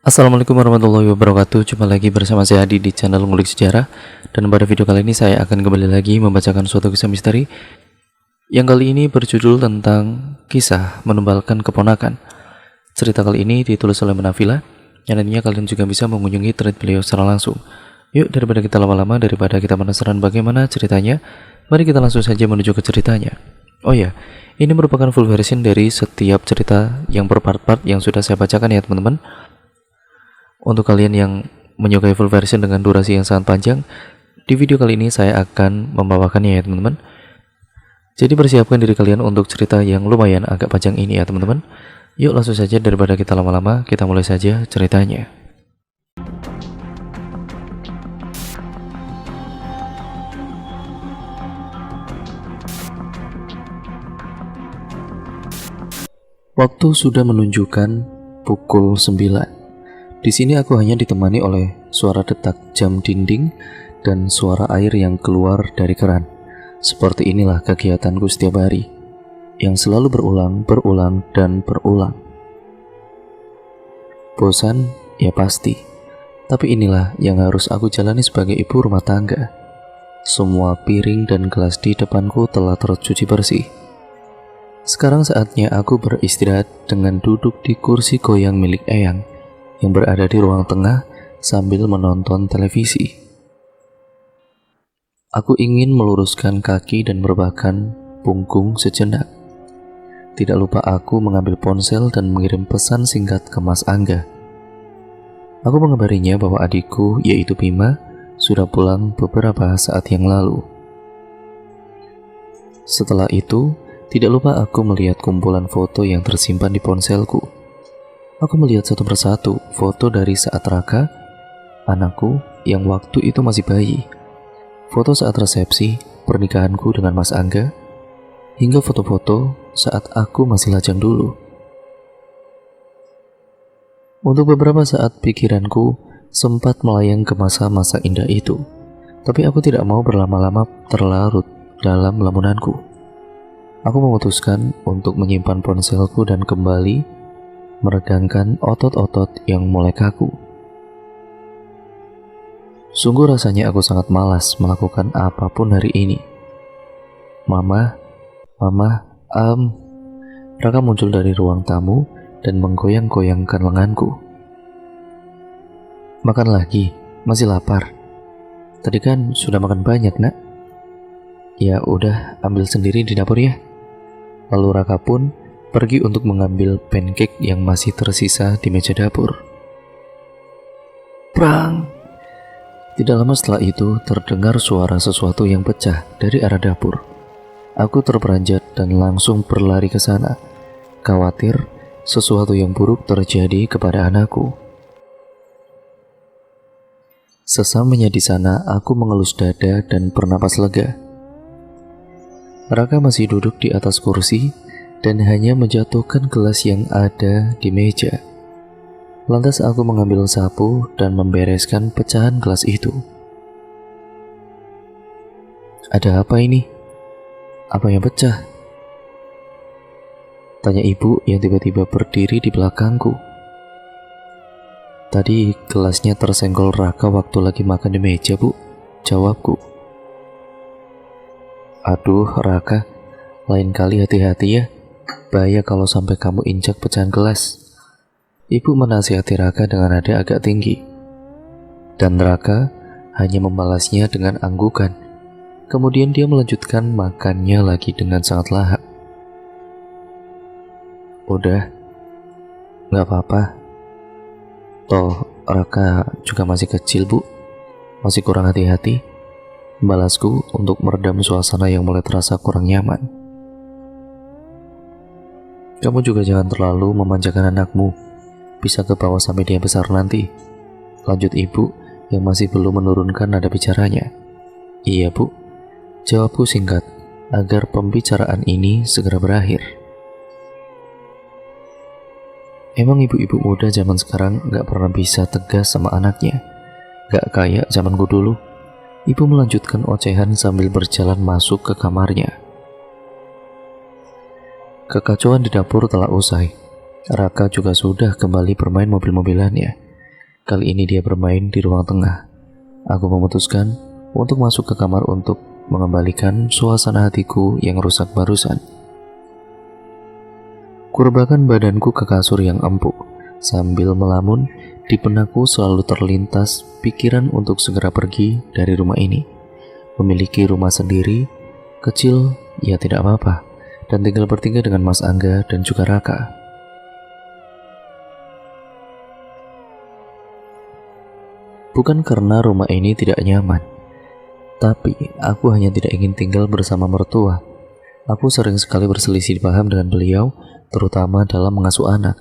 Assalamualaikum warahmatullahi wabarakatuh. Jumpa lagi bersama saya Adi di channel Ngulik Sejarah. Dan pada video kali ini saya akan kembali lagi membacakan suatu kisah misteri yang kali ini berjudul tentang kisah menumbalkan keponakan. Cerita kali ini ditulis oleh Menafila, yang nantinya kalian juga bisa mengunjungi thread beliau secara langsung. Yuk, daripada kita lama-lama, daripada kita penasaran bagaimana ceritanya, mari kita langsung saja menuju ke ceritanya. Oh ya, ini merupakan full version dari setiap cerita yang berpart-part yang sudah saya bacakan ya teman-teman. Untuk kalian yang menyukai full version dengan durasi yang sangat panjang, di video kali ini saya akan membawakannya ya teman-teman. Jadi persiapkan diri kalian untuk cerita yang lumayan agak panjang ini ya teman-teman. Yuk langsung saja daripada kita lama-lama, kita mulai saja ceritanya. Waktu sudah menunjukkan pukul 9. Di sini aku hanya ditemani oleh suara detak jam dinding dan suara air yang keluar dari keran. Seperti inilah kegiatanku setiap hari, yang selalu berulang, dan berulang. Bosan? Ya pasti. Tapi inilah yang harus aku jalani sebagai ibu rumah tangga. Semua piring dan gelas di depanku telah tercuci bersih. Sekarang saatnya aku beristirahat dengan duduk di kursi goyang milik Eyang yang berada di ruang tengah sambil menonton televisi. Aku ingin meluruskan kaki dan merebahkan punggung sejenak. Tidak lupa aku mengambil ponsel dan mengirim pesan singkat ke Mas Angga. Aku mengabarinya bahwa adikku, yaitu Bima, sudah pulang beberapa saat yang lalu. Setelah itu, tidak lupa aku melihat kumpulan foto yang tersimpan di ponselku. Aku melihat satu persatu foto dari saat Raka, anakku yang waktu itu masih bayi, foto saat resepsi pernikahanku dengan Mas Angga, hingga foto-foto saat aku masih lajang dulu. Untuk beberapa saat pikiranku sempat melayang ke masa-masa indah itu, tapi aku tidak mau berlama-lama terlarut dalam lamunanku. Aku memutuskan untuk menyimpan ponselku dan kembali meregangkan otot-otot yang mulai kaku. Sungguh rasanya aku sangat malas melakukan apapun hari ini. Mama, Raka muncul dari ruang tamu dan menggoyang-goyangkan lenganku. Makan lagi, masih lapar. Tadi kan sudah makan banyak, nak. Ya udah, ambil sendiri di dapur ya. Lalu Raka pun pergi untuk mengambil pancake yang masih tersisa di meja dapur. Prang! Tidak lama setelah itu terdengar suara sesuatu yang pecah dari arah dapur. Aku terperanjat dan langsung berlari ke sana, khawatir sesuatu yang buruk terjadi kepada anakku. Sesamanya di sana, aku mengelus dada dan bernapas lega. Raka masih duduk di atas kursi dan hanya menjatuhkan gelas yang ada di meja. Lantas aku mengambil sapu dan membereskan pecahan gelas itu. Ada apa ini? Apa yang pecah? Tanya ibu yang tiba-tiba berdiri di belakangku. Tadi gelasnya tersenggol Raka waktu lagi makan di meja, Bu. Jawabku. Aduh, Raka, lain kali hati-hati ya. Bahaya kalau sampai kamu injak pecahan gelas. Ibu menasihati Raka dengan nada agak tinggi. Dan Raka hanya membalasnya dengan anggukan. Kemudian dia melanjutkan makannya lagi dengan sangat lahap. Udah, gak apa-apa. Toh Raka juga masih kecil, Bu. Masih kurang hati-hati. Balasku untuk meredam suasana yang mulai terasa kurang nyaman. Kamu juga jangan terlalu memanjakan anakmu. Bisa ke bawah sampai dia besar nanti. Lanjut ibu yang masih belum menurunkan nada bicaranya. Iya, Bu. Jawabku singkat agar pembicaraan ini segera berakhir. Emang ibu-ibu muda zaman sekarang gak pernah bisa tegas sama anaknya. Gak kayak zamanku dulu. Ibu melanjutkan ocehan sambil berjalan masuk ke kamarnya. Kekacauan di dapur telah usai. Raka juga sudah kembali bermain mobil-mobilannya. Kali ini dia bermain di ruang tengah. Aku memutuskan untuk masuk ke kamar untuk mengembalikan suasana hatiku yang rusak barusan. Kurebahkan badanku ke kasur yang empuk. Sambil melamun, di benakku selalu terlintas pikiran untuk segera pergi dari rumah ini. Memiliki rumah sendiri, kecil, ya tidak apa-apa, dan tinggal bertiga dengan Mas Angga dan juga Raka. Bukan karena rumah ini tidak nyaman, tapi aku hanya tidak ingin tinggal bersama mertua. Aku sering sekali berselisih paham dengan beliau, terutama dalam mengasuh anak.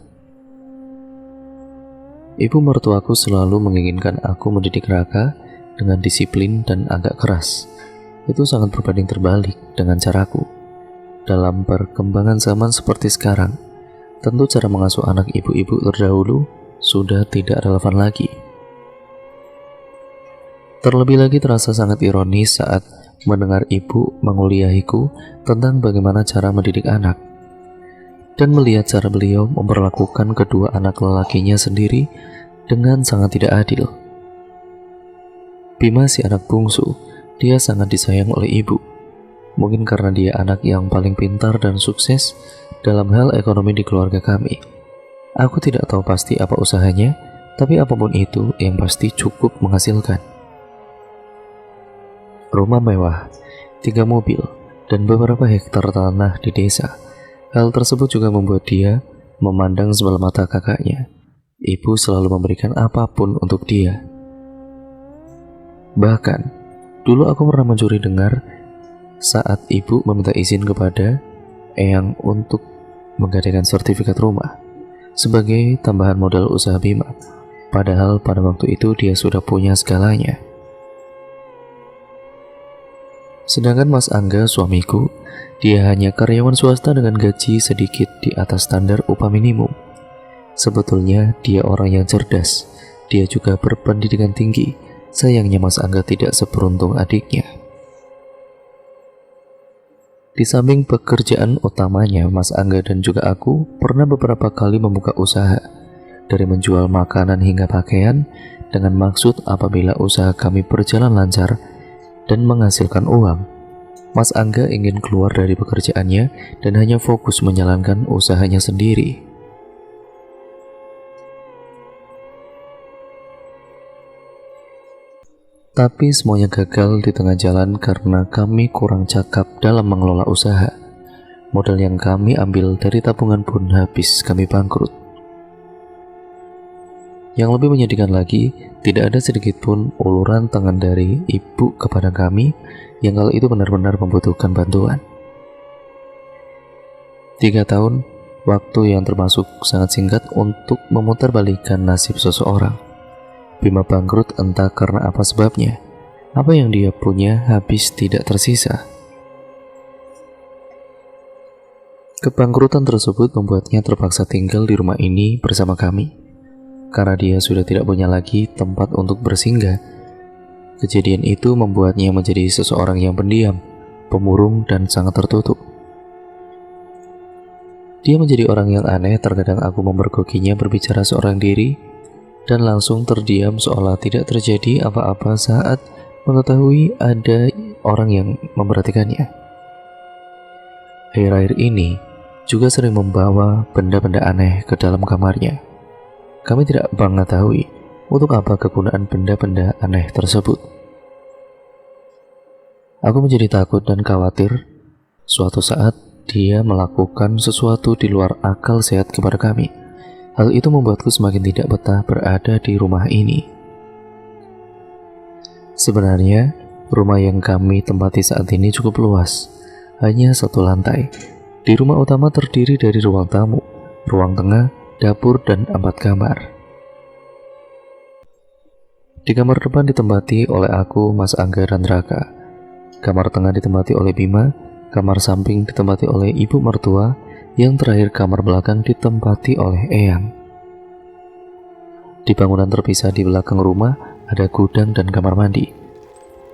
Ibu mertuaku selalu menginginkan aku mendidik Raka dengan disiplin dan agak keras. Itu sangat berbanding terbalik dengan caraku. Dalam perkembangan zaman seperti sekarang, tentu cara mengasuh anak ibu-ibu terdahulu sudah tidak relevan lagi. Terlebih lagi terasa sangat ironis saat mendengar ibu menguliahiku tentang bagaimana cara mendidik anak, dan melihat cara beliau memperlakukan kedua anak lelakinya sendiri dengan sangat tidak adil. Bima si anak bungsu, dia sangat disayang oleh ibu. Mungkin karena dia anak yang paling pintar dan sukses dalam hal ekonomi di keluarga kami. Aku tidak tahu pasti apa usahanya, tapi apapun itu yang pasti cukup menghasilkan. Rumah mewah, 3 mobil, dan beberapa hektar tanah di desa. Hal tersebut juga membuat dia memandang sebelah mata kakaknya. Ibu selalu memberikan apapun untuk dia. Bahkan, dulu aku pernah mencuri dengar saat ibu meminta izin kepada Eyang untuk menggadaikan sertifikat rumah sebagai tambahan modal usaha Bima. Padahal pada waktu itu dia sudah punya segalanya. Sedangkan Mas Angga, suamiku, dia hanya karyawan swasta dengan gaji sedikit di atas standar upah minimum. Sebetulnya dia orang yang cerdas. Dia juga berpendidikan tinggi. Sayangnya Mas Angga tidak seberuntung adiknya. Di samping pekerjaan utamanya, Mas Angga dan juga aku pernah beberapa kali membuka usaha, dari menjual makanan hingga pakaian, dengan maksud apabila usaha kami berjalan lancar dan menghasilkan uang, Mas Angga ingin keluar dari pekerjaannya dan hanya fokus menjalankan usahanya sendiri. Tapi semuanya gagal di tengah jalan karena kami kurang cakap dalam mengelola usaha. Modal yang kami ambil dari tabungan pun habis kami bangkrut. Yang lebih menyedihkan lagi, tidak ada sedikit pun uluran tangan dari ibu kepada kami yang kala itu benar-benar membutuhkan bantuan. 3 tahun, waktu yang termasuk sangat singkat untuk memutarbalikkan nasib seseorang. Bima bangkrut entah karena apa sebabnya. Apa yang dia punya habis tidak tersisa. Kebangkrutan tersebut membuatnya terpaksa tinggal di rumah ini bersama kami. Karena dia sudah tidak punya lagi tempat untuk bersinggah. Kejadian itu membuatnya menjadi seseorang yang pendiam, pemurung, dan sangat tertutup. Dia menjadi orang yang aneh. Terkadang aku memergokinya berbicara seorang diri dan langsung terdiam seolah tidak terjadi apa-apa saat mengetahui ada orang yang memperhatikannya. Akhir-akhir ini juga sering membawa benda-benda aneh ke dalam kamarnya. Kami tidak mengetahui untuk apa kegunaan benda-benda aneh tersebut. Aku menjadi takut dan khawatir suatu saat dia melakukan sesuatu di luar akal sehat kepada kami. Hal itu membuatku semakin tidak betah berada di rumah ini. Sebenarnya, rumah yang kami tempati saat ini cukup luas, hanya 1 lantai. Di rumah utama terdiri dari ruang tamu, ruang tengah, dapur, dan 4 kamar. Di kamar depan ditempati oleh aku, Mas Angga, dan Raka. Kamar tengah ditempati oleh Bima, kamar samping ditempati oleh ibu mertua, yang terakhir kamar belakang ditempati oleh Eyang. Di bangunan terpisah di belakang rumah ada gudang dan kamar mandi.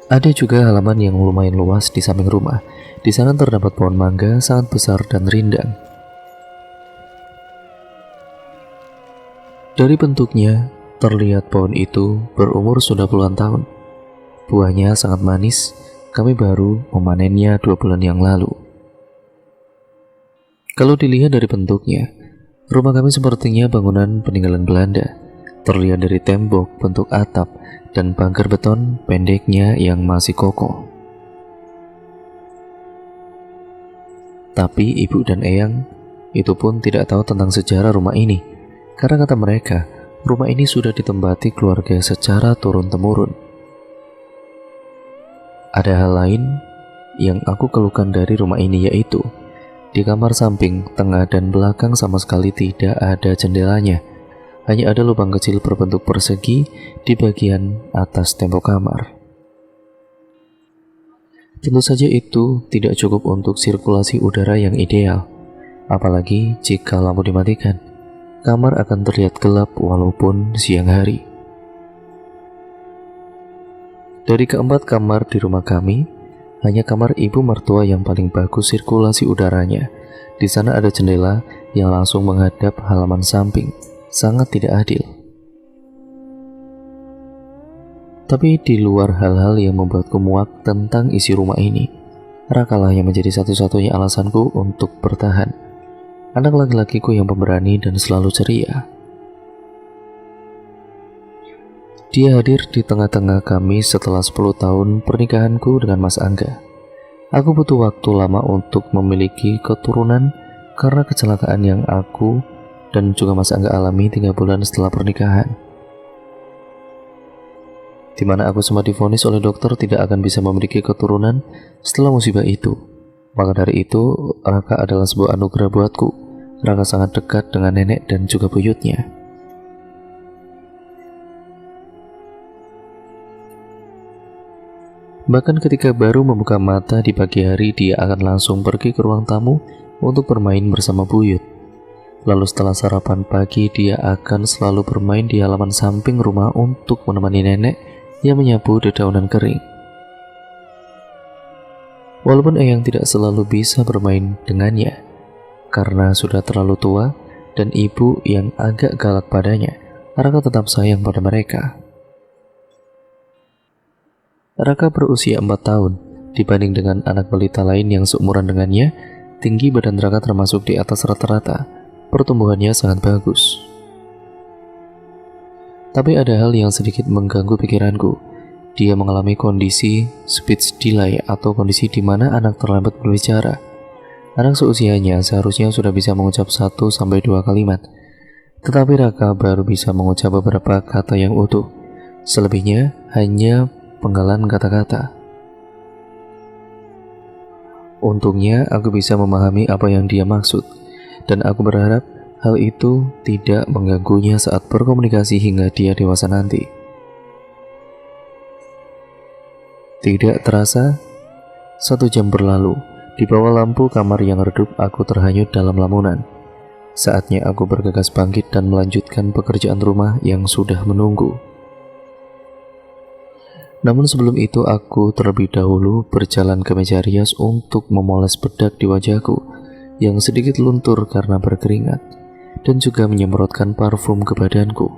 Ada juga halaman yang lumayan luas di samping rumah. Di sana terdapat pohon mangga sangat besar dan rindang. Dari bentuknya Terlihat pohon itu berumur sudah puluhan tahun. Buahnya sangat manis, kami baru memanennya 2 bulan yang lalu. Kalau dilihat dari bentuknya, rumah kami sepertinya bangunan peninggalan Belanda. Terlihat dari tembok, bentuk atap, dan pagar beton pendeknya yang masih kokoh. Tapi ibu dan eyang itu pun tidak tahu tentang sejarah rumah ini, karena kata mereka, rumah ini sudah ditempati keluarga secara turun-temurun. Ada hal lain yang aku keluhkan dari rumah ini, yaitu di kamar samping, tengah, dan belakang sama sekali tidak ada jendelanya. Hanya ada lubang kecil berbentuk persegi di bagian atas tembok kamar. Tentu saja itu tidak cukup untuk sirkulasi udara yang ideal, apalagi jika lampu dimatikan. Kamar akan terlihat gelap walaupun siang hari. Dari keempat kamar di rumah kami, hanya kamar ibu mertua yang paling bagus sirkulasi udaranya. Di sana ada jendela yang langsung menghadap halaman samping. Sangat tidak adil. Tapi di luar hal-hal yang membuatku muak tentang isi rumah ini, Rakalah yang menjadi satu-satunya alasanku untuk bertahan. Anak laki-lakiku yang pemberani dan selalu ceria. Dia hadir di tengah-tengah kami setelah 10 tahun pernikahanku dengan Mas Angga. Aku butuh waktu lama untuk memiliki keturunan karena kecelakaan yang aku dan juga Mas Angga alami 3 bulan setelah pernikahan, di mana aku sempat divonis oleh dokter tidak akan bisa memiliki keturunan setelah musibah itu. Maka dari itu, Raka adalah sebuah anugerah buatku. Raka sangat dekat dengan nenek dan juga buyutnya. Bahkan ketika baru membuka mata di pagi hari, dia akan langsung pergi ke ruang tamu untuk bermain bersama buyut. Lalu setelah sarapan pagi, dia akan selalu bermain di halaman samping rumah untuk menemani nenek yang menyapu dedaunan kering. Walaupun eyang tidak selalu bisa bermain dengannya karena sudah terlalu tua dan ibu yang agak galak padanya, Raka tetap sayang pada mereka. Raka berusia 4 tahun dibanding dengan anak balita lain yang seumuran dengannya. Tinggi badan Raka termasuk di atas rata-rata. Pertumbuhannya sangat bagus. Tapi ada hal yang sedikit mengganggu pikiranku. Dia mengalami kondisi speech delay atau kondisi di mana anak terlambat berbicara. Anak seusianya seharusnya sudah bisa mengucap 1-2 kalimat, tetapi Raka baru bisa mengucap beberapa kata yang utuh. Selebihnya hanya penggalan kata-kata. Untungnya aku bisa memahami apa yang dia maksud, dan aku berharap hal itu tidak mengganggunya saat berkomunikasi hingga dia dewasa nanti. Tidak terasa, 1 jam berlalu. Di bawah lampu kamar yang redup, aku terhanyut dalam lamunan. Saatnya aku bergegas bangkit dan melanjutkan pekerjaan rumah yang sudah menunggu. Namun sebelum itu aku terlebih dahulu berjalan ke meja rias untuk memoles bedak di wajahku yang sedikit luntur karena berkeringat, dan juga menyemprotkan parfum ke badanku.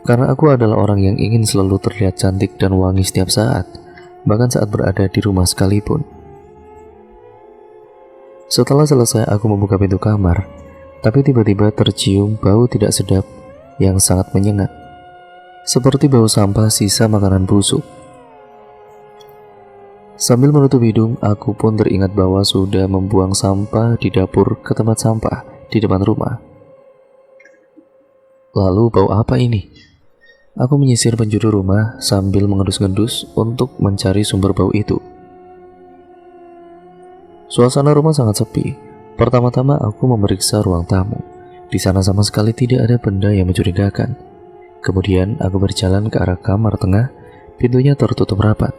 Karena aku adalah orang yang ingin selalu terlihat cantik dan wangi setiap saat, bahkan saat berada di rumah sekalipun. Setelah selesai aku membuka pintu kamar, tapi tiba-tiba tercium bau tidak sedap yang sangat menyengat, seperti bau sampah sisa makanan busuk. Sambil menutup hidung, aku pun teringat bahwa sudah membuang sampah di dapur ke tempat sampah di depan rumah. Lalu bau apa ini? Aku menyisir penjuru rumah sambil mengendus-endus untuk mencari sumber bau itu. Suasana rumah sangat sepi. Pertama-tama aku memeriksa ruang tamu. Di sana sama sekali tidak ada benda yang mencurigakan. Kemudian aku berjalan ke arah kamar tengah. Pintunya tertutup rapat.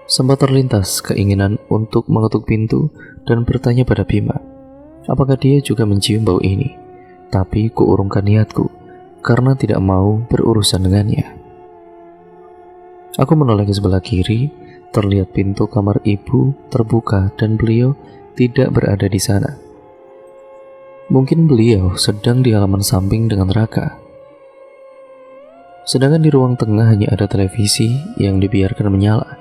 Sempat terlintas keinginan untuk mengetuk pintu dan bertanya pada Bima, apakah dia juga mencium bau ini. Tapi kuurungkan niatku karena tidak mau berurusan dengannya. Aku menoleh ke sebelah kiri, terlihat pintu kamar ibu terbuka dan beliau tidak berada di sana. Mungkin beliau sedang di halaman samping dengan Raka. Sedangkan di ruang tengah hanya ada televisi yang dibiarkan menyala,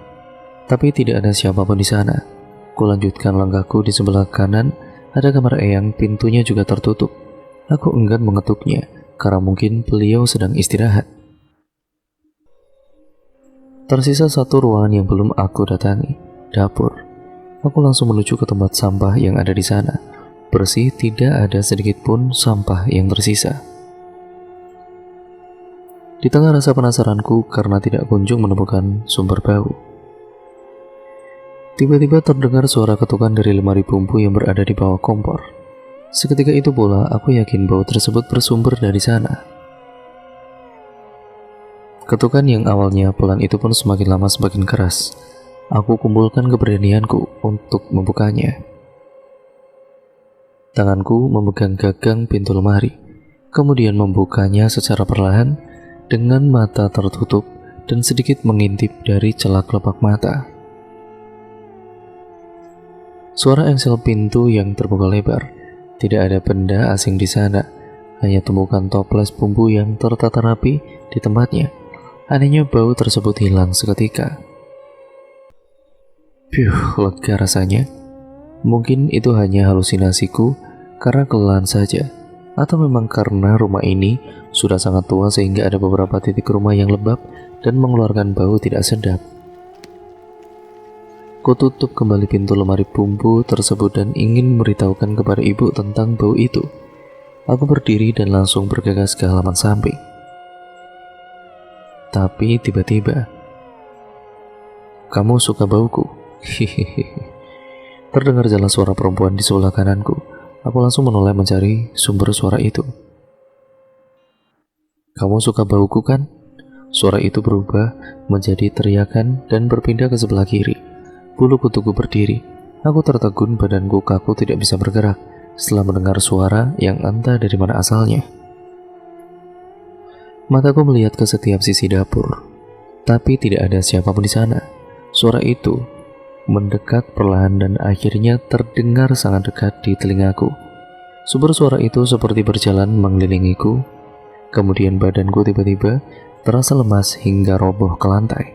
tapi tidak ada siapapun di sana. Kulanjutkan langkahku. Di sebelah kanan ada kamar Eyang, pintunya juga tertutup. Aku enggan mengetuknya karena mungkin beliau sedang istirahat. Tersisa satu ruangan yang belum aku datangi, dapur. Aku langsung menuju ke tempat sampah yang ada di sana. Bersih, tidak ada sedikit pun sampah yang tersisa. Di tengah rasa penasaranku karena tidak kunjung menemukan sumber bau, tiba-tiba terdengar suara ketukan dari lemari bumbu yang berada di bawah kompor. Seketika itu pula aku yakin bau tersebut bersumber dari sana. Ketukan yang awalnya pelan itu pun semakin lama semakin keras. Aku kumpulkan keberanianku untuk membukanya. Tanganku memegang gagang pintu lemari, kemudian membukanya secara perlahan dengan mata tertutup dan sedikit mengintip dari celah kelopak mata. Suara engsel pintu yang terbuka lebar. Tidak ada benda asing di sana, hanya tumpukan toples bumbu yang tertata rapi di tempatnya. Anehnya bau tersebut hilang seketika. Lega rasanya. Mungkin itu hanya halusinasiku karena kelelahan saja, atau memang karena rumah ini sudah sangat tua sehingga ada beberapa titik rumah yang lembab dan mengeluarkan bau tidak sedap. Kututup kembali pintu lemari bumbu tersebut dan ingin memberitahukan kepada ibu tentang bau itu. Aku berdiri dan langsung bergegas ke halaman samping. Tapi tiba-tiba, "Kamu suka bauku?" Terdengar jelas suara perempuan di sebelah kananku. Aku langsung menoleh mencari sumber suara itu. "Kamu suka bauku kan?" Suara itu berubah menjadi teriakan dan berpindah ke sebelah kiri. Bulu kutuku berdiri. Aku tertegun, badanku kaku tidak bisa bergerak setelah mendengar suara yang entah dari mana asalnya. Mataku melihat ke setiap sisi dapur, tapi tidak ada siapapun di sana. Suara itu mendekat perlahan dan akhirnya terdengar sangat dekat di telingaku. Sumber suara itu seperti berjalan mengelilingiku. Kemudian badanku tiba-tiba terasa lemas hingga roboh ke lantai.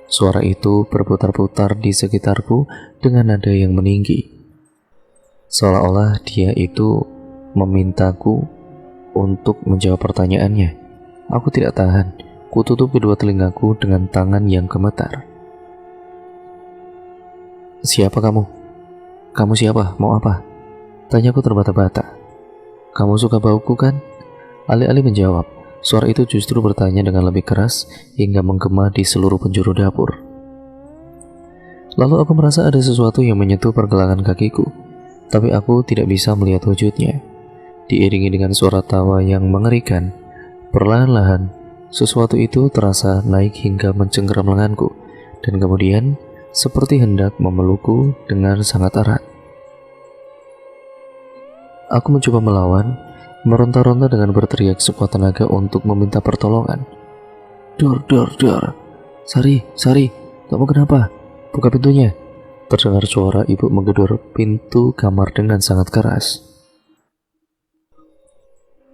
Suara itu berputar-putar di sekitarku dengan nada yang meninggi, seolah-olah dia itu memintaku untuk menjawab pertanyaannya. Aku tidak tahan, kututup kedua telingaku dengan tangan yang gemetar. "Siapa kamu? Kamu siapa? Mau apa?" Tanyaku terbata-bata. "Kamu suka bauku kan?" Alih-alih menjawab, suara itu justru bertanya dengan lebih keras hingga menggema di seluruh penjuru dapur. Lalu aku merasa ada sesuatu yang menyentuh pergelangan kakiku, tapi aku tidak bisa melihat wujudnya. Diiringi dengan suara tawa yang mengerikan, perlahan-lahan sesuatu itu terasa naik hingga mencengkeram lenganku, dan kemudian seperti hendak memelukku dengan sangat erat. Aku mencoba melawan, meronta-ronta dengan berteriak sekuat tenaga untuk meminta pertolongan. Dor, Sari, kamu kenapa? Buka pintunya." Terdengar suara ibu menggedor pintu kamar dengan sangat keras.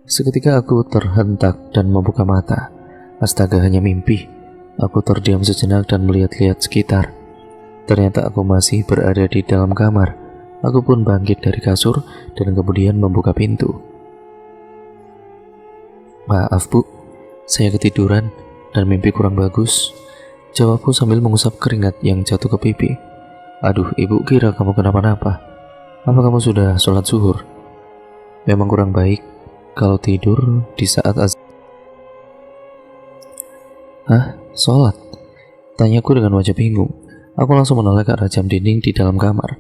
Seketika aku terhentak dan membuka mata. Astaga, hanya mimpi. Aku terdiam sejenak dan melihat-lihat sekitar. Ternyata aku masih berada di dalam kamar. Aku pun bangkit dari kasur dan kemudian membuka pintu. "Maaf bu, saya ketiduran dan mimpi kurang bagus," jawabku sambil mengusap keringat yang jatuh ke pipi. "Aduh, ibu kira kamu kenapa-napa. Apa kamu sudah sholat zuhur? Memang kurang baik kalau tidur di saat azan." "Hah? Sholat?" tanyaku dengan wajah bingung. Aku langsung menoleh ke arah jam dinding di dalam kamar.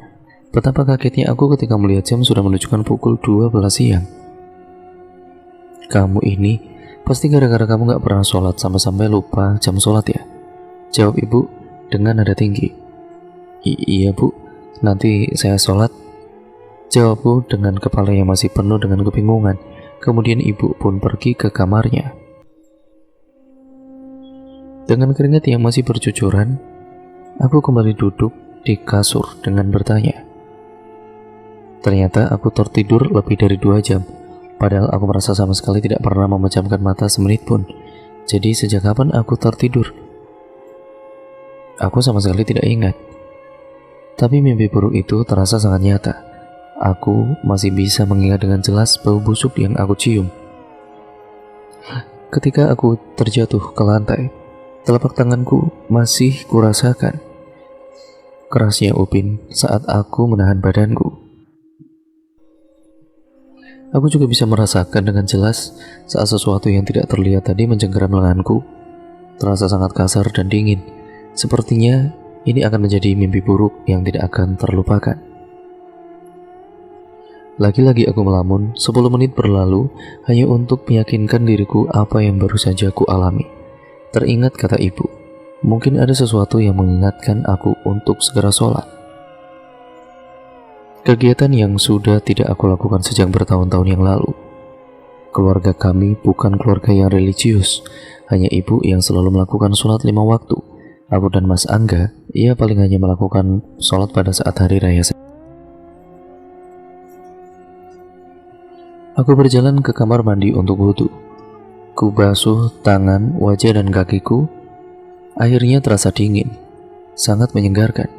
Betapa kagetnya aku ketika melihat jam sudah menunjukkan pukul 12 siang. "Kamu ini pasti gara-gara kamu gak pernah sholat sampai-sampai lupa jam sholat ya?" jawab ibu dengan nada tinggi. Iya bu, nanti saya sholat," jawabku dengan kepala yang masih penuh dengan kebingungan. Kemudian ibu pun pergi ke kamarnya. Dengan keringat yang masih bercucuran, aku kembali duduk di kasur dengan bertanya, Ternyata aku tertidur lebih dari 2 jam. Padahal aku merasa sama sekali tidak pernah memejamkan mata semenit pun. Jadi sejak kapan aku tertidur? Aku sama sekali tidak ingat. Tapi mimpi buruk itu terasa sangat nyata. Aku masih bisa mengingat dengan jelas bau busuk yang aku cium. Ketika aku terjatuh ke lantai, telapak tanganku masih kurasakan kerasnya upin saat aku menahan badanku. Aku juga bisa merasakan dengan jelas saat sesuatu yang tidak terlihat tadi mencengkeram lenganku. Terasa sangat kasar dan dingin. Sepertinya ini akan menjadi mimpi buruk yang tidak akan terlupakan. Lagi-lagi aku melamun. 10 menit berlalu hanya untuk meyakinkan diriku apa yang baru saja aku alami. Teringat kata ibu, mungkin ada sesuatu yang mengingatkan aku untuk segera sholat. Kegiatan yang sudah tidak aku lakukan sejak bertahun-tahun yang lalu. Keluarga kami bukan keluarga yang religius, hanya ibu yang selalu melakukan sholat 5 waktu. Aku dan Mas Angga, ia paling hanya melakukan sholat pada saat hari raya. Aku berjalan ke kamar mandi untuk wudhu. Ku basuh tangan, wajah dan kakiku. Airnya terasa dingin, sangat menyegarkan.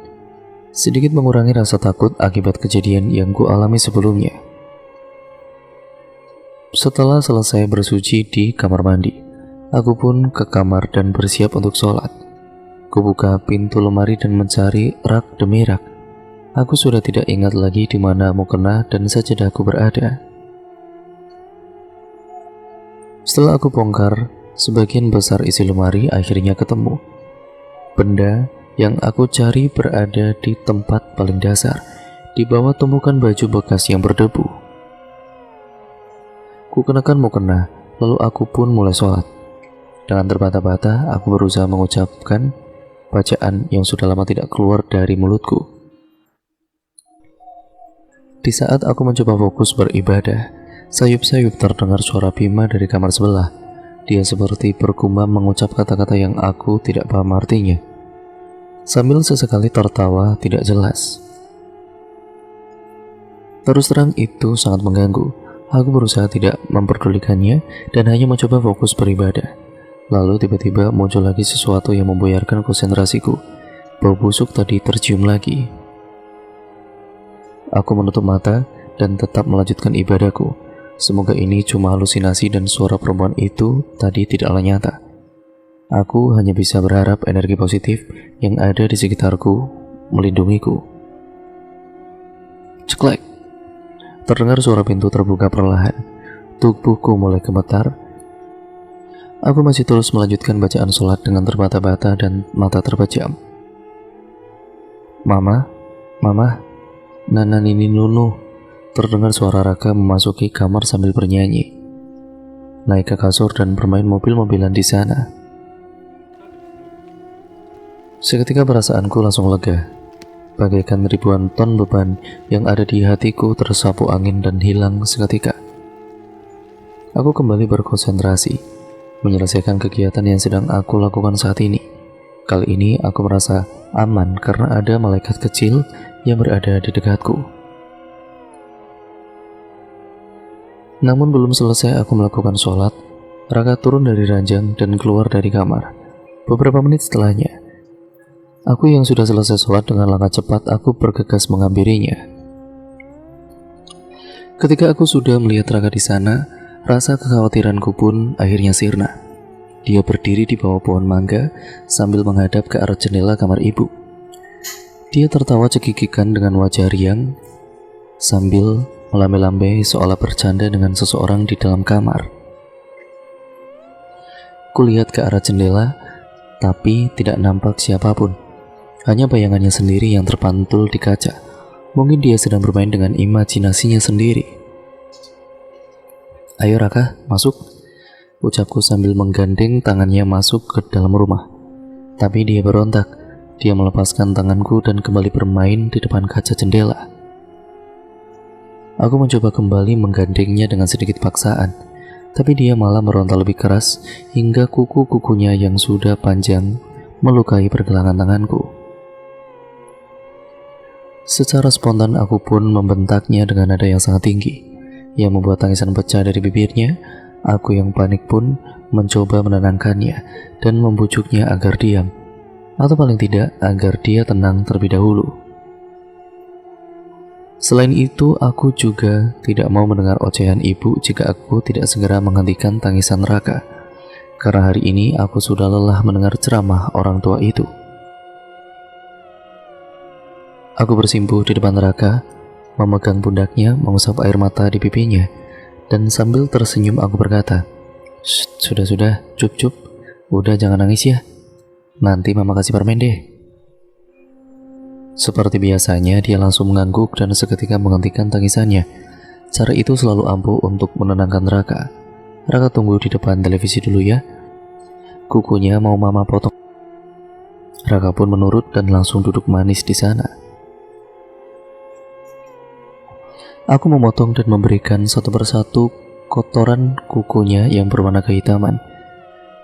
Sedikit mengurangi rasa takut akibat kejadian yang ku alami sebelumnya. Setelah selesai bersuci di kamar mandi, aku pun ke kamar dan bersiap untuk sholat. Ku buka pintu lemari dan mencari rak demi rak. Aku sudah tidak ingat lagi di mana mukena dan sajadahku berada. Setelah aku bongkar sebagian besar isi lemari, akhirnya ketemu. Benda yang aku cari berada di tempat paling dasar, di bawah tumpukan baju bekas yang berdebu. Ku kenakan mukena, lalu aku pun mulai sholat. Dengan terbata-bata, aku berusaha mengucapkan bacaan yang sudah lama tidak keluar dari mulutku. Di saat aku mencoba fokus beribadah, sayup-sayup terdengar suara Bima dari kamar sebelah. Dia seperti bergumam mengucap kata-kata yang aku tidak paham artinya, sambil sesekali tertawa tidak jelas. Terus terang itu sangat mengganggu. Aku berusaha tidak memperdulikannya dan hanya mencoba fokus beribadah. Lalu tiba-tiba muncul lagi sesuatu yang membuyarkan konsentrasiku. Bau busuk tadi tercium lagi. Aku menutup mata dan tetap melanjutkan ibadahku. Semoga ini cuma halusinasi dan suara perempuan itu tadi tidaklah nyata. Aku hanya bisa berharap energi positif yang ada di sekitarku melindungiku. Ceklek. Terdengar suara pintu terbuka perlahan. Tubuhku mulai gemetar. Aku masih terus melanjutkan bacaan sholat dengan terbata-bata dan mata terpejam. Mama, Nana Nini Nunu. Terdengar suara Raka memasuki kamar sambil bernyanyi. Naik ke kasur dan bermain mobil-mobilan di sana. Seketika perasaanku langsung lega. Bagaikan ribuan ton beban yang ada di hatiku tersapu angin dan hilang seketika. Aku kembali berkonsentrasi, menyelesaikan kegiatan yang sedang aku lakukan saat ini. Kali ini aku merasa aman karena ada malaikat kecil yang berada di dekatku. Namun belum selesai aku melakukan sholat, Raka turun dari ranjang dan keluar dari kamar. Beberapa menit setelahnya, aku yang sudah selesai sholat dengan langkah cepat, aku bergegas menghampirinya. Ketika aku sudah melihat Raka di sana, rasa kekhawatiranku pun akhirnya sirna. Dia berdiri di bawah pohon mangga sambil menghadap ke arah jendela kamar ibu. Dia tertawa cekikikan dengan wajah riang sambil melambai-lambai seolah bercanda dengan seseorang di dalam kamar. Kulihat ke arah jendela, tapi tidak nampak siapapun. Hanya bayangannya sendiri yang terpantul di kaca. Mungkin dia sedang bermain dengan imajinasinya sendiri. Ayo Raka, masuk, ucapku sambil menggandeng tangannya masuk ke dalam rumah. Tapi dia berontak. Dia melepaskan tanganku dan kembali bermain di depan kaca jendela. Aku mencoba kembali menggandengnya dengan sedikit paksaan, tapi dia malah meronta lebih keras hingga kuku-kukunya yang sudah panjang melukai pergelangan tanganku. Secara spontan aku pun membentaknya dengan nada yang sangat tinggi, yang membuat tangisan pecah dari bibirnya. Aku yang panik pun mencoba menenangkannya dan membujuknya agar diam, atau paling tidak agar dia tenang terlebih dahulu. Selain itu, aku juga tidak mau mendengar ocehan ibu jika aku tidak segera menghentikan tangisan Raka, karena hari ini aku sudah lelah mendengar ceramah orang tua itu. Aku bersimpuh di depan Raka, memegang pundaknya, mengusap air mata di pipinya, dan sambil tersenyum aku berkata, Sudah, cup, udah jangan nangis ya. Nanti mama kasih permen deh." Seperti biasanya, dia langsung mengangguk dan seketika menghentikan tangisannya. Cara itu selalu ampuh untuk menenangkan Raka. "Raka, tunggu di depan televisi dulu ya. Kukunya mau mama potong." Raka pun menurut dan langsung duduk manis di sana. Aku memotong dan memberikan satu persatu kotoran kukunya yang berwarna kehitaman.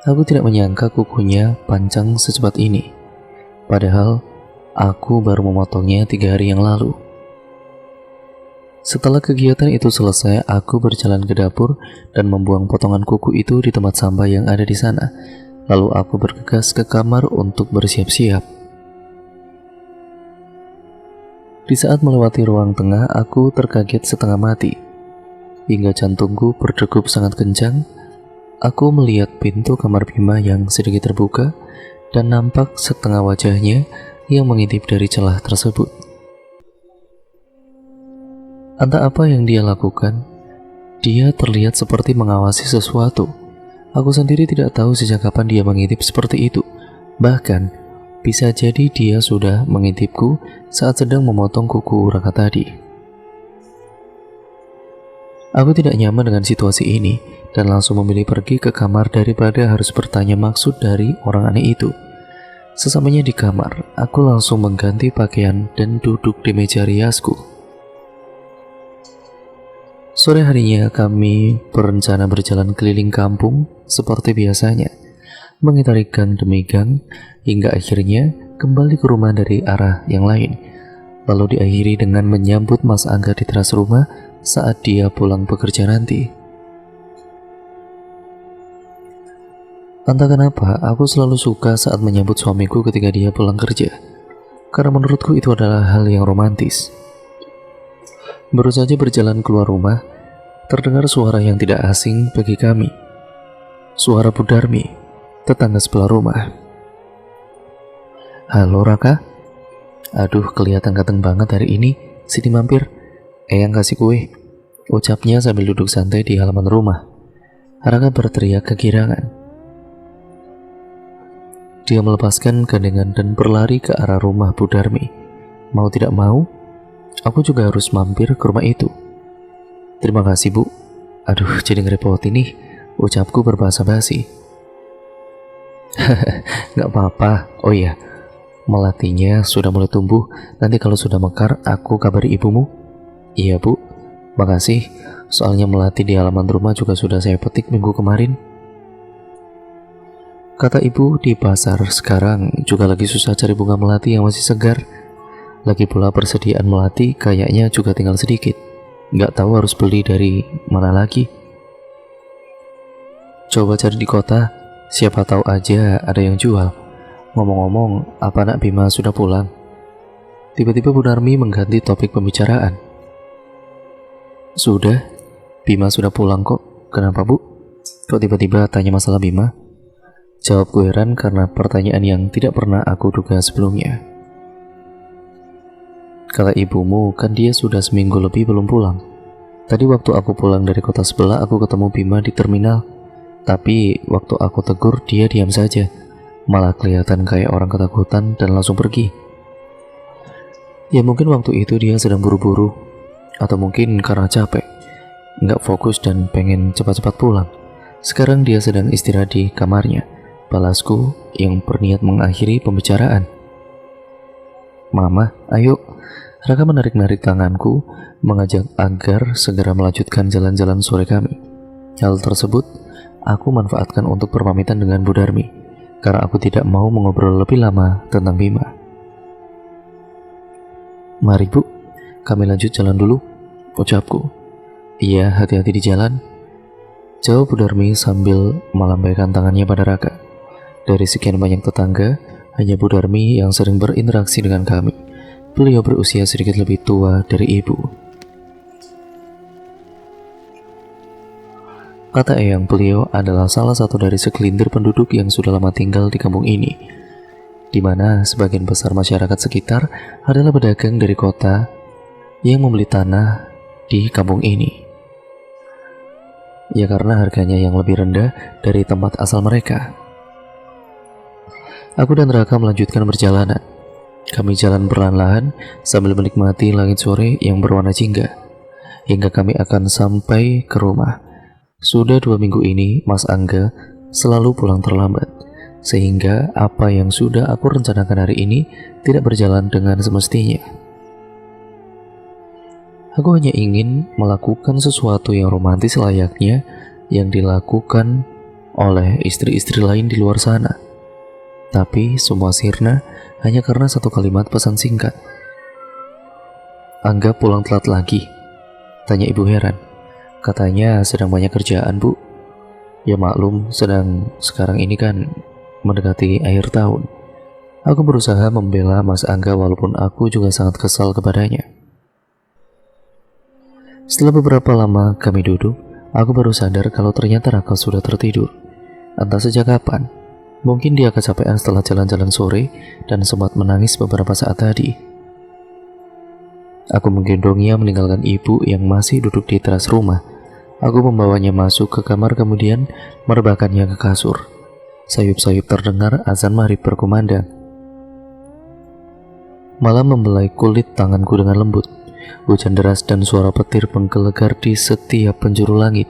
Aku tidak menyangka kukunya panjang secepat ini. Padahal aku baru memotongnya 3 hari yang lalu. Setelah kegiatan itu selesai, aku berjalan ke dapur dan membuang potongan kuku itu di tempat sampah yang ada di sana. Lalu aku bergegas ke kamar untuk bersiap-siap. Di saat melewati ruang tengah, aku terkaget setengah mati. Hingga jantungku berdegup sangat kencang. Aku melihat pintu kamar Bima yang sedikit terbuka dan nampak setengah wajahnya yang mengintip dari celah tersebut. Entah apa yang dia lakukan, dia terlihat seperti mengawasi sesuatu. Aku sendiri tidak tahu sejak kapan dia mengintip seperti itu. Bahkan bisa jadi dia sudah mengintipku saat sedang memotong kuku Raka tadi. Aku tidak nyaman dengan situasi ini dan langsung memilih pergi ke kamar daripada harus bertanya maksud dari orang aneh itu. Sesamanya di kamar, aku langsung mengganti pakaian dan duduk di meja riasku. Sore harinya kami berencana berjalan keliling kampung seperti biasanya, mengitari gang demi gang, hingga akhirnya kembali ke rumah dari arah yang lain. Lalu diakhiri dengan menyambut Mas Angga di teras rumah saat dia pulang bekerja nanti. Entah kenapa, aku selalu suka saat menyambut suamiku ketika dia pulang kerja, karena menurutku itu adalah hal yang romantis. Baru saja berjalan keluar rumah, terdengar suara yang tidak asing bagi kami. Suara Bu Darmi, tetangga sebelah rumah. "Halo Raka, aduh kelihatan ganteng banget hari ini, sini mampir, Eyang kasih kue," ucapnya sambil duduk santai di halaman rumah. Raka berteriak kegirangan. Dia melepaskan gandengan dan berlari ke arah rumah Bu Darmi. Mau tidak mau, aku juga harus mampir ke rumah itu. "Terima kasih Bu." Aduh, jadi ngerepotin nih, ucapku berbahasa basi. "Gak apa-apa. Oh iya, melatinya sudah mulai tumbuh. Nanti kalau sudah mekar, aku kabari ibumu." "Iya Bu, makasih. Soalnya melati di halaman rumah juga sudah saya petik minggu kemarin." Kata ibu, di pasar sekarang juga lagi susah cari bunga melati yang masih segar. Lagi pula persediaan melati kayaknya juga tinggal sedikit. Gak tahu harus beli dari mana lagi. Coba cari di kota, siapa tahu aja ada yang jual. Ngomong-ngomong, apa anak Bima sudah pulang?" Tiba-tiba Bu Darmi mengganti topik pembicaraan. "Sudah, Bima sudah pulang kok. Kenapa Bu? Kok tiba-tiba tanya masalah Bima?" Jawabku heran karena pertanyaan yang tidak pernah aku duga sebelumnya. "Kata ibumu, kan dia sudah seminggu lebih belum pulang. Tadi waktu aku pulang dari kota sebelah, aku ketemu Bima di terminal. Tapi waktu aku tegur, dia diam saja. Malah kelihatan kayak orang ketakutan dan langsung pergi. Ya mungkin waktu itu dia sedang buru-buru, atau mungkin karena capek, nggak fokus dan pengen cepat-cepat pulang. Sekarang dia sedang istirahat di kamarnya," balasku yang berniat mengakhiri pembicaraan. "Mama, ayo." Raka menarik-narik tanganku, mengajak agar segera melanjutkan jalan-jalan sore kami. Hal tersebut aku manfaatkan untuk berpamitan dengan Bu Darmi, karena aku tidak mau mengobrol lebih lama tentang Bima. Mari Bu, kami lanjut jalan dulu, ucapku. Iya, hati-hati di jalan, jawab Bu Darmi sambil melambaikan tangannya pada Raka. Dari sekian banyak tetangga, hanya Bu Darmi yang sering berinteraksi dengan kami. Beliau berusia sedikit lebih tua dari ibu. Kata eyang, beliau adalah salah satu dari segelintir penduduk yang sudah lama tinggal di kampung ini, di mana sebagian besar masyarakat sekitar adalah pedagang dari kota yang membeli tanah di kampung ini. Ya karena harganya yang lebih rendah dari tempat asal mereka. Aku dan Raka melanjutkan perjalanan. Kami jalan perlahan-lahan sambil menikmati langit sore yang berwarna jingga, hingga kami akan sampai ke rumah. Sudah 2 minggu ini Mas Angga selalu pulang terlambat, sehingga apa yang sudah aku rencanakan hari ini tidak berjalan dengan semestinya. Aku hanya ingin melakukan sesuatu yang romantis layaknya yang dilakukan oleh istri-istri lain di luar sana. Tapi semua sirna hanya karena satu kalimat pesan singkat. Angga pulang telat lagi? Tanya ibu heran. Katanya sedang banyak kerjaan Bu. Ya maklum, sekarang ini kan mendekati akhir tahun. Aku berusaha membela Mas Angga walaupun aku juga sangat kesal kepadanya. Setelah beberapa lama kami duduk, aku baru sadar kalau ternyata Raka sudah tertidur. Entah sejak kapan. Mungkin dia kecapean setelah jalan-jalan sore dan sempat menangis beberapa saat tadi. Aku menggendongnya meninggalkan ibu yang masih duduk di teras rumah. Aku membawanya masuk ke kamar kemudian merebahkannya ke kasur. Sayup-sayup terdengar azan maghrib berkumandang. Malam membelai kulit tanganku dengan lembut. Hujan deras dan suara petir menggelegar di setiap penjuru langit,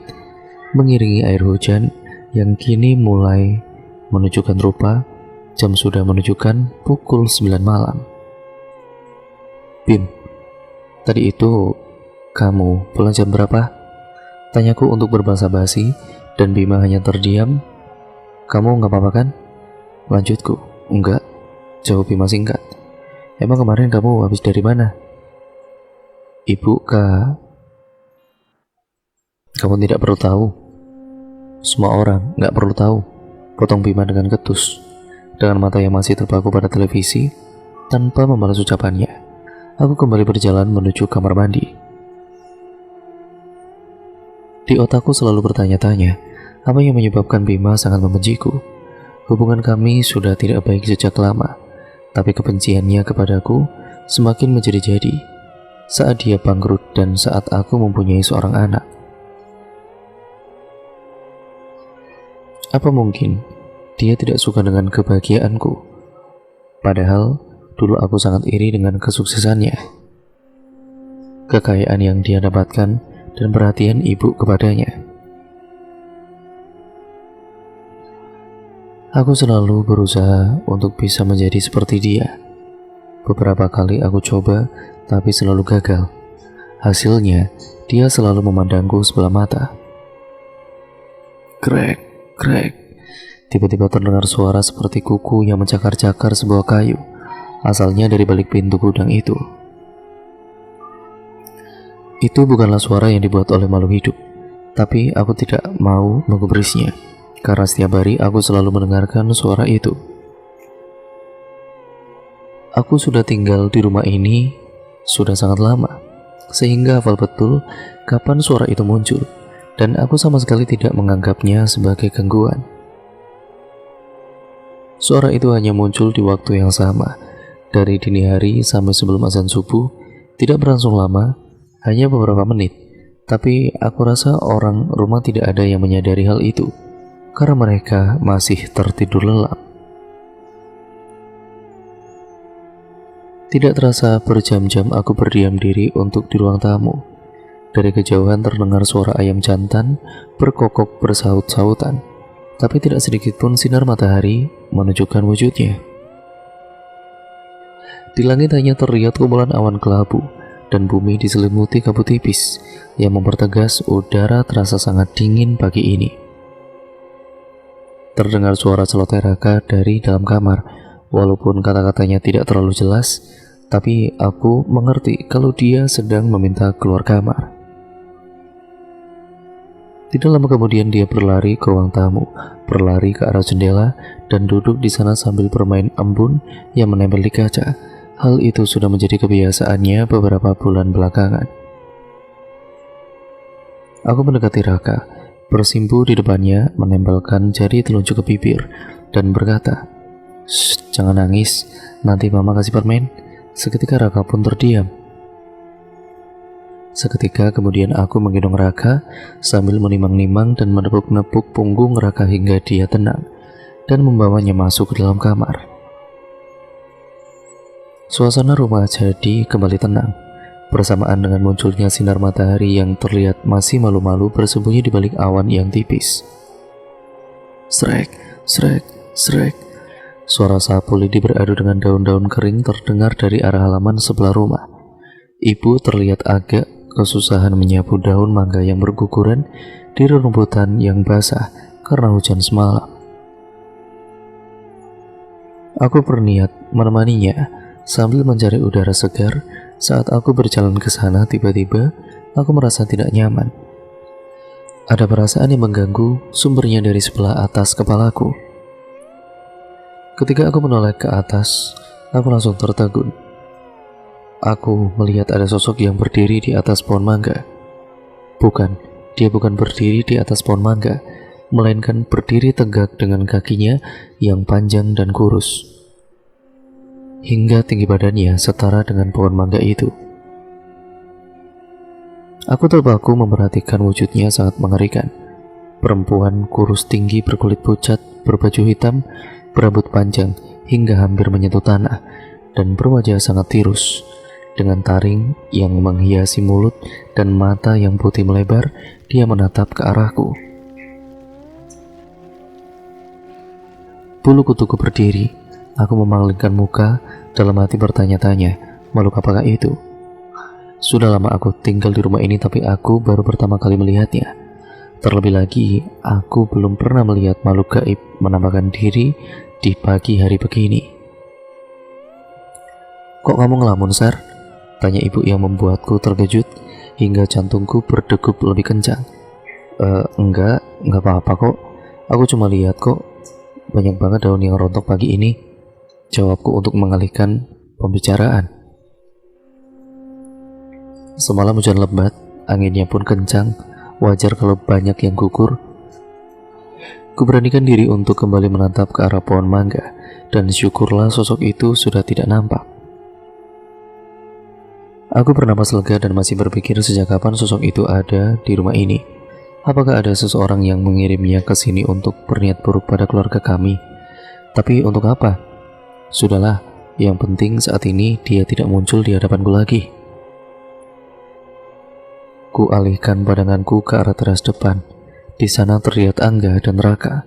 mengiringi air hujan yang kini mulai menunjukkan rupa. Jam sudah menunjukkan pukul 9 malam. Bim, tadi itu kamu pulang jam berapa? Tanyaku untuk berbahasa basi, dan Bima hanya terdiam. Kamu nggak apa-apa kan? Lanjutku. Enggak, jawab Bima singkat. Emang kemarin kamu habis dari mana? Ibu, Kak. Kamu tidak perlu tahu. Semua orang nggak perlu tahu. Potong Bima dengan ketus. Dengan mata yang masih terpaku pada televisi, tanpa membalas ucapannya, aku kembali berjalan menuju kamar mandi. Di otakku selalu bertanya-tanya, apa yang menyebabkan Bima sangat membenciku. Hubungan kami sudah tidak baik sejak lama, tapi kebenciannya kepadaku semakin menjadi-jadi saat dia bangkrut dan saat aku mempunyai seorang anak. Apa mungkin dia tidak suka dengan kebahagiaanku? Padahal dulu aku sangat iri dengan kesuksesannya, kekayaan yang dia dapatkan, dan perhatian ibu kepadanya. Aku selalu berusaha untuk bisa menjadi seperti dia. Beberapa kali aku coba, tapi selalu gagal. Hasilnya, dia selalu memandangku sebelah mata. Krek, krek. Tiba-tiba terdengar suara seperti kuku yang mencakar-cakar sebuah kayu. Asalnya dari balik pintu gudang itu. Itu bukanlah suara yang dibuat oleh makhluk hidup, tapi aku tidak mau menggubrisnya, karena setiap hari aku selalu mendengarkan suara itu. Aku sudah tinggal di rumah ini sudah sangat lama, sehingga hafal betul kapan suara itu muncul, dan aku sama sekali tidak menganggapnya sebagai gangguan. Suara itu hanya muncul di waktu yang sama, dari dini hari sampai sebelum azan subuh, tidak berlangsung lama, hanya beberapa menit, tapi aku rasa orang rumah tidak ada yang menyadari hal itu, karena mereka masih tertidur lelap. Tidak terasa berjam-jam aku berdiam diri untuk di ruang tamu. Dari kejauhan terdengar suara ayam jantan berkokok bersaut-sautan, tapi tidak sedikit pun sinar matahari menunjukkan wujudnya. Di langit hanya terlihat kumpulan awan kelabu, dan bumi diselimuti kabut tipis yang mempertegas udara terasa sangat dingin pagi ini. Terdengar suara celoteh Raka dari dalam kamar, walaupun kata-katanya tidak terlalu jelas, Tapi aku mengerti kalau dia sedang meminta keluar kamar. Tidak lama kemudian dia berlari ke ruang tamu, berlari ke arah jendela, dan duduk di sana sambil bermain embun yang menempel di kaca. Hal itu sudah menjadi kebiasaannya beberapa bulan belakangan. Aku mendekati Raka, bersimpu di depannya, menempelkan jari telunjuk ke bibir, dan berkata, "Shh, jangan nangis, nanti mama kasih permen." Seketika Raka pun terdiam. Seketika kemudian aku menggendong Raka sambil menimang-nimang dan menepuk-nepuk punggung Raka hingga dia tenang, dan membawanya masuk ke dalam kamar. Suasana rumah jadi kembali tenang, bersamaan dengan munculnya sinar matahari yang terlihat masih malu-malu bersembunyi di balik awan yang tipis. Srek, srek, srek. Suara sapu lidi beradu dengan daun-daun kering terdengar dari arah halaman sebelah rumah. Ibu terlihat agak kesusahan menyapu daun mangga yang berguguran di rerumputan yang basah karena hujan semalam. Aku berniat menemaninya sambil mencari udara segar. Saat aku berjalan ke sana, tiba-tiba aku merasa tidak nyaman. Ada perasaan yang mengganggu, sumbernya dari sebelah atas kepalaku. Ketika aku menoleh ke atas, aku langsung tertegun. Aku melihat ada sosok yang berdiri di atas pohon mangga. Dia bukan berdiri di atas pohon mangga, melainkan berdiri tegak dengan kakinya yang panjang dan kurus, hingga tinggi badannya setara dengan pohon mangga itu. Aku terpaku memperhatikan wujudnya sangat mengerikan. Perempuan kurus tinggi berkulit pucat, berbaju hitam, berambut panjang hingga hampir menyentuh tanah, dan berwajah sangat tirus. Dengan taring yang menghiasi mulut dan mata yang putih melebar, dia menatap ke arahku. Bulu kutuku berdiri. Aku memalingkan muka, dalam hati bertanya-tanya, makhluk apakah itu? Sudah lama aku tinggal di rumah ini, tapi aku baru pertama kali melihatnya. Terlebih lagi, aku belum pernah melihat makhluk gaib menampakkan diri di pagi hari begini. "Kok kamu ngelamun, Sar?" tanya ibu yang membuatku terkejut hingga jantungku berdegup lebih kencang. Enggak apa-apa kok. Aku cuma lihat kok, banyak banget daun yang rontok pagi ini," jawabku untuk mengalihkan pembicaraan. Semalam hujan lebat, anginnya pun kencang, wajar kalau banyak yang gugur. Kuberanikan diri untuk kembali menatap ke arah pohon mangga, dan syukurlah sosok itu sudah tidak nampak. Aku bernapas lega dan masih berpikir sejak kapan sosok itu ada di rumah ini. Apakah ada seseorang yang mengirimnya ke sini untuk berniat buruk pada keluarga kami? Tapi untuk apa? Sudahlah, yang penting saat ini dia tidak muncul di hadapanku lagi. Ku alihkan pandanganku ke arah teras depan. Di sana terlihat Angga dan Raka.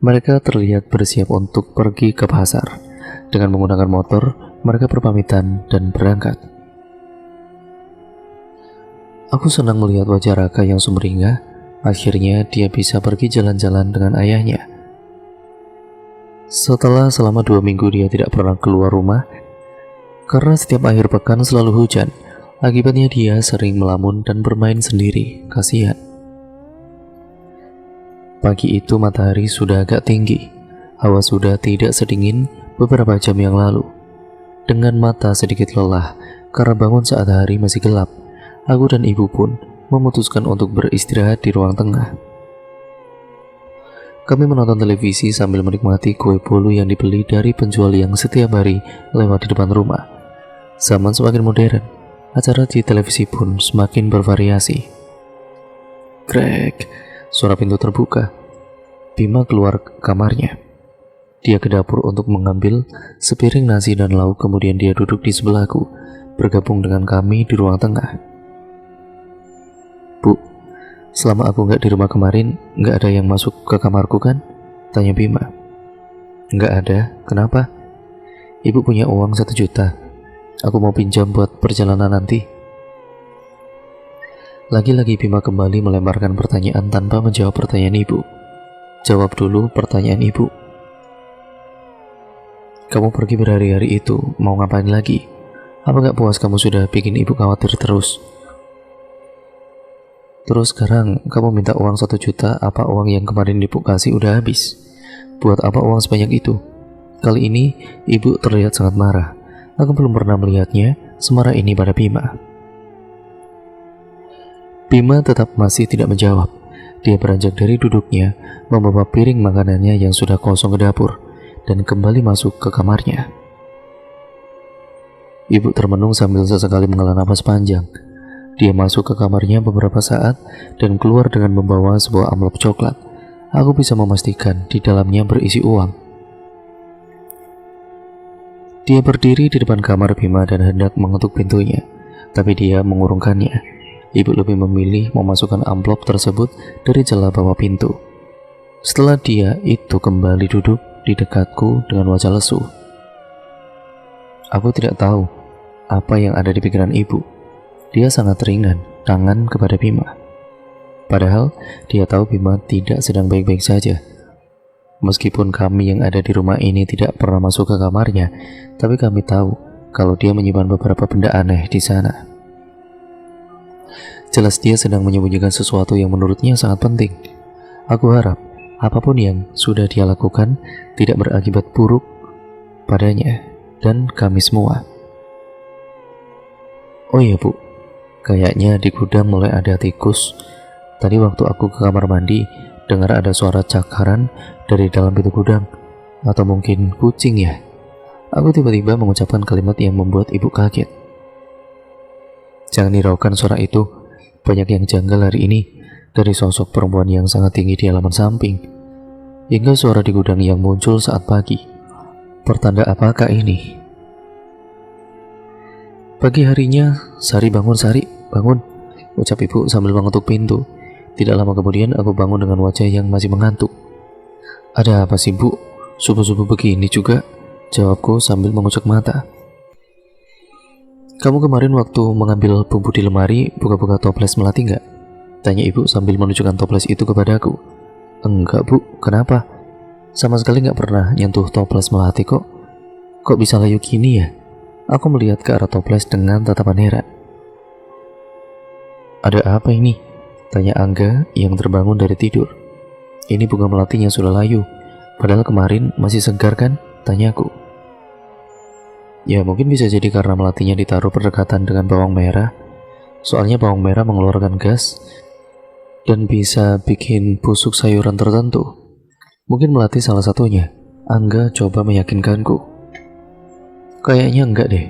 Mereka terlihat bersiap untuk pergi ke pasar. Dengan menggunakan motor, mereka berpamitan dan berangkat. Aku senang melihat wajah Raka yang sumringah. Akhirnya dia bisa pergi jalan-jalan dengan ayahnya. Setelah selama 2 minggu dia tidak pernah keluar rumah, karena setiap akhir pekan selalu hujan. Akibatnya dia sering melamun dan bermain sendiri. Kasihan. Pagi itu matahari sudah agak tinggi. Hawa sudah tidak sedingin beberapa jam yang lalu. Dengan mata sedikit lelah karena bangun saat hari masih gelap, aku dan ibu pun memutuskan untuk beristirahat di ruang tengah. Kami menonton televisi sambil menikmati kue bolu yang dibeli dari penjual yang setiap hari lewat di depan rumah. Zaman semakin modern, acara di televisi pun semakin bervariasi. Krek, suara pintu terbuka. Bima keluar kamarnya. Dia ke dapur untuk mengambil sepiring nasi dan lauk, kemudian dia duduk di sebelahku, bergabung dengan kami di ruang tengah. "Bu, selama aku nggak di rumah kemarin, nggak ada yang masuk ke kamarku kan?" tanya Bima. "Nggak ada, kenapa?" "Ibu punya uang 1 juta. Aku mau pinjam buat perjalanan nanti." Lagi-lagi Bima kembali melemparkan pertanyaan tanpa menjawab pertanyaan ibu. "Jawab dulu pertanyaan ibu. Kamu pergi berhari-hari itu, mau ngapain lagi? Apa gak puas kamu sudah bikin ibu khawatir terus? Terus sekarang kamu minta uang 1 juta, apa uang yang kemarin ibu kasih udah habis? Buat apa uang sebanyak itu? Kali ini ibu terlihat sangat marah. Aku belum pernah melihatnya semarah ini pada Bima. Bima tetap masih tidak menjawab. Dia beranjak dari duduknya, membawa piring makanannya yang sudah kosong ke dapur, dan kembali masuk ke kamarnya. Ibu termenung sambil sesekali menghela napas panjang. Dia masuk ke kamarnya beberapa saat dan keluar dengan membawa sebuah amplop coklat. Aku bisa memastikan di dalamnya berisi uang. Dia berdiri di depan kamar Bima dan hendak mengetuk pintunya, tapi dia mengurungkannya. Ibu lebih memilih memasukkan amplop tersebut dari celah bawah pintu. Setelah dia itu kembali duduk di dekatku dengan wajah lesu. Aku tidak tahu apa yang ada di pikiran ibu. Dia sangat ringan tangan kepada Bima. Padahal dia tahu Bima tidak sedang baik-baik saja. Meskipun kami yang ada di rumah ini tidak pernah masuk ke kamarnya, tapi kami tahu kalau dia menyimpan beberapa benda aneh di sana. Jelas dia sedang menyembunyikan sesuatu yang menurutnya sangat penting. Aku harap apapun yang sudah dia lakukan tidak berakibat buruk padanya dan kami semua. Oh iya bu, kayaknya di gudang mulai ada tikus. Tadi waktu aku ke kamar mandi, dengar ada suara cakaran dari dalam pintu gudang. Atau mungkin kucing ya. Aku tiba-tiba mengucapkan kalimat yang membuat ibu kaget. Jangan hiraukan suara itu. Banyak yang janggal hari ini, dari sosok perempuan yang sangat tinggi di halaman samping, hingga suara di gudang yang muncul saat pagi. Pertanda apakah ini? Pagi harinya, Sari bangun, Sari, bangun, ucap ibu sambil mengetuk pintu. Tidak lama kemudian aku bangun dengan wajah yang masih mengantuk. Ada apa sih bu? Subuh-subuh begini juga, jawabku sambil mengucek mata. Kamu kemarin waktu mengambil bumbu di lemari buka-buka toples melati enggak? Tanya ibu sambil menunjukkan toples itu kepadaku. Enggak bu, kenapa? Sama sekali enggak pernah nyentuh toples melati kok. Kok bisa layu gini ya? Aku melihat ke arah toples dengan tatapan heran. Ada apa ini? Tanya Angga yang terbangun dari tidur. Ini bunga melati yang sudah layu. Padahal kemarin masih segar kan? Tanyaku. Ya mungkin bisa jadi karena melatinya ditaruh berdekatan dengan bawang merah. Soalnya bawang merah mengeluarkan gas dan bisa bikin busuk sayuran tertentu. Mungkin melati salah satunya. Angga coba meyakinkanku. Kayaknya enggak deh.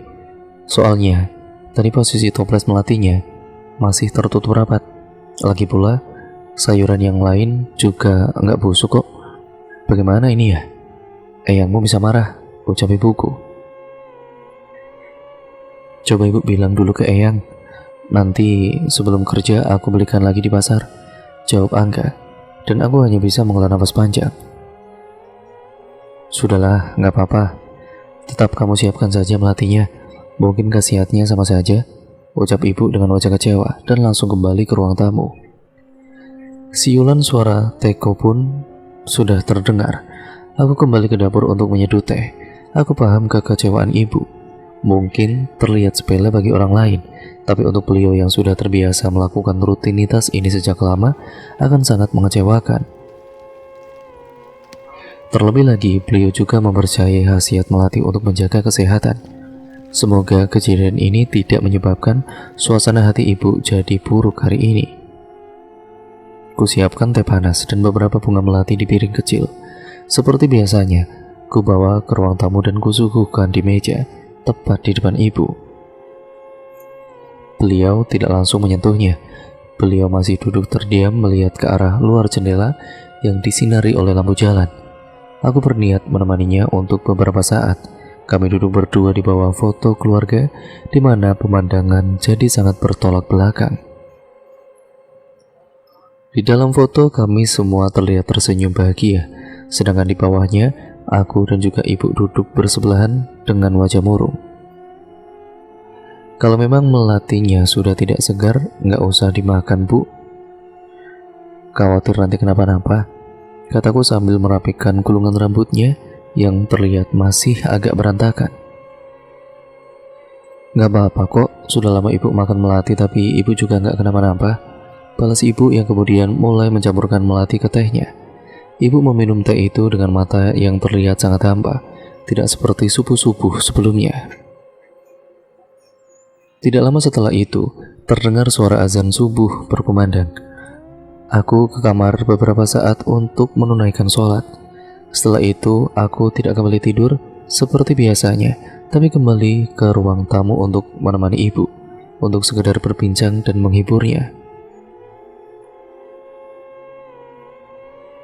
Soalnya tadi posisi toples melatinya masih tertutup rapat. Lagi pula sayuran yang lain juga enggak busuk kok. Bagaimana ini ya? Eyangmu bisa marah, ucap ibuku. Coba ibu bilang dulu ke Eyang. Nanti sebelum kerja aku belikan lagi di pasar, jawab Angga. Dan aku hanya bisa menghela nafas panjang. Sudahlah, gak apa-apa. Tetap kamu siapkan saja melatinya. Mungkin khasiatnya sama saja, ucap ibu dengan wajah kecewa dan langsung kembali ke ruang tamu. Siulan suara teko pun sudah terdengar. Aku kembali ke dapur untuk menyeduh teh. Aku paham kekecewaan ibu. Mungkin terlihat sepele bagi orang lain, tapi untuk beliau yang sudah terbiasa melakukan rutinitas ini sejak lama akan sangat mengecewakan. Terlebih lagi, beliau juga mempercayai khasiat melati untuk menjaga kesehatan. Semoga kejadian ini tidak menyebabkan suasana hati ibu jadi buruk hari ini. Kusiapkan teh panas dan beberapa bunga melati di piring kecil. Seperti biasanya, ku bawa ke ruang tamu dan kusuguhkan di meja, tepat di depan ibu. Beliau tidak langsung menyentuhnya. Beliau masih duduk terdiam melihat ke arah luar jendela yang disinari oleh lampu jalan. Aku berniat menemaninya untuk beberapa saat. Kami duduk berdua di bawah foto keluarga, di mana pemandangan jadi sangat bertolak belakang. Di dalam foto kami semua terlihat tersenyum bahagia, sedangkan di bawahnya aku dan juga ibu duduk bersebelahan dengan wajah murung. Kalau memang melatinya sudah tidak segar, nggak usah dimakan bu. Khawatir nanti kenapa-napa, kataku sambil merapikan gulungan rambutnya yang terlihat masih agak berantakan. Gak apa-apa kok, sudah lama ibu makan melati tapi ibu juga gak kenapa-napa. Balas ibu yang kemudian mulai mencampurkan melati ke tehnya. Ibu meminum teh itu dengan mata yang terlihat sangat hampa, tidak seperti subuh-subuh sebelumnya. Tidak lama setelah itu, terdengar suara azan subuh berkumandang. Aku ke kamar beberapa saat untuk menunaikan sholat. Setelah itu, aku tidak kembali tidur seperti biasanya, tapi kembali ke ruang tamu untuk menemani ibu, untuk sekedar berbincang dan menghiburnya.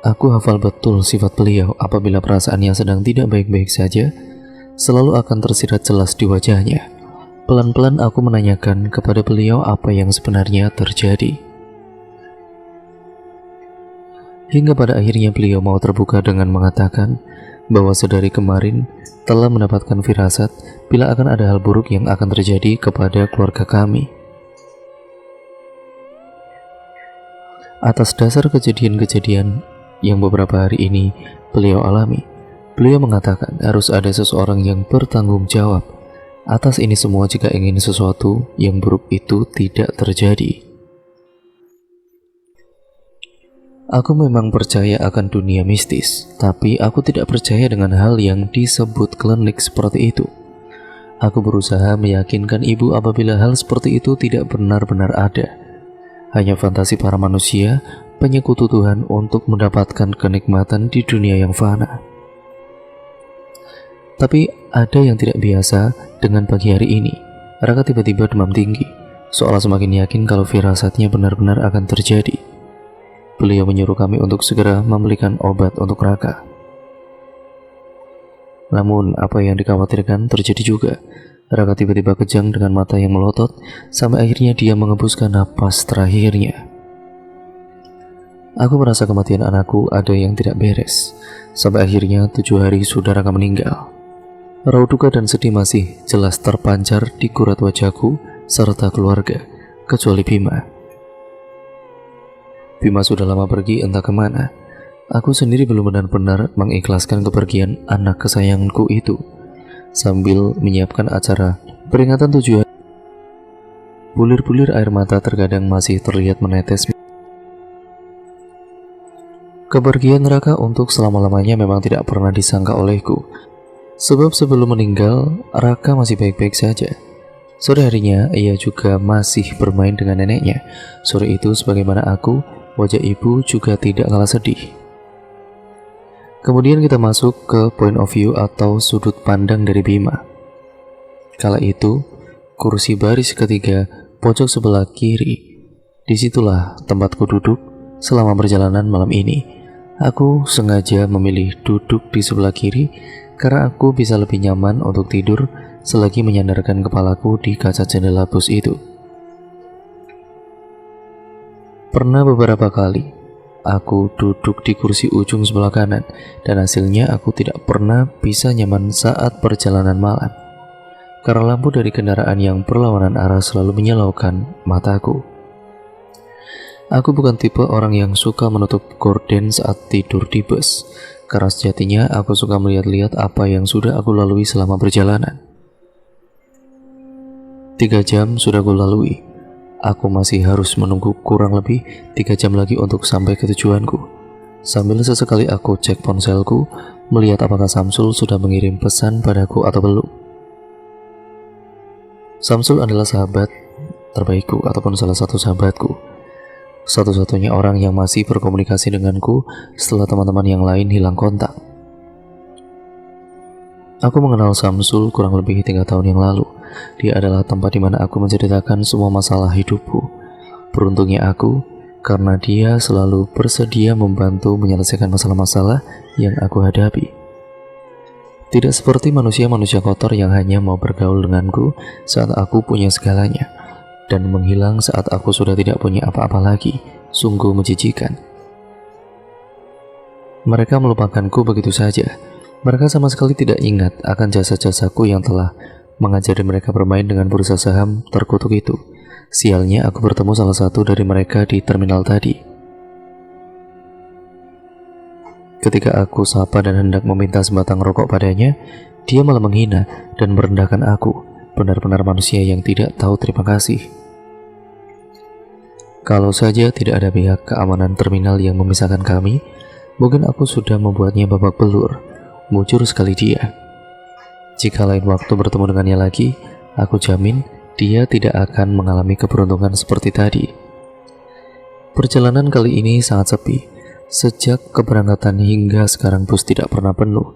Aku hafal betul sifat beliau. Apabila perasaannya sedang tidak baik-baik saja, selalu akan tersirat jelas di wajahnya. Pelan-pelan aku menanyakan kepada beliau apa yang sebenarnya terjadi. Hingga pada akhirnya beliau mau terbuka dengan mengatakan bahwa sedari kemarin telah mendapatkan firasat bila akan ada hal buruk yang akan terjadi kepada keluarga kami. Atas dasar kejadian-kejadian yang beberapa hari ini beliau alami, beliau mengatakan harus ada seseorang yang bertanggung jawab atas ini semua jika ingin sesuatu yang buruk itu tidak terjadi. Aku memang percaya akan dunia mistis, tapi aku tidak percaya dengan hal yang disebut klinik seperti itu. Aku berusaha meyakinkan ibu apabila hal seperti itu tidak benar-benar ada, hanya fantasi para manusia penyekutu Tuhan untuk mendapatkan kenikmatan di dunia yang fana. Tapi ada yang tidak biasa dengan pagi hari ini. Raka tiba-tiba demam tinggi, seolah semakin yakin kalau firasatnya benar-benar akan terjadi. Beliau menyuruh kami untuk segera membelikan obat untuk Raka. Namun apa yang dikhawatirkan terjadi juga. Raka tiba-tiba kejang dengan mata yang melotot, sampai akhirnya dia mengembuskan napas terakhirnya. Aku merasa kematian anakku ada yang tidak beres. Sampai akhirnya 7 hari sudah Raka meninggal. Raut duka dan sedih masih jelas terpancar di kurat wajahku serta keluarga, kecuali Bima. Bima sudah lama pergi entah kemana. Aku sendiri belum benar-benar mengikhlaskan kepergian anak kesayanganku itu. Sambil menyiapkan acara peringatan 7 hari, bulir-bulir air mata terkadang masih terlihat menetes. Kepergian Raka untuk selama-lamanya memang tidak pernah disangka olehku. Sebab sebelum meninggal, Raka masih baik-baik saja. Sore harinya, ia juga masih bermain dengan neneknya. Sore itu, sebagaimana aku, wajah ibu juga tidak kalah sedih. Kemudian kita masuk ke point of view atau sudut pandang dari Bima. Kala itu, kursi baris ketiga, pojok sebelah kiri. Disitulah tempatku duduk selama perjalanan malam ini. Aku sengaja memilih duduk di sebelah kiri karena aku bisa lebih nyaman untuk tidur selagi menyandarkan kepalaku di kaca jendela bus itu. Pernah beberapa kali aku duduk di kursi ujung sebelah kanan, dan hasilnya aku tidak pernah bisa nyaman saat perjalanan malam karena lampu dari kendaraan yang berlawanan arah selalu menyilaukan mataku. Aku bukan tipe orang yang suka menutup gorden saat tidur di bus, karena sejatinya aku suka melihat-lihat apa yang sudah aku lalui selama perjalanan. 3 jam sudah aku lalui. Aku masih harus menunggu kurang lebih 3 jam lagi untuk sampai ke tujuanku. Sambil sesekali aku cek ponselku, melihat apakah Samsul sudah mengirim pesan padaku atau belum. Samsul adalah sahabat terbaikku ataupun salah satu sahabatku. Satu-satunya orang yang masih berkomunikasi denganku setelah teman-teman yang lain hilang kontak. Aku mengenal Samsul kurang lebih 3 tahun yang lalu. Dia adalah tempat di mana aku menceritakan semua masalah hidupku. Beruntungnya aku, karena dia selalu bersedia membantu menyelesaikan masalah-masalah yang aku hadapi. Tidak seperti manusia-manusia kotor yang hanya mau bergaul denganku saat aku punya segalanya, dan menghilang saat aku sudah tidak punya apa-apa lagi. Sungguh menjijikan. Mereka melupakanku begitu saja. Mereka sama sekali tidak ingat akan jasa-jasaku yang telah mengajari mereka bermain dengan bursa saham terkutuk itu. Sialnya aku bertemu salah satu dari mereka di terminal tadi. Ketika aku sapa dan hendak meminta sebatang rokok padanya, dia malah menghina dan merendahkan aku. benar-benar manusia yang tidak tahu terima kasih. Kalau saja tidak ada pihak keamanan terminal yang memisahkan kami, mungkin aku sudah membuatnya babak belur. Mujur sekali dia. Jika lain waktu bertemu dengannya lagi, aku jamin dia tidak akan mengalami keberuntungan seperti tadi. Perjalanan kali ini sangat sepi. Sejak keberangkatan hingga sekarang bus tidak pernah penuh.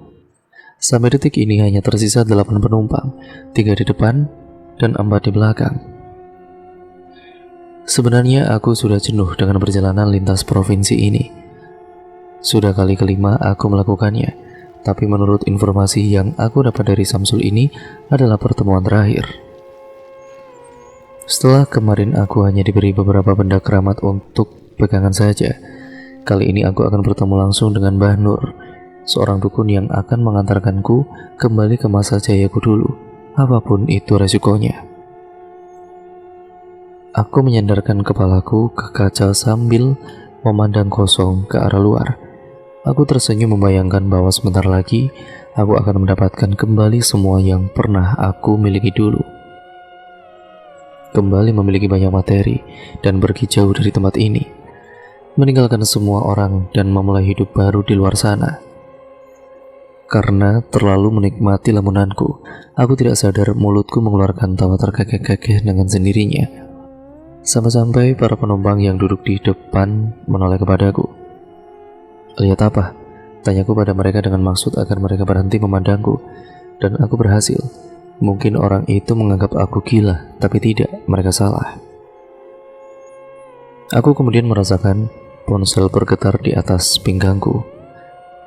Sampai detik ini hanya tersisa 8 penumpang, 3 di depan dan 4 di belakang. Sebenarnya aku sudah jenuh dengan perjalanan lintas provinsi ini. Sudah kali kelima aku melakukannya, tapi menurut informasi yang aku dapat dari Samsul ini adalah pertemuan terakhir. Setelah kemarin aku hanya diberi beberapa benda keramat untuk pegangan saja, kali ini aku akan bertemu langsung dengan Mbah Nur, seorang dukun yang akan mengantarkanku kembali ke masa jayaku dulu, apapun itu resikonya. Aku menyandarkan kepalaku ke kaca sambil memandang kosong ke arah luar. Aku tersenyum membayangkan bahwa sebentar lagi aku akan mendapatkan kembali semua yang pernah aku miliki dulu. Kembali memiliki banyak materi dan pergi jauh dari tempat ini. Meninggalkan semua orang dan memulai hidup baru di luar sana. Karena terlalu menikmati lamunanku, aku tidak sadar mulutku mengeluarkan tawa terkekeh-kekeh dengan sendirinya. Sampai-sampai para penumpang yang duduk di depan menoleh kepadaku. "Lihat apa?" tanyaku pada mereka dengan maksud agar mereka berhenti memandangku. Dan aku berhasil. Mungkin orang itu menganggap aku gila, tapi tidak, mereka salah. Aku kemudian merasakan ponsel bergetar di atas pinggangku.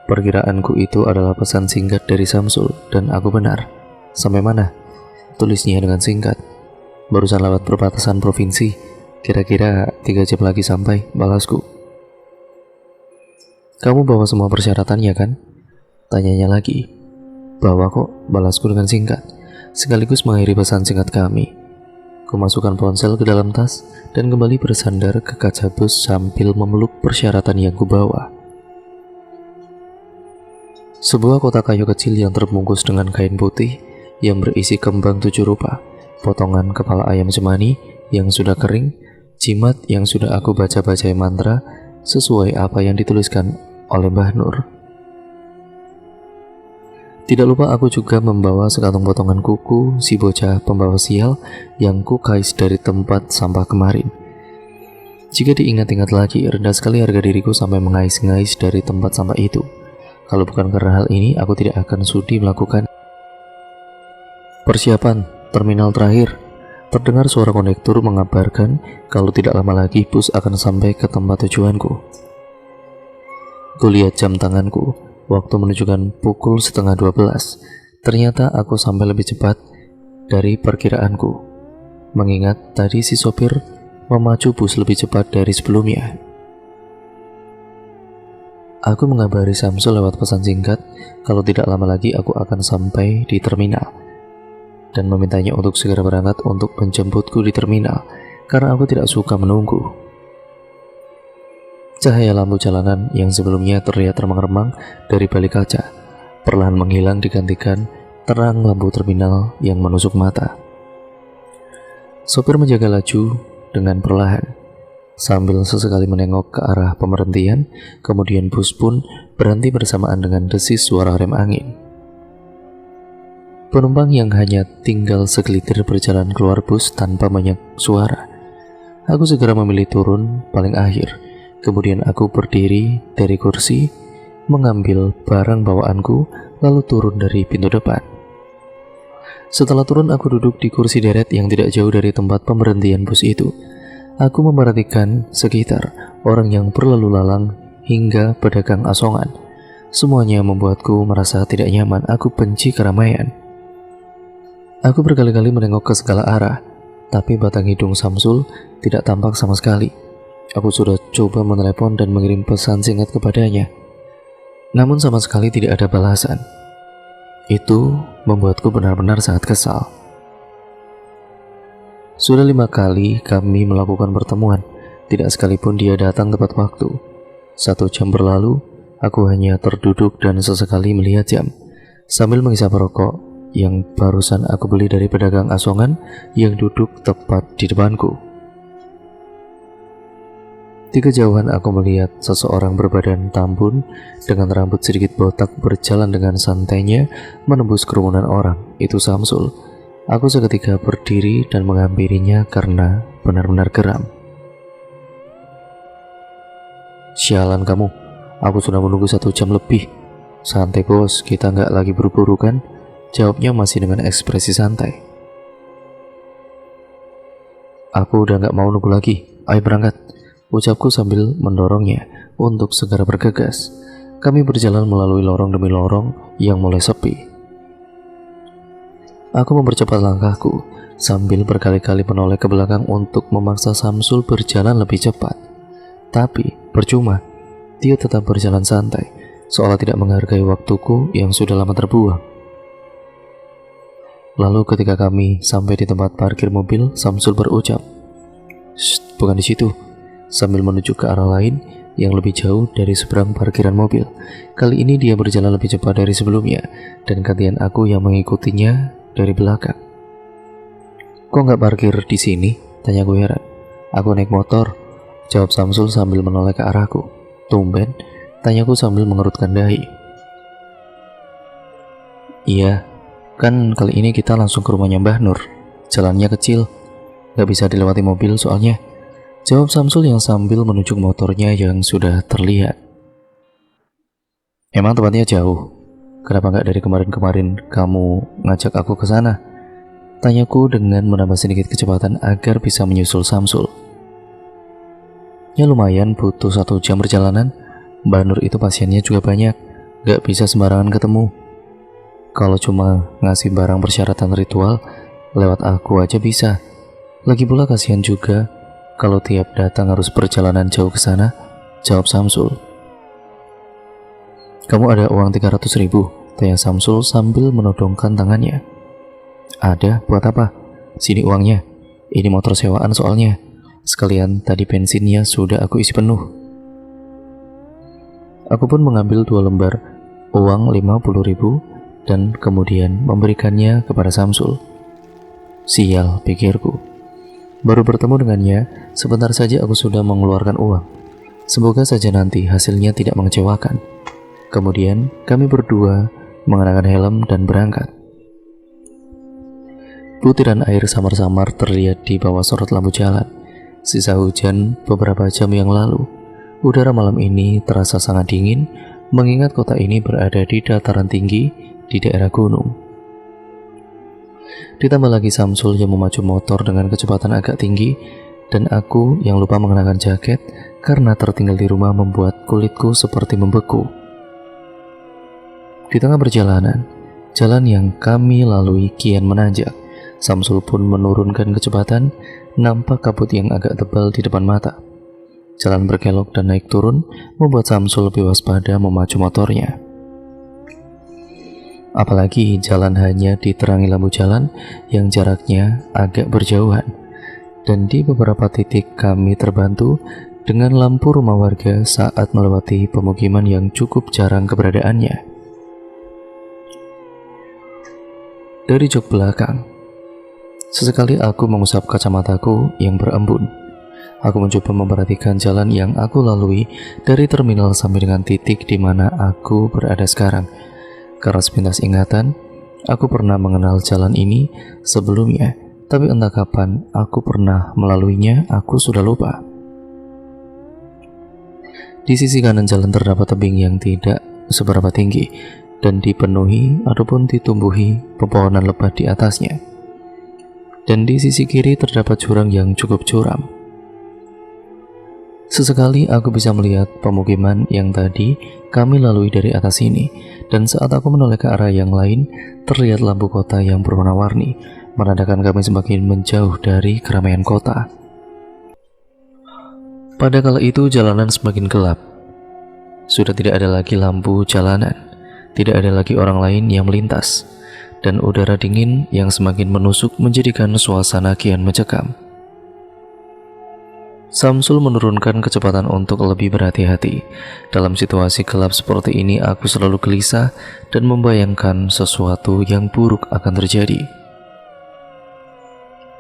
Perkiraanku itu adalah pesan singkat dari Samsul, dan aku benar. "Sampai mana?" tulisnya dengan singkat. "Barusan lewat perbatasan provinsi. Kira-kira 3 jam lagi sampai," balasku. "Kamu bawa semua persyaratannya kan?" tanyanya lagi. "Bawa kok," balasku dengan singkat, sekaligus mengakhiri pesan singkat kami. Kumasukkan ponsel ke dalam tas dan kembali bersandar ke kaca bus sambil memeluk persyaratan yang kubawa. Sebuah kotak kayu kecil yang terbungkus dengan kain putih yang berisi kembang 7 rupa, potongan kepala ayam cemani yang sudah kering, jimat yang sudah aku baca-baca mantra sesuai apa yang dituliskan oleh Mbah Nur. Tidak lupa aku juga membawa sekantong potongan kuku si bocah pembawa sial yang kukais dari tempat sampah kemarin. Jika diingat-ingat lagi, rendah sekali harga diriku sampai mengais-ngais dari tempat sampah itu. Kalau bukan karena hal ini, aku tidak akan sudi melakukan. "Persiapan, terminal terakhir." Terdengar suara kondektur mengabarkan kalau tidak lama lagi bus akan sampai ke tempat tujuanku. Kulihat jam tanganku, waktu menunjukkan pukul 11:30. Ternyata aku sampai lebih cepat dari perkiraanku, mengingat tadi si sopir memacu bus lebih cepat dari sebelumnya. Aku mengabari Samsul lewat pesan singkat kalau tidak lama lagi aku akan sampai di terminal, dan memintanya untuk segera berangkat untuk menjemputku di terminal karena aku tidak suka menunggu. Cahaya lampu jalanan yang sebelumnya terlihat remang-remang dari balik kaca perlahan menghilang digantikan terang lampu terminal yang menusuk mata. Sopir menjaga laju dengan perlahan sambil sesekali menengok ke arah pemberhentian, kemudian bus pun berhenti bersamaan dengan desis suara rem angin. Penumpang yang hanya tinggal segelintir berjalan keluar bus tanpa banyak suara. Aku segera memilih turun paling akhir. Kemudian aku berdiri dari kursi, mengambil barang bawaanku, lalu turun dari pintu depan. Setelah turun, aku duduk di kursi deret yang tidak jauh dari tempat pemberhentian bus itu. Aku memperhatikan sekitar, orang yang berlalu lalang hingga pedagang asongan. Semuanya membuatku merasa tidak nyaman. Aku benci keramaian. Aku berkali-kali menengok ke segala arah, tapi batang hidung Samsul tidak tampak sama sekali. Aku sudah coba menelepon dan mengirim pesan singkat kepadanya, namun sama sekali tidak ada balasan. Itu membuatku benar-benar sangat kesal. Sudah 5 kali kami melakukan pertemuan, tidak sekalipun dia datang tepat waktu. 1 jam berlalu, aku hanya terduduk dan sesekali melihat jam. Sambil menghisap rokok, yang barusan aku beli dari pedagang asongan yang duduk tepat di depanku. Di kejauhan aku melihat seseorang berbadan tambun dengan rambut sedikit botak berjalan dengan santainya menembus kerumunan orang. Itu Samsul. Aku seketika berdiri dan menghampirinya karena benar-benar geram. Sialan kamu, aku sudah menunggu 1 jam lebih. Santai bos, kita nggak lagi buru-buru kan? Jawabnya masih dengan ekspresi santai. Aku udah nggak mau nunggu lagi, ayo berangkat, ucapku sambil mendorongnya untuk segera bergegas. Kami berjalan melalui lorong demi lorong yang mulai sepi. Aku mempercepat langkahku sambil berkali-kali menoleh ke belakang untuk memaksa Samsul berjalan lebih cepat. Tapi percuma, dia tetap berjalan santai, seolah tidak menghargai waktuku yang sudah lama terbuang. Lalu ketika kami sampai di tempat parkir mobil, Samsul berucap, "Shh, bukan di situ," sambil menuju ke arah lain yang lebih jauh dari seberang parkiran mobil. Kali ini dia berjalan lebih cepat dari sebelumnya, dan gantian aku yang mengikutinya dari belakang. "Kok nggak parkir di sini?" tanyaku heran. "Aku naik motor," jawab Samsul sambil menoleh ke arahku. "Tumben?" tanyaku sambil mengerutkan dahi. "Iya, kan kali ini kita langsung ke rumahnya Mbah Nur. Jalannya kecil, gak bisa dilewati mobil soalnya," jawab Samsul yang sambil menunjuk motornya yang sudah terlihat. "Emang tempatnya jauh? Kenapa gak dari kemarin-kemarin kamu ngajak aku ke sana?" tanyaku dengan menambah sedikit kecepatan agar bisa menyusul Samsul. "Ya lumayan, butuh 1 jam perjalanan. Mbah Nur itu pasiennya juga banyak, gak bisa sembarangan ketemu. Kalau cuma ngasih barang persyaratan ritual, lewat aku aja bisa. Lagi pula kasihan juga kalau tiap datang harus perjalanan jauh ke sana," jawab Samsul. "Kamu ada uang 300.000? tanya Samsul sambil menodongkan tangannya. "Ada, buat apa? Sini uangnya. Ini motor sewaan soalnya. Sekalian tadi bensinnya sudah aku isi penuh." Aku pun mengambil 2 lembar uang 50.000 dan kemudian memberikannya kepada Samsul. Sial, pikirku. Baru bertemu dengannya, sebentar saja aku sudah mengeluarkan uang. Semoga saja nanti hasilnya tidak mengecewakan. Kemudian kami berdua mengenakan helm dan berangkat. Butiran air samar-samar terlihat di bawah sorot lampu jalan. Sisa hujan beberapa jam yang lalu. Udara malam ini terasa sangat dingin, mengingat kota ini berada di dataran tinggi di daerah gunung. Ditambah lagi Samsul yang memacu motor dengan kecepatan agak tinggi, dan aku yang lupa mengenakan jaket karena tertinggal di rumah membuat kulitku seperti membeku. Di tengah perjalanan, jalan yang kami lalui kian menanjak. Samsul pun menurunkan kecepatan, nampak kabut yang agak tebal di depan mata. Jalan berkelok dan naik turun membuat Samsul lebih waspada memacu motornya. Apalagi jalan hanya diterangi lampu jalan yang jaraknya agak berjauhan, dan di beberapa titik kami terbantu dengan lampu rumah warga saat melewati pemukiman yang cukup jarang keberadaannya. Dari jok belakang, sesekali aku mengusap kacamataku yang berembun. Aku mencoba memperhatikan jalan yang aku lalui dari terminal sampai dengan titik di mana aku berada sekarang. Karena sepintas ingatan, aku pernah mengenal jalan ini sebelumnya, tapi entah kapan aku pernah melaluinya, aku sudah lupa. Di sisi kanan jalan terdapat tebing yang tidak seberapa tinggi dan dipenuhi ataupun ditumbuhi pepohonan lebat di atasnya. Dan di sisi kiri terdapat jurang yang cukup curam. Sesekali aku bisa melihat pemukiman yang tadi kami lalui dari atas sini, dan saat aku menoleh ke arah yang lain, terlihat lampu kota yang berwarna-warni, menandakan kami semakin menjauh dari keramaian kota. Pada kala itu jalanan semakin gelap. Sudah tidak ada lagi lampu jalanan, tidak ada lagi orang lain yang melintas, dan udara dingin yang semakin menusuk menjadikan suasana kian mencekam. Samsul menurunkan kecepatan untuk lebih berhati-hati. Dalam situasi gelap seperti ini, aku selalu gelisah dan membayangkan sesuatu yang buruk akan terjadi.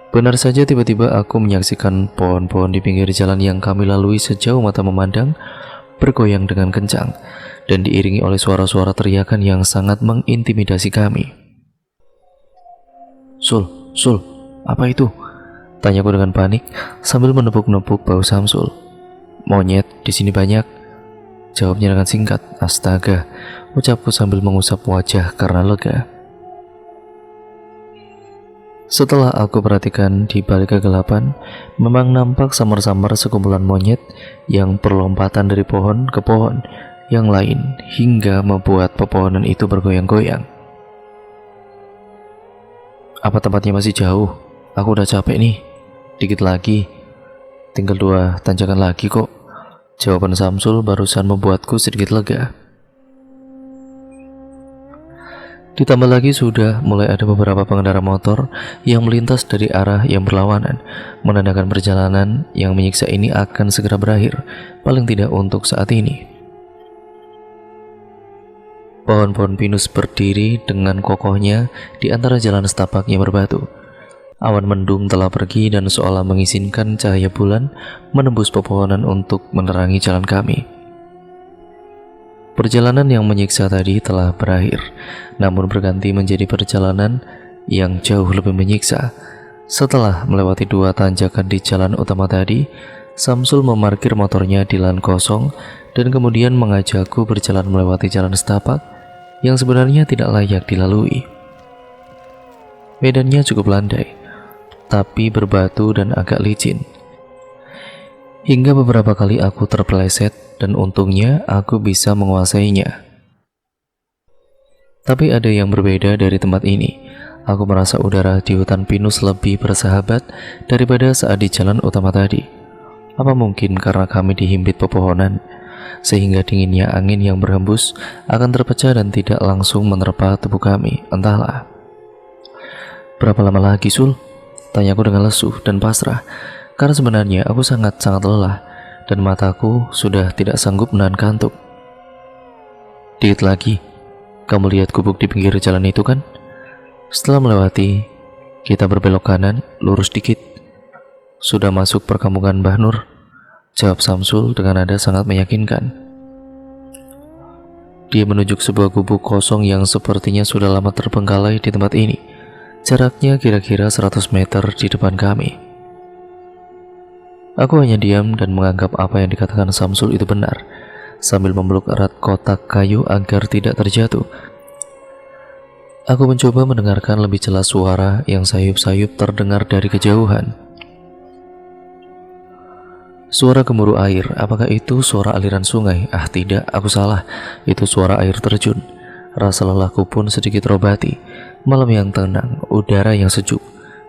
Benar saja, tiba-tiba aku menyaksikan pohon-pohon di pinggir jalan yang kami lalui sejauh mata memandang bergoyang dengan kencang dan diiringi oleh suara-suara teriakan yang sangat mengintimidasi kami. Sul, apa itu? Tanyaku dengan panik sambil menepuk-nepuk bahu Samsul. Monyet di sini banyak, jawabnya dengan singkat. Astaga, ucapku sambil mengusap wajah karena lega. Setelah aku perhatikan di balik kegelapan, memang nampak samar-samar sekumpulan monyet yang berlompatan dari pohon ke pohon yang lain hingga membuat pepohonan itu bergoyang-goyang. Apa tempatnya masih jauh? Aku udah capek nih. Dikit lagi, tinggal 2 tanjakan lagi kok. Jawaban Samsul barusan membuatku sedikit lega. Ditambah lagi sudah mulai ada beberapa pengendara motor yang melintas dari arah yang berlawanan, menandakan perjalanan yang menyiksa ini akan segera berakhir, paling tidak untuk saat ini. Pohon-pohon pinus berdiri dengan kokohnya di antara jalan setapak yang berbatu. Awan mendung telah pergi dan seolah mengizinkan cahaya bulan menembus pepohonan untuk menerangi jalan kami. Perjalanan yang menyiksa tadi telah berakhir, namun berganti menjadi perjalanan yang jauh lebih menyiksa. Setelah melewati 2 tanjakan di jalan utama tadi, Samsul memarkir motornya di lahan kosong dan kemudian mengajakku berjalan melewati jalan setapak yang sebenarnya tidak layak dilalui. Medannya cukup landai, tapi berbatu dan agak licin. Hingga beberapa kali aku terpeleset dan untungnya aku bisa menguasainya. Tapi ada yang berbeda dari tempat ini. Aku merasa udara di hutan pinus lebih bersahabat daripada saat di jalan utama tadi. Apa mungkin karena kami dihimpit pepohonan, sehingga dinginnya angin yang berhembus akan terpecah dan tidak langsung menerpa tubuh kami? Entahlah. Berapa lama lagi, Sul? Tanyaku dengan lesu dan pasrah, karena sebenarnya aku sangat-sangat lelah dan mataku sudah tidak sanggup menahan kantuk. Dikit lagi, kamu lihat gubuk di pinggir jalan itu kan? Setelah melewati, kita berbelok kanan, lurus dikit. Sudah masuk perkampungan Mbah Nur, jawab Samsul dengan nada sangat meyakinkan. Dia menunjuk sebuah gubuk kosong yang sepertinya sudah lama terbengkalai di tempat ini. Jaraknya kira-kira 100 meter di depan kami. Aku hanya diam dan menganggap apa yang dikatakan Samsul itu benar, sambil memeluk erat kotak kayu agar tidak terjatuh. Aku mencoba mendengarkan lebih jelas suara yang sayup-sayup terdengar dari kejauhan. Suara gemuruh air. Apakah itu suara aliran sungai? Ah tidak, aku salah. Itu suara air terjun. Rasa lelahku pun sedikit terobati. Malam yang tenang, udara yang sejuk,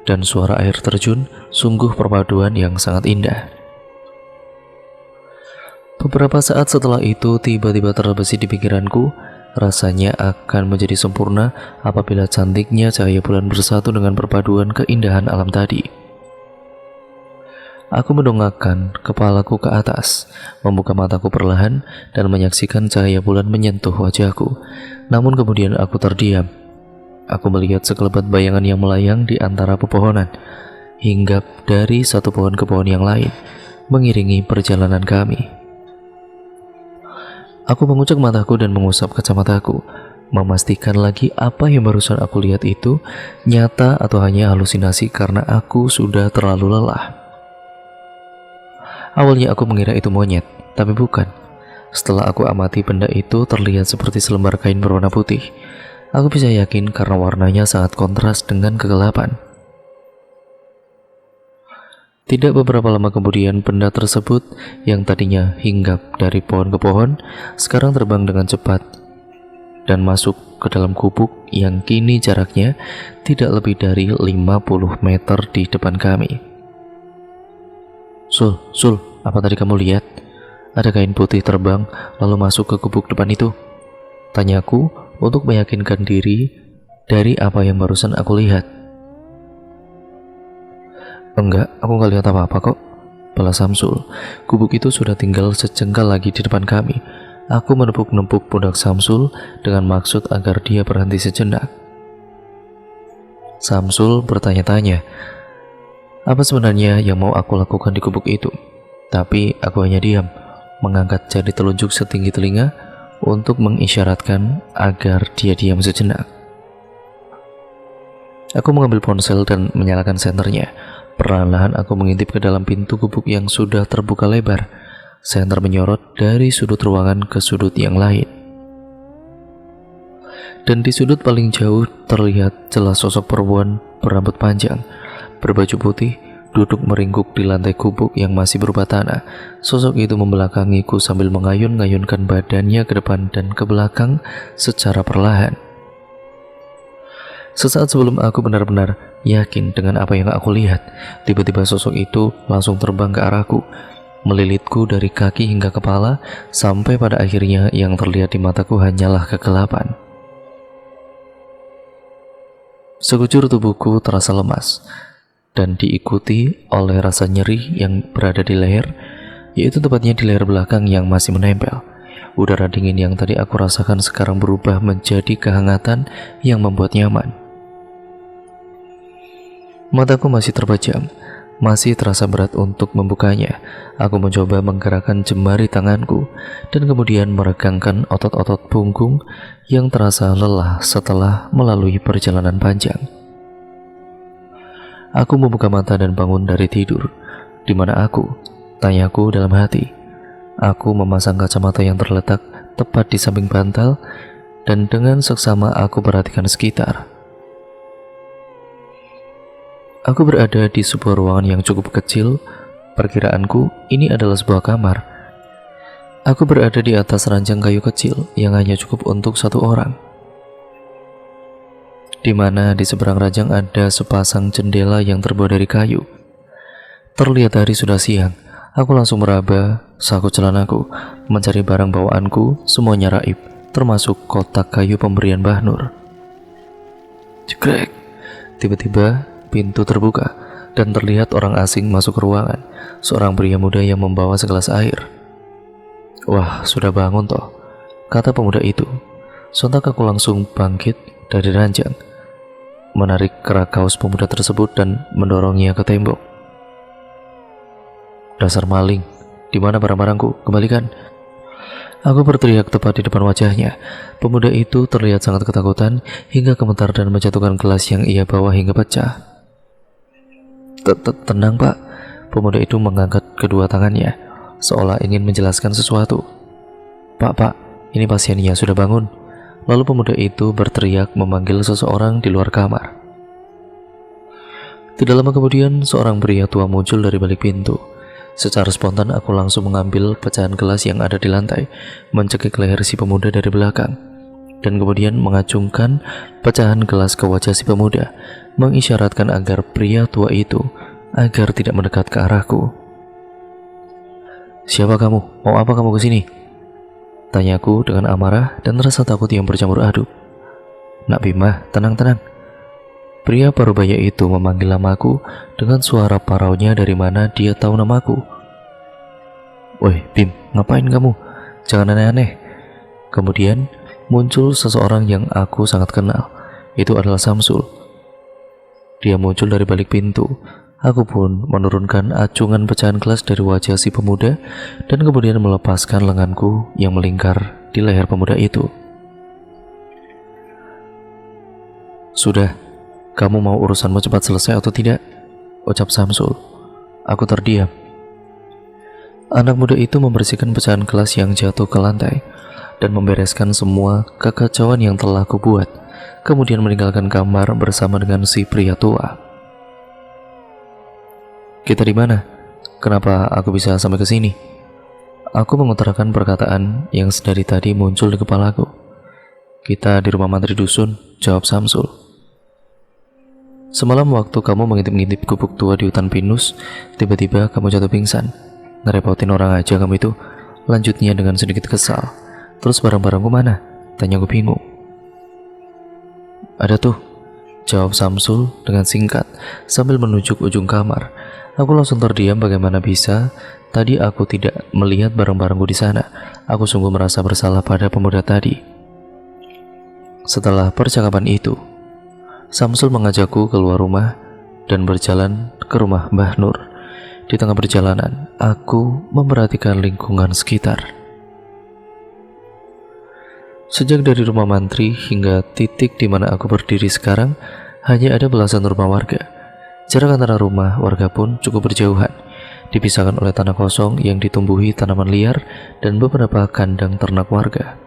dan suara air terjun sungguh perpaduan yang sangat indah. Beberapa saat setelah itu tiba-tiba terbesit di pikiranku, rasanya akan menjadi sempurna apabila cantiknya cahaya bulan bersatu dengan perpaduan keindahan alam tadi. Aku mendongakkan kepalaku ke atas, membuka mataku perlahan dan menyaksikan cahaya bulan menyentuh wajahku. Namun kemudian aku terdiam. Aku melihat sekelebat bayangan yang melayang di antara pepohonan, hinggap dari satu pohon ke pohon yang lain, mengiringi perjalanan kami. Aku mengucek mataku dan mengusap kacamataku, memastikan lagi apa yang barusan aku lihat itu nyata atau hanya halusinasi karena aku sudah terlalu lelah. Awalnya aku mengira itu monyet, tapi bukan. Setelah aku amati, benda itu terlihat seperti selembar kain berwarna putih. Aku bisa yakin karena warnanya sangat kontras dengan kegelapan. Tidak beberapa lama kemudian, benda tersebut yang tadinya hinggap dari pohon ke pohon, sekarang terbang dengan cepat dan masuk ke dalam gubuk yang kini jaraknya tidak lebih dari 50 meter di depan kami. Sul, apa tadi kamu lihat? Ada kain putih terbang lalu masuk ke gubuk depan itu? Tanyaku untuk meyakinkan diri dari apa yang barusan aku lihat. Enggak, aku nggak lihat apa-apa kok. Balas Samsul. Gubuk itu sudah tinggal sejengkal lagi di depan kami. Aku menepuk-nepuk pundak Samsul dengan maksud agar dia berhenti sejenak. Samsul bertanya-tanya, apa sebenarnya yang mau aku lakukan di gubuk itu? Tapi aku hanya diam, mengangkat jari telunjuk setinggi telinga untuk mengisyaratkan agar dia diam sejenak. Aku mengambil ponsel dan menyalakan senternya. Perlahan-lahan aku mengintip ke dalam pintu gubuk yang sudah terbuka lebar. Senter menyorot dari sudut ruangan ke sudut yang lain. Dan di sudut paling jauh terlihat jelas sosok perempuan berambut panjang, berbaju putih, duduk meringkuk di lantai gubuk yang masih berupa tanah. Sosok itu membelakangiku sambil mengayun-ngayunkan badannya ke depan dan ke belakang secara perlahan. Sesaat sebelum aku benar-benar yakin dengan apa yang aku lihat, tiba-tiba sosok itu langsung terbang ke arahku, melilitku dari kaki hingga kepala, sampai pada akhirnya yang terlihat di mataku hanyalah kegelapan. Sekujur tubuhku terasa lemas dan diikuti oleh rasa nyeri yang berada di leher, yaitu tepatnya di leher belakang yang masih menempel. Udara dingin yang tadi aku rasakan sekarang berubah menjadi kehangatan yang membuat nyaman. Mataku masih terpejam, masih terasa berat untuk membukanya. Aku mencoba menggerakkan jemari tanganku dan kemudian meregangkan otot-otot punggung yang terasa lelah setelah melalui perjalanan panjang. Aku membuka mata dan bangun dari tidur. Di mana aku? Tanyaku dalam hati. Aku memasang kacamata yang terletak tepat di samping bantal dan dengan seksama aku perhatikan sekitar. Aku berada di sebuah ruangan yang cukup kecil. Perkiraanku ini adalah sebuah kamar. Aku berada di atas ranjang kayu kecil yang hanya cukup untuk satu orang, di mana di seberang ranjang ada sepasang jendela yang terbuat dari kayu. Terlihat hari sudah siang. Aku langsung meraba saku celanaku, mencari barang bawaanku, semuanya raib, termasuk kotak kayu pemberian Mbah Nur. Jegrek. Tiba-tiba pintu terbuka dan terlihat orang asing masuk ke ruangan. Seorang pria muda yang membawa segelas air. Wah, sudah bangun toh, kata pemuda itu. Sontak aku langsung bangkit dari ranjang, menarik kerak kaos pemuda tersebut dan mendorongnya ke tembok. Dasar maling, di mana barang-barangku? Kembalikan! Aku berteriak tepat di depan wajahnya. Pemuda itu terlihat sangat ketakutan hingga gemetar dan menjatuhkan gelas yang ia bawa hingga pecah. Tenang pak, pemuda itu mengangkat kedua tangannya seolah ingin menjelaskan sesuatu. Pak, ini pasiennya sudah bangun. Lalu pemuda itu berteriak memanggil seseorang di luar kamar. Tidak lama kemudian seorang pria tua muncul dari balik pintu. Secara spontan aku langsung mengambil pecahan gelas yang ada di lantai, mencekik leher si pemuda dari belakang, dan kemudian mengacungkan pecahan gelas ke wajah si pemuda, mengisyaratkan agar pria tua itu agar tidak mendekat ke arahku. Siapa kamu? Mau apa kamu kesini? Tanyaku dengan amarah dan rasa takut yang bercampur aduk. Nak Bima, tenang-tenang. Pria parubaya itu memanggil namaku dengan suara paraunya dari mana dia tahu namaku. Woi Bim, ngapain kamu? Jangan aneh-aneh. Kemudian muncul seseorang yang aku sangat kenal. Itu adalah Samsul. Dia muncul dari balik pintu. Aku pun menurunkan acungan pecahan gelas dari wajah si pemuda dan kemudian melepaskan lenganku yang melingkar di leher pemuda itu. Sudah, kamu mau urusanmu cepat selesai atau tidak? Ucap Samsul. Aku terdiam. Anak muda itu membersihkan pecahan gelas yang jatuh ke lantai dan membereskan semua kekacauan yang telah aku buat, kemudian meninggalkan kamar bersama dengan si pria tua. Kita di mana? Kenapa aku bisa sampai ke sini? Aku mengutarakan perkataan yang sedari tadi muncul di kepalaku. Kita di rumah mantri dusun, jawab Samsul. Semalam waktu kamu mengintip-ngintip gubuk tua di hutan pinus, tiba-tiba kamu jatuh pingsan. Ngerepotin orang aja kamu itu. Lanjutnya dengan sedikit kesal. Terus barang-barangku mana? Tanyaku bingung. Ada tuh, jawab Samsul dengan singkat sambil menunjuk ujung kamar. Aku langsung terdiam, bagaimana bisa tadi aku tidak melihat barang-barangku di sana. Aku sungguh merasa bersalah pada pemuda tadi. Setelah percakapan itu, Samsul mengajakku keluar rumah dan berjalan ke rumah Mbah Nur. Di tengah perjalanan, aku memperhatikan lingkungan sekitar. Sejak dari rumah mantri hingga titik di mana aku berdiri sekarang, hanya ada belasan rumah warga. Jarak antara rumah warga pun cukup berjauhan, dipisahkan oleh tanah kosong yang ditumbuhi tanaman liar dan beberapa kandang ternak warga.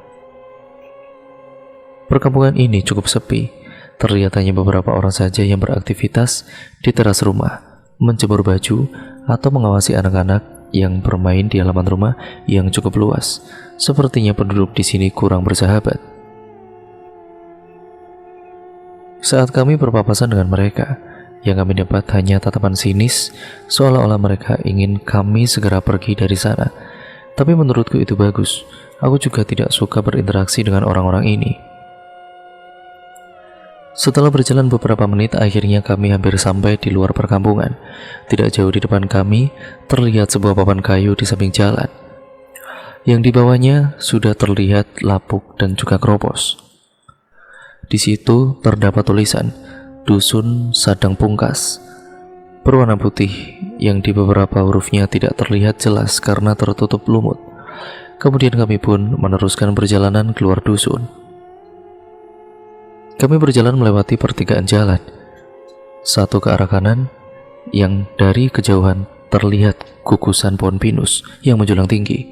Perkampungan ini cukup sepi, terlihat hanya beberapa orang saja yang beraktivitas di teras rumah, menjemur baju, atau mengawasi anak-anak yang bermain di halaman rumah yang cukup luas. Sepertinya penduduk di sini kurang bersahabat. Saat kami berpapasan dengan mereka, yang kami dapat hanya tatapan sinis, seolah-olah mereka ingin kami segera pergi dari sana. Tapi menurutku itu bagus. Aku juga tidak suka berinteraksi dengan orang-orang ini. Setelah berjalan beberapa menit, akhirnya kami hampir sampai di luar perkampungan. Tidak jauh di depan kami, terlihat sebuah papan kayu di samping jalan, yang di bawahnya sudah terlihat lapuk dan juga keropos. Di situ terdapat tulisan Dusun Sadang Pungkas berwarna putih, yang di beberapa hurufnya tidak terlihat jelas karena tertutup lumut. Kemudian kami pun meneruskan perjalanan keluar dusun. Kami berjalan melewati pertigaan jalan, satu ke arah kanan, yang dari kejauhan terlihat gugusan pohon pinus yang menjulang tinggi.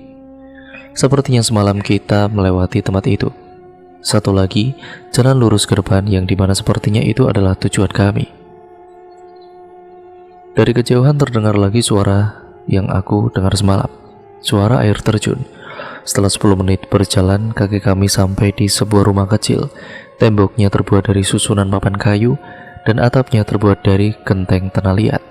Sepertinya semalam kita melewati tempat itu. Satu lagi, jalan lurus ke depan, yang dimana sepertinya itu adalah tujuan kami. Dari kejauhan terdengar lagi suara yang aku dengar semalam, suara air terjun. Setelah 10 menit berjalan, kaki kami sampai di sebuah rumah kecil. Temboknya terbuat dari susunan papan kayu dan atapnya terbuat dari genteng tanah liat.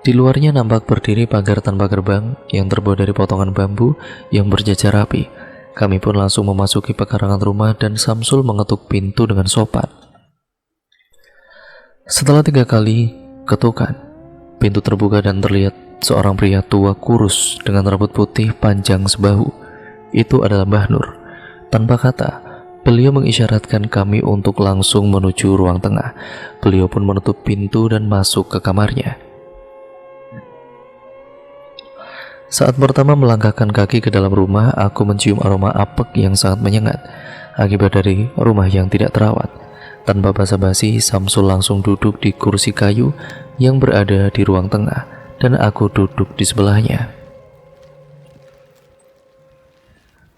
Di luarnya nampak berdiri pagar tanpa gerbang yang terbuat dari potongan bambu yang berjajar rapi. Kami pun langsung memasuki pekarangan rumah dan Samsul mengetuk pintu dengan sopan. Setelah 3 kali ketukan, pintu terbuka dan terlihat seorang pria tua kurus dengan rambut putih panjang sebahu. Itu adalah Mbah Nur. Tanpa kata, beliau mengisyaratkan kami untuk langsung menuju ruang tengah. Beliau pun menutup pintu dan masuk ke kamarnya. Saat pertama melangkahkan kaki ke dalam rumah, aku mencium aroma apek yang sangat menyengat akibat dari rumah yang tidak terawat. Tanpa basa-basi, Samsul langsung duduk di kursi kayu yang berada di ruang tengah, dan aku duduk di sebelahnya.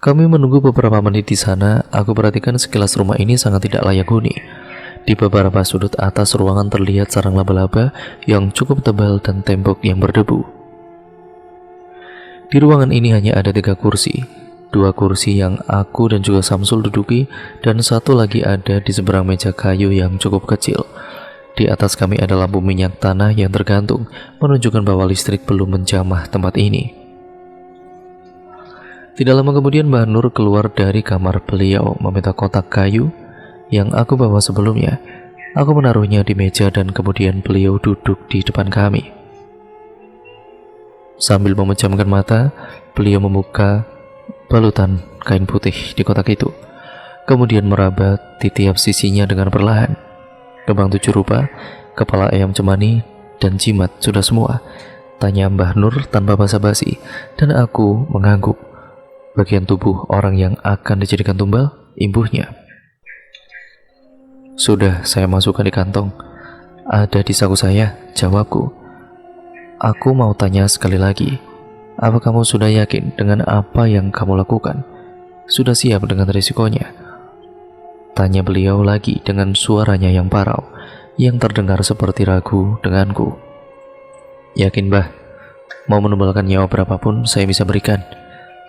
Kami menunggu beberapa menit di sana. Aku perhatikan sekilas rumah ini sangat tidak layak huni. Di beberapa sudut atas ruangan terlihat sarang laba-laba yang cukup tebal dan tembok yang berdebu. Di ruangan ini hanya ada 3 kursi. 2 kursi yang aku dan juga Samsul duduki, dan 1 lagi ada di seberang meja kayu yang cukup kecil. Di atas kami ada lampu minyak tanah yang tergantung, menunjukkan bahwa listrik belum menjamah tempat ini. Tidak lama kemudian Mbah Nur keluar dari kamar beliau meminta kotak kayu yang aku bawa sebelumnya. Aku menaruhnya di meja dan kemudian beliau duduk di depan kami. Sambil memejamkan mata, beliau membuka balutan kain putih di kotak itu, kemudian meraba di tiap sisinya dengan perlahan. Kembang 7 rupa, kepala ayam cemani, dan jimat sudah semua, tanya Mbah Nur tanpa basa-basi, dan aku mengangguk. Bagian tubuh orang yang akan dijadikan tumbal, imbuhnya. Sudah saya masukkan di kantong. Ada di saku saya, jawabku. Aku mau tanya sekali lagi, apa kamu sudah yakin dengan apa yang kamu lakukan? Sudah siap dengan risikonya? Tanya beliau lagi dengan suaranya yang parau, yang terdengar seperti ragu denganku. Yakin, Mbah. Mau menumbalkan nyawa berapapun saya bisa berikan,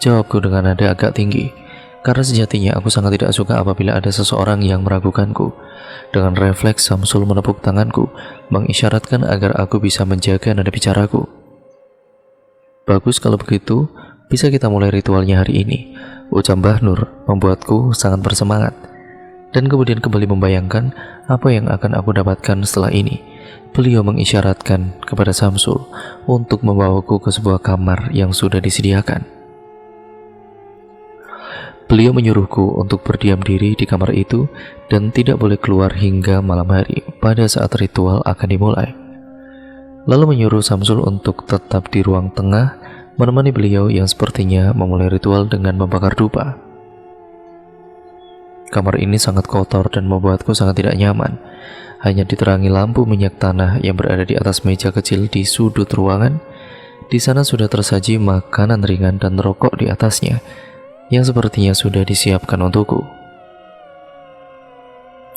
jawabku dengan nada agak tinggi, karena sejatinya aku sangat tidak suka apabila ada seseorang yang meragukanku. Dengan refleks Samsul menepuk tanganku, mengisyaratkan agar aku bisa menjaga nada bicaraku. Bagus kalau begitu, bisa kita mulai ritualnya hari ini, ucap Mbah Nur membuatku sangat bersemangat. Dan kemudian kembali membayangkan apa yang akan aku dapatkan setelah ini. Beliau mengisyaratkan kepada Samsul untuk membawaku ke sebuah kamar yang sudah disediakan. Beliau menyuruhku untuk berdiam diri di kamar itu dan tidak boleh keluar hingga malam hari pada saat ritual akan dimulai. Lalu menyuruh Samsul untuk tetap di ruang tengah menemani beliau yang sepertinya memulai ritual dengan membakar dupa. Kamar ini sangat kotor dan membuatku sangat tidak nyaman. Hanya diterangi lampu minyak tanah yang berada di atas meja kecil di sudut ruangan. Di sana sudah tersaji makanan ringan dan rokok di atasnya, yang sepertinya sudah disiapkan untukku.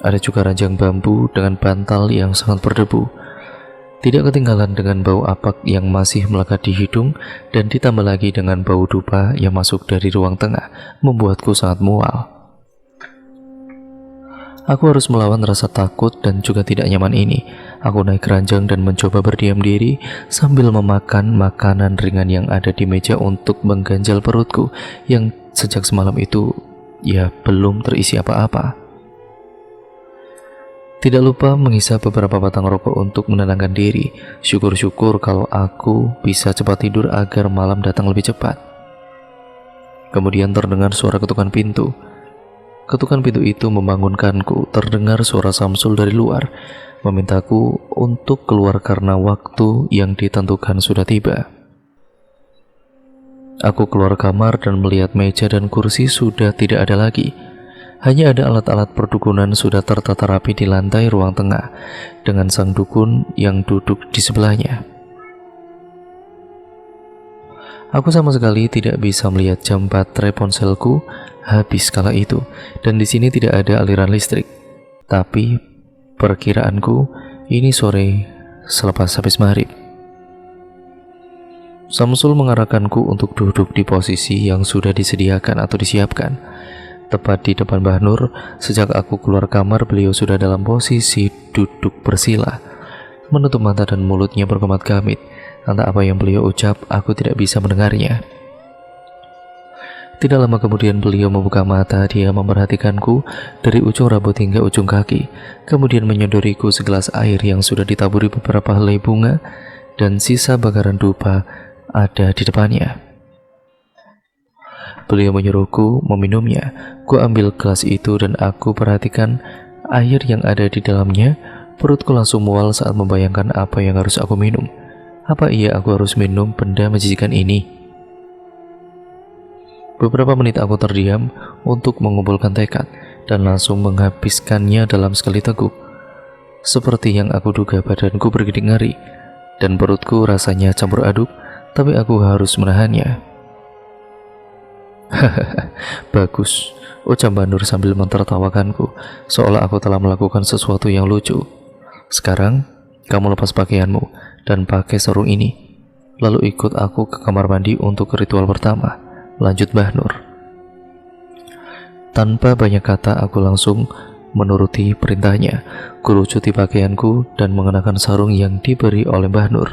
Ada juga ranjang bambu dengan bantal yang sangat berdebu. Tidak ketinggalan dengan bau apak yang masih melekat di hidung, dan ditambah lagi dengan bau dupa yang masuk dari ruang tengah, membuatku sangat mual. Aku harus melawan rasa takut dan juga tidak nyaman ini. Aku naik ranjang dan mencoba berdiam diri sambil memakan makanan ringan yang ada di meja untuk mengganjal perutku yang sejak semalam itu belum terisi apa-apa. Tidak lupa menghisap beberapa batang rokok untuk menenangkan diri. Syukur-syukur kalau aku bisa cepat tidur agar malam datang lebih cepat. Kemudian terdengar suara ketukan pintu. Ketukan pintu itu membangunkanku. Terdengar suara Samsul dari luar, memintaku untuk keluar karena waktu yang ditentukan sudah tiba. Aku keluar kamar dan melihat meja dan kursi sudah tidak ada lagi. Hanya ada alat-alat perdukunan sudah tertata rapi di lantai ruang tengah, dengan sang dukun yang duduk di sebelahnya. Aku sama sekali tidak bisa melihat jam baterai ponselku habis kala itu, dan di sini tidak ada aliran listrik. Tapi perkiraanku ini sore selepas habis maghrib. Samsul mengarahkanku untuk duduk di posisi yang sudah disediakan atau disiapkan, tepat di depan Mbah Nur. Sejak aku keluar kamar, beliau sudah dalam posisi duduk bersila, menutup mata dan mulutnya berkemat-kamit. Entah apa yang beliau ucap, aku tidak bisa mendengarnya. Tidak lama kemudian beliau membuka mata. Dia memperhatikanku dari ujung rambut hingga ujung kaki, kemudian menyodoriku segelas air yang sudah ditaburi beberapa helai bunga dan sisa bakaran dupa ada di depannya. Beliau menyuruhku meminumnya. Ku ambil gelas itu dan aku perhatikan air yang ada di dalamnya. Perutku langsung mual saat membayangkan apa yang harus aku minum. Apa iya aku harus minum benda menjijikan ini? Beberapa menit aku terdiam untuk mengumpulkan tekad dan langsung menghabiskannya dalam sekali teguk. Seperti yang aku duga, badanku bergidik ngeri dan perutku rasanya campur aduk, tapi aku harus menahannya. Hahaha, bagus, ucap Mbak Nur sambil mentertawakanku, seolah aku telah melakukan sesuatu yang lucu. Sekarang, kamu lepas pakaianmu dan pakai sarung ini, lalu ikut aku ke kamar mandi untuk ritual pertama, lanjut Mbah Nur. Tanpa banyak kata, aku langsung menuruti perintahnya. Kurucuti pakaianku dan mengenakan sarung yang diberi oleh Mbah Nur.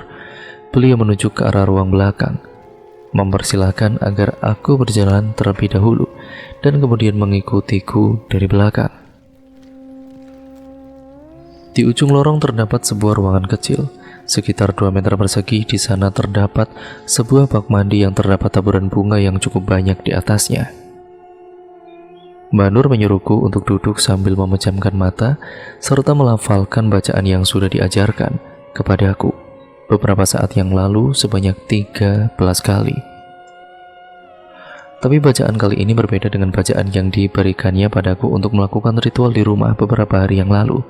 Beliau menuju ke arah ruang belakang, mempersilahkan agar aku berjalan terlebih dahulu, dan kemudian mengikutiku dari belakang. Di ujung lorong terdapat sebuah ruangan kecil, sekitar 2 meter persegi. Di sana terdapat sebuah bak mandi yang terdapat taburan bunga yang cukup banyak di atasnya. Mbak Nur menyuruhku untuk duduk sambil memejamkan mata, serta melafalkan bacaan yang sudah diajarkan kepadaku beberapa saat yang lalu sebanyak 13 kali. Tapi bacaan kali ini berbeda dengan bacaan yang diberikannya padaku untuk melakukan ritual di rumah beberapa hari yang lalu.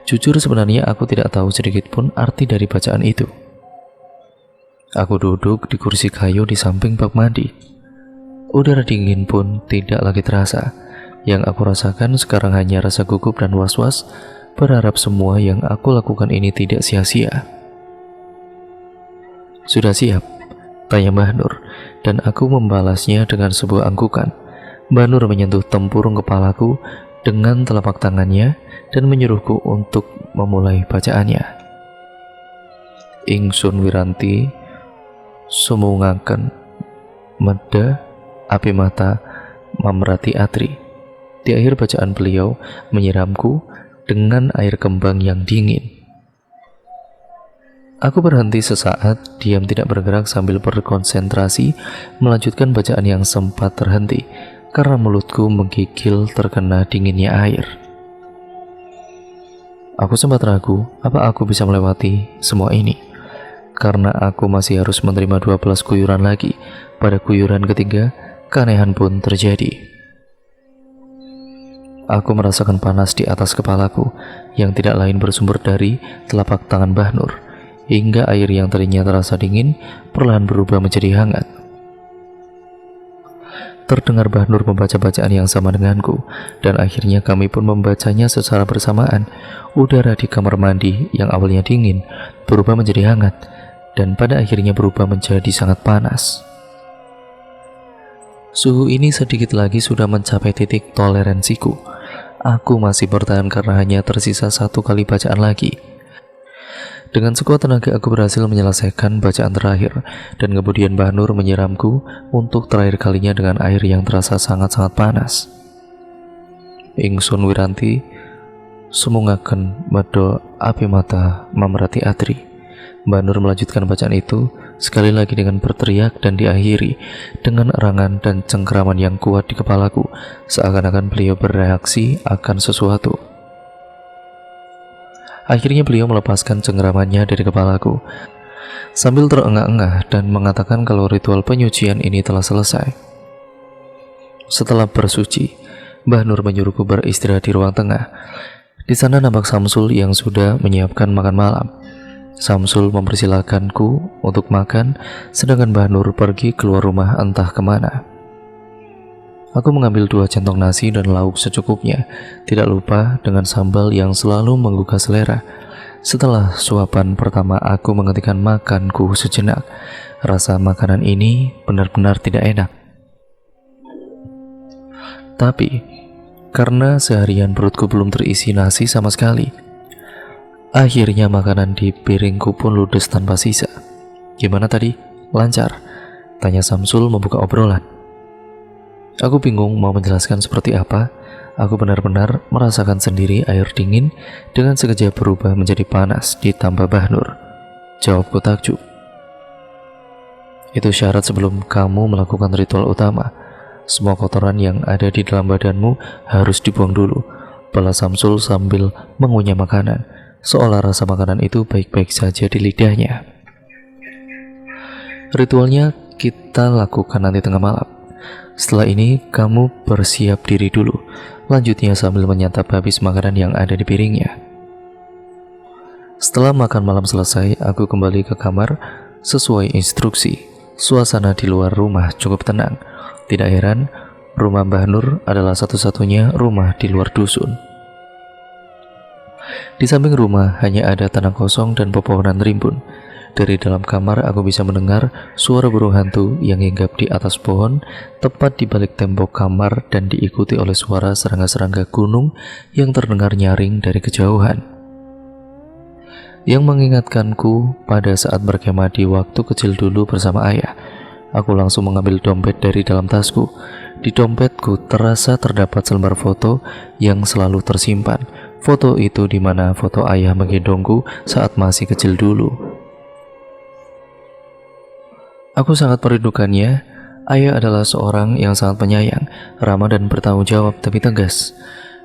Jujur, sebenarnya aku tidak tahu sedikit pun arti dari bacaan itu. Aku duduk di kursi kayu di samping bak mandi. Udara dingin pun tidak lagi terasa. Yang aku rasakan sekarang hanya rasa gugup dan was-was, berharap semua yang aku lakukan ini tidak sia-sia. Sudah siap? Tanya Mbah Nur, dan aku membalasnya dengan sebuah anggukan. Mbah Nur menyentuh tempurung kepalaku dengan telapak tangannya dan menyuruhku untuk memulai bacaannya. Ingsun Wiranti sumungaken medha api mata mamrati atri Di akhir bacaan beliau menyiramku dengan air kembang yang dingin. Aku berhenti sesaat, diam tidak bergerak sambil berkonsentrasi melanjutkan bacaan yang sempat terhenti karena mulutku menggigil terkena dinginnya air. Aku sempat ragu, apa aku bisa melewati semua ini? Karena aku masih harus menerima 12 kuyuran lagi. Pada kuyuran ketiga, keanehan pun terjadi. Aku merasakan panas di atas kepalaku yang tidak lain bersumber dari telapak tangan Mbah Nur, hingga air yang tadinya terasa dingin perlahan berubah menjadi hangat. Terdengar Mbah Nur membaca bacaan yang sama denganku, dan akhirnya kami pun membacanya secara bersamaan. Udara di kamar mandi yang awalnya dingin berubah menjadi hangat, dan pada akhirnya berubah menjadi sangat panas. Suhu ini sedikit lagi sudah mencapai titik toleransiku. Aku masih bertahan karena hanya tersisa 1 kali bacaan lagi. Dengan sekuat tenaga aku berhasil menyelesaikan bacaan terakhir, dan kemudian Mbah Nur menyiramku untuk terakhir kalinya dengan air yang terasa sangat-sangat panas. Ingsun Wiranti sumungaken medho api mata mamerati atri. Mbah Nur melanjutkan bacaan itu sekali lagi dengan berteriak dan diakhiri dengan erangan dan cengkeraman yang kuat di kepalaku, seakan-akan beliau bereaksi akan sesuatu. Akhirnya beliau melepaskan cengkeramannya dari kepalaku sambil terengah-engah dan mengatakan kalau ritual penyucian ini telah selesai. Setelah bersuci, Mbah Nur menyuruhku beristirahat di ruang tengah. Di sana nampak Samsul yang sudah menyiapkan makan malam. Samsul mempersilahkanku untuk makan, sedangkan Mbah Nur pergi keluar rumah entah kemana. Aku mengambil 2 centong nasi dan lauk secukupnya, tidak lupa dengan sambal yang selalu menggugah selera. Setelah suapan pertama aku menghentikan makanku sejenak. Rasa makanan ini benar-benar tidak enak. Tapi, karena seharian perutku belum terisi nasi sama sekali, akhirnya makanan di piringku pun ludes tanpa sisa. Gimana tadi? Lancar? Tanya Samsul membuka obrolan. Aku bingung mau menjelaskan seperti apa. Aku benar-benar merasakan sendiri air dingin dengan sekejap berubah menjadi panas ditambah Mbah Nur. Jawabku takjub. Itu syarat sebelum kamu melakukan ritual utama. Semua kotoran yang ada di dalam badanmu harus dibuang dulu, balas Samsul sambil mengunyah makanan, seolah rasa makanan itu baik-baik saja di lidahnya. Ritualnya kita lakukan nanti tengah malam. Setelah ini kamu bersiap diri dulu, lanjutnya sambil menyantap habis makanan yang ada di piringnya. Setelah makan malam selesai, aku kembali ke kamar sesuai instruksi. Suasana di luar rumah cukup tenang. Tidak heran, rumah Mbah Nur adalah satu-satunya rumah di luar dusun. Di samping rumah hanya ada tanah kosong dan pepohonan rimbun. Dari dalam kamar aku bisa mendengar suara burung hantu yang hinggap di atas pohon tepat di balik tembok kamar dan diikuti oleh suara serangga-serangga gunung yang terdengar nyaring dari kejauhan. Yang mengingatkanku pada saat berkemah di waktu kecil dulu bersama ayah. Aku langsung mengambil dompet dari dalam tasku. Di dompetku terasa terdapat selembar foto yang selalu tersimpan. Foto itu di mana foto ayah menggendongku saat masih kecil dulu. Aku sangat merindukannya. Ayah adalah seorang yang sangat penyayang, ramah dan bertanggung jawab tapi tegas.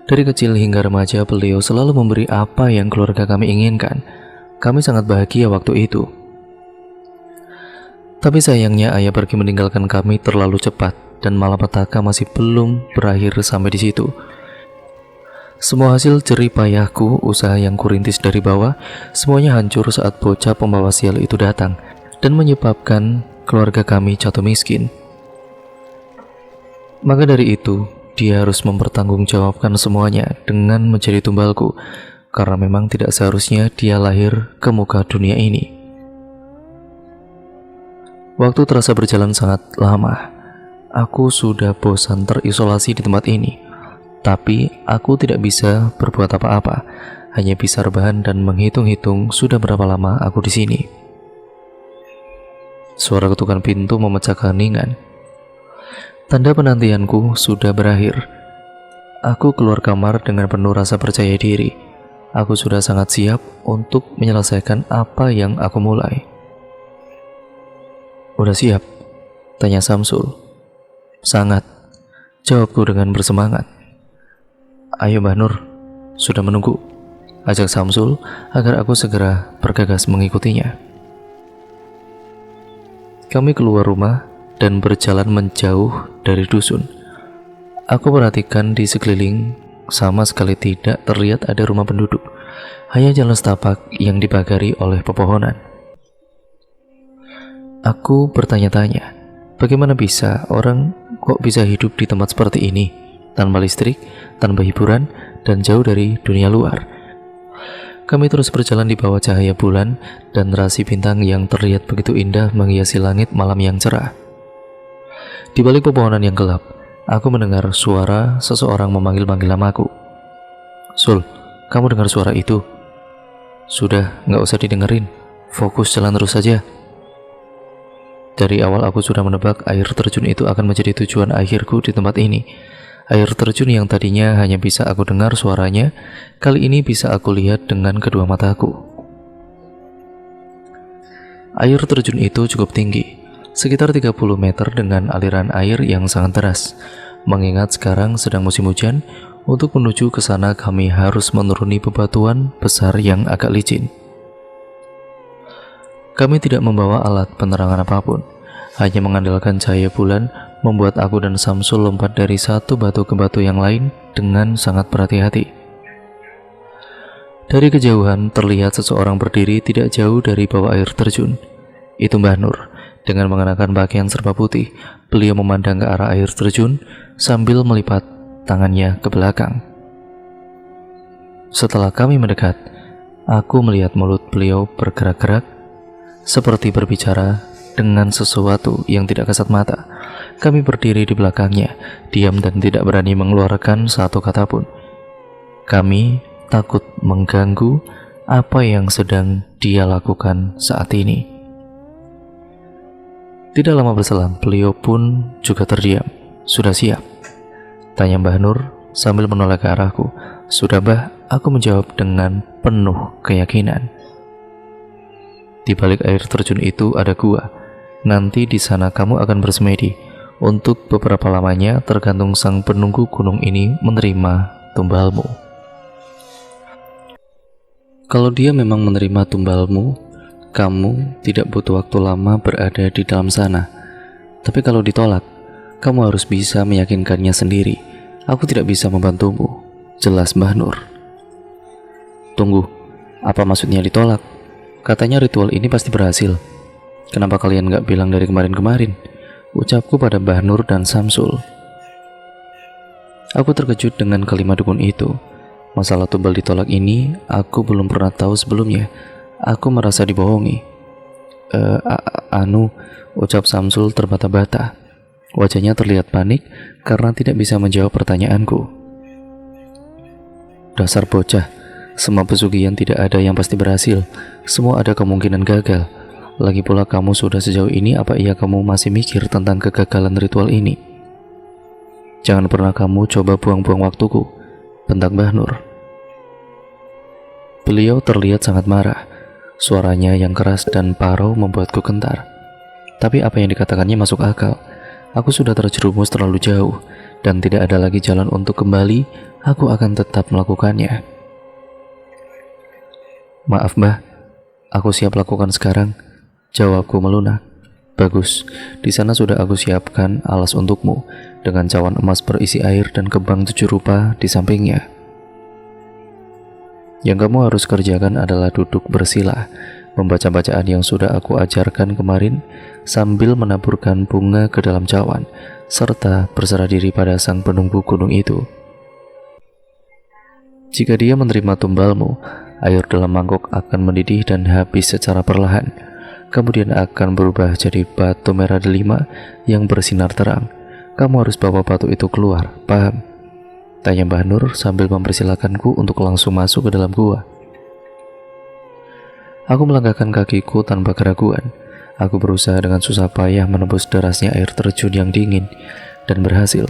Dari kecil hingga remaja beliau selalu memberi apa yang keluarga kami inginkan. Kami sangat bahagia waktu itu. Tapi sayangnya ayah pergi meninggalkan kami terlalu cepat dan malapetaka masih belum berakhir sampai di situ. Semua hasil jerih payahku, usaha yang kurintis dari bawah, semuanya hancur saat bocah pembawa sial itu datang dan menyebabkan keluarga kami jatuh miskin. Maka dari itu, dia harus mempertanggungjawabkan semuanya dengan menjadi tumbalku, karena memang tidak seharusnya dia lahir ke muka dunia ini. Waktu terasa berjalan sangat lama. Aku sudah bosan terisolasi di tempat ini. Tapi aku tidak bisa berbuat apa-apa, hanya bisa rebahan dan menghitung-hitung sudah berapa lama aku di sini. Suara ketukan pintu memecah keheningan. Tanda penantianku sudah berakhir. Aku keluar kamar dengan penuh rasa percaya diri. Aku sudah sangat siap untuk menyelesaikan apa yang aku mulai. Udah siap? Tanya Samsul. Sangat, jawabku dengan bersemangat. Ayo Mbah Nur, sudah menunggu, ajak Samsul agar aku segera bergegas mengikutinya. Kami keluar rumah dan berjalan menjauh dari dusun. Aku perhatikan di sekeliling, sama sekali tidak terlihat ada rumah penduduk, hanya jalan setapak yang dipagari oleh pepohonan. Aku bertanya-tanya, bagaimana bisa orang kok bisa hidup di tempat seperti ini, tanpa listrik, tanpa hiburan, dan jauh dari dunia luar. Kami terus berjalan di bawah cahaya bulan dan rasi bintang yang terlihat begitu indah menghiasi langit malam yang cerah. Di balik pepohonan yang gelap, aku mendengar suara seseorang memanggil-manggil namaku. Sul, kamu dengar suara itu? Sudah, nggak usah didengerin. Fokus jalan terus saja. Dari awal aku sudah menebak air terjun itu akan menjadi tujuan akhirku di tempat ini. Air terjun yang tadinya hanya bisa aku dengar suaranya, kali ini bisa aku lihat dengan kedua mataku. Air terjun itu cukup tinggi, sekitar 30 meter dengan aliran air yang sangat deras. Mengingat sekarang sedang musim hujan, untuk menuju ke sana kami harus menuruni bebatuan besar yang agak licin. Kami tidak membawa alat penerangan apapun, hanya mengandalkan cahaya bulan membuat aku dan Samsul lompat dari satu batu ke batu yang lain dengan sangat berhati-hati. Dari kejauhan terlihat seseorang berdiri tidak jauh dari bawah air terjun. Itu Mbah Nur, dengan mengenakan pakaian serba putih. Beliau memandang ke arah air terjun sambil melipat tangannya ke belakang. Setelah kami mendekat, aku melihat mulut beliau bergerak-gerak seperti berbicara dengan sesuatu yang tidak kasat mata. Kami berdiri di belakangnya, diam dan tidak berani mengeluarkan satu kata pun. Kami takut mengganggu apa yang sedang dia lakukan saat ini. Tidak lama berselang, beliau pun juga terdiam. Sudah siap? Tanya Mbah Nur sambil menoleh ke arahku. Sudah Mbah, aku menjawab dengan penuh keyakinan. Di balik air terjun itu ada gua. Nanti di sana kamu akan bersemedi. Untuk beberapa lamanya tergantung sang penunggu gunung ini menerima tumbalmu. Kalau dia memang menerima tumbalmu, kamu tidak butuh waktu lama berada di dalam sana. Tapi kalau ditolak, kamu harus bisa meyakinkannya sendiri. Aku tidak bisa membantumu, jelas Mbah Nur. Tunggu, apa maksudnya ditolak? Katanya ritual ini pasti berhasil. Kenapa kalian gak bilang dari kemarin-kemarin? Ucapku pada Mbah Nur dan Samsul. Aku terkejut dengan kalimat dukun itu. Masalah tumbal ditolak ini aku belum pernah tahu sebelumnya. Aku merasa dibohongi. Ucap Samsul terbata-bata. Wajahnya terlihat panik karena tidak bisa menjawab pertanyaanku. Dasar bocah, semua pesugihan tidak ada yang pasti berhasil. Semua ada kemungkinan gagal. Lagi pula kamu sudah sejauh ini, apa iya kamu masih mikir tentang kegagalan ritual ini? Jangan pernah kamu coba buang-buang waktuku, bentak Mbah Nur. Beliau terlihat sangat marah. Suaranya yang keras dan parau membuatku gentar. Tapi apa yang dikatakannya masuk akal. Aku sudah terjerumus terlalu jauh dan tidak ada lagi jalan untuk kembali. Aku akan tetap melakukannya. Maaf Mbah, aku siap lakukan sekarang. Jawabku melunak. Bagus, di sana sudah aku siapkan alas untukmu dengan cawan emas berisi air dan kembang 7 rupa di sampingnya. Yang kamu harus kerjakan adalah duduk bersila, membaca bacaan yang sudah aku ajarkan kemarin sambil menaburkan bunga ke dalam cawan, serta berserah diri pada sang penunggu gunung itu. Jika dia menerima tumbalmu, air dalam mangkok akan mendidih dan habis secara perlahan. Kemudian akan berubah jadi batu merah delima yang bersinar terang. Kamu harus bawa batu itu keluar, paham? Tanya Mbah Nur sambil mempersilakanku untuk langsung masuk ke dalam gua. Aku melangkahkan kakiku tanpa keraguan. Aku berusaha dengan susah payah menembus derasnya air terjun yang dingin dan berhasil.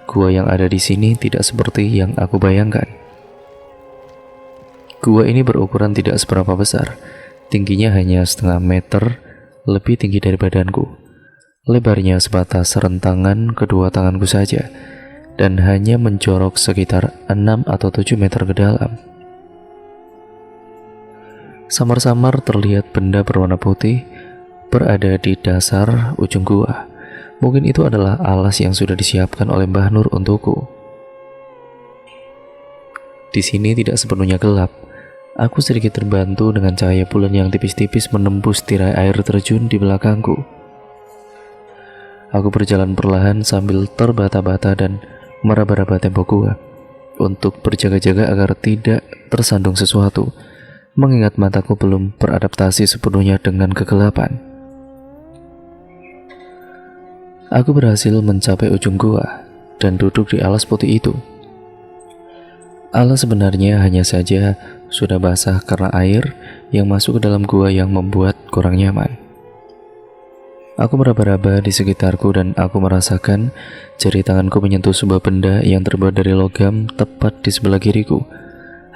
gua yang ada di sini tidak seperti yang aku bayangkan. Gua ini berukuran tidak seberapa besar, tingginya hanya setengah meter, lebih tinggi dari badanku. Lebarnya sebatas rentangan kedua tanganku saja, dan hanya menjorok sekitar 6 atau 7 meter ke dalam. Samar-samar terlihat benda berwarna putih berada di dasar ujung gua. Mungkin itu adalah alas yang sudah disiapkan oleh Mbah Nur untukku. Di sini tidak sepenuhnya gelap. Aku sedikit terbantu dengan cahaya bulan yang tipis-tipis menembus tirai air terjun di belakangku. Aku berjalan perlahan sambil terbata-bata dan meraba-raba tembok gua untuk berjaga-jaga agar tidak tersandung sesuatu, mengingat mataku belum beradaptasi sepenuhnya dengan kegelapan. Aku berhasil mencapai ujung gua dan duduk di alas putih itu. Alas sebenarnya hanya saja sudah basah karena air yang masuk ke dalam gua yang membuat kurang nyaman. Aku meraba-raba di sekitarku dan aku merasakan jari tanganku menyentuh sebuah benda yang terbuat dari logam tepat di sebelah kiriku.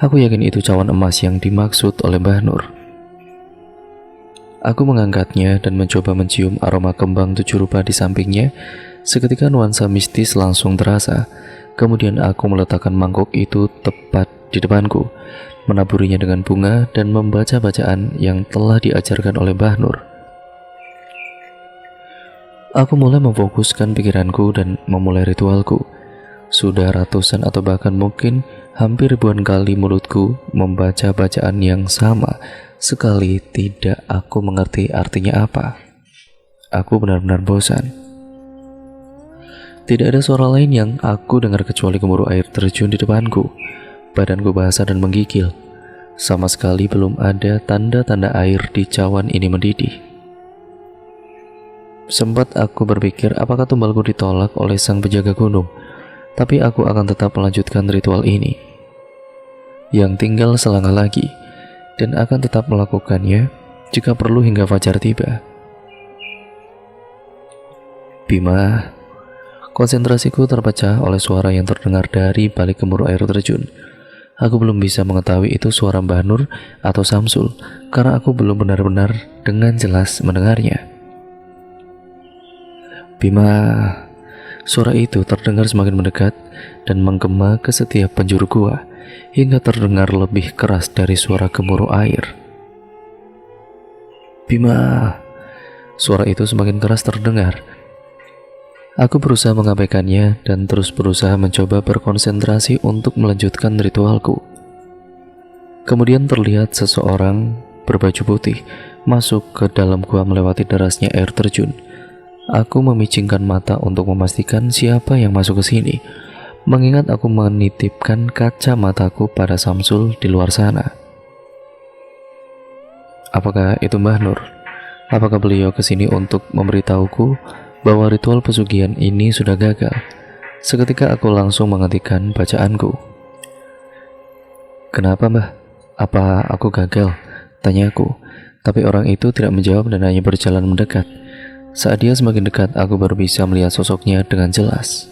Aku yakin itu cawan emas yang dimaksud oleh Mbah Nur. Aku mengangkatnya dan mencoba mencium aroma kembang 7 rupa di sampingnya. Seketika nuansa mistis langsung terasa. Kemudian aku meletakkan mangkok itu tepat di depanku, menaburinya dengan bunga dan membaca bacaan yang telah diajarkan oleh Mbah Nur. Aku mulai memfokuskan pikiranku dan memulai ritualku. Sudah ratusan atau bahkan mungkin hampir ribuan kali mulutku membaca bacaan yang sama, sekali tidak aku mengerti artinya apa. Aku benar-benar bosan. Tidak ada suara lain yang aku dengar kecuali gemuruh air terjun di depanku. Badanku basah dan menggigil. Sama sekali belum ada tanda-tanda air di cawan ini mendidih. Sempat aku berpikir apakah tumbalku ditolak oleh sang penjaga gunung, tapi aku akan tetap melanjutkan ritual ini. Yang tinggal selangkah lagi, dan akan tetap melakukannya jika perlu hingga fajar tiba. Bima, konsentrasiku terpecah oleh suara yang terdengar dari balik gemuruh air terjun. Aku belum bisa mengetahui itu suara Mbah Nur atau Samsul, karena aku belum benar-benar dengan jelas mendengarnya. Bima, suara itu terdengar semakin mendekat dan menggema ke setiap penjuru gua, hingga terdengar lebih keras dari suara gemuruh air. Bima, suara itu semakin keras terdengar. Aku berusaha mengabaikannya dan terus berusaha mencoba berkonsentrasi untuk melanjutkan ritualku. Kemudian terlihat seseorang berbaju putih masuk ke dalam gua melewati derasnya air terjun. Aku memicingkan mata untuk memastikan siapa yang masuk ke sini, mengingat aku menitipkan kaca mataku pada Samsul di luar sana. Apakah itu Mbah Nur? Apakah beliau ke sini untuk memberitahuku bahwa ritual pesugihan ini sudah gagal? Seketika aku langsung menghentikan bacaanku. Kenapa Mbah? Apa aku gagal? Tanyaku. Tapi orang itu tidak menjawab dan hanya berjalan mendekat. Saat dia semakin dekat, aku baru bisa melihat sosoknya dengan jelas.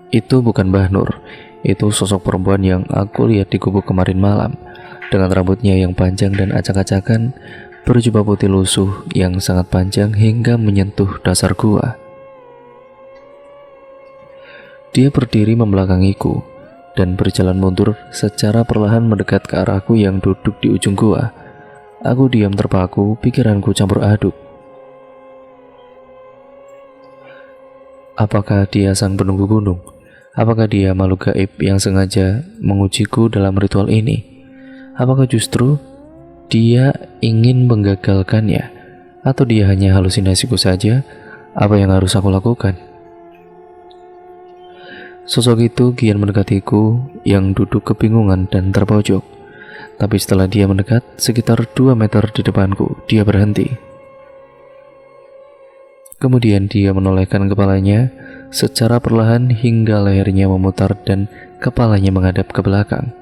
Itu bukan Mbah Nur. Itu sosok perempuan yang aku lihat di gubuk kemarin malam, dengan rambutnya yang panjang dan acak-acakan, berjubah putih lusuh yang sangat panjang hingga menyentuh dasar gua. Dia berdiri membelakangiku dan berjalan mundur secara perlahan mendekat ke arahku yang duduk di ujung gua. Aku diam terpaku, pikiranku campur aduk. Apakah dia sang penunggu gunung? Apakah dia makhluk gaib yang sengaja mengujiku dalam ritual ini? Apakah justru dia ingin menggagalkannya? Atau dia hanya halusinasiku saja? Apa yang harus aku lakukan? Sosok itu kian mendekatiku yang duduk kebingungan dan terpojok. Tapi setelah dia mendekat sekitar 2 meter di depanku, dia berhenti. Kemudian dia menolehkan kepalanya secara perlahan hingga lehernya memutar dan kepalanya menghadap ke belakang.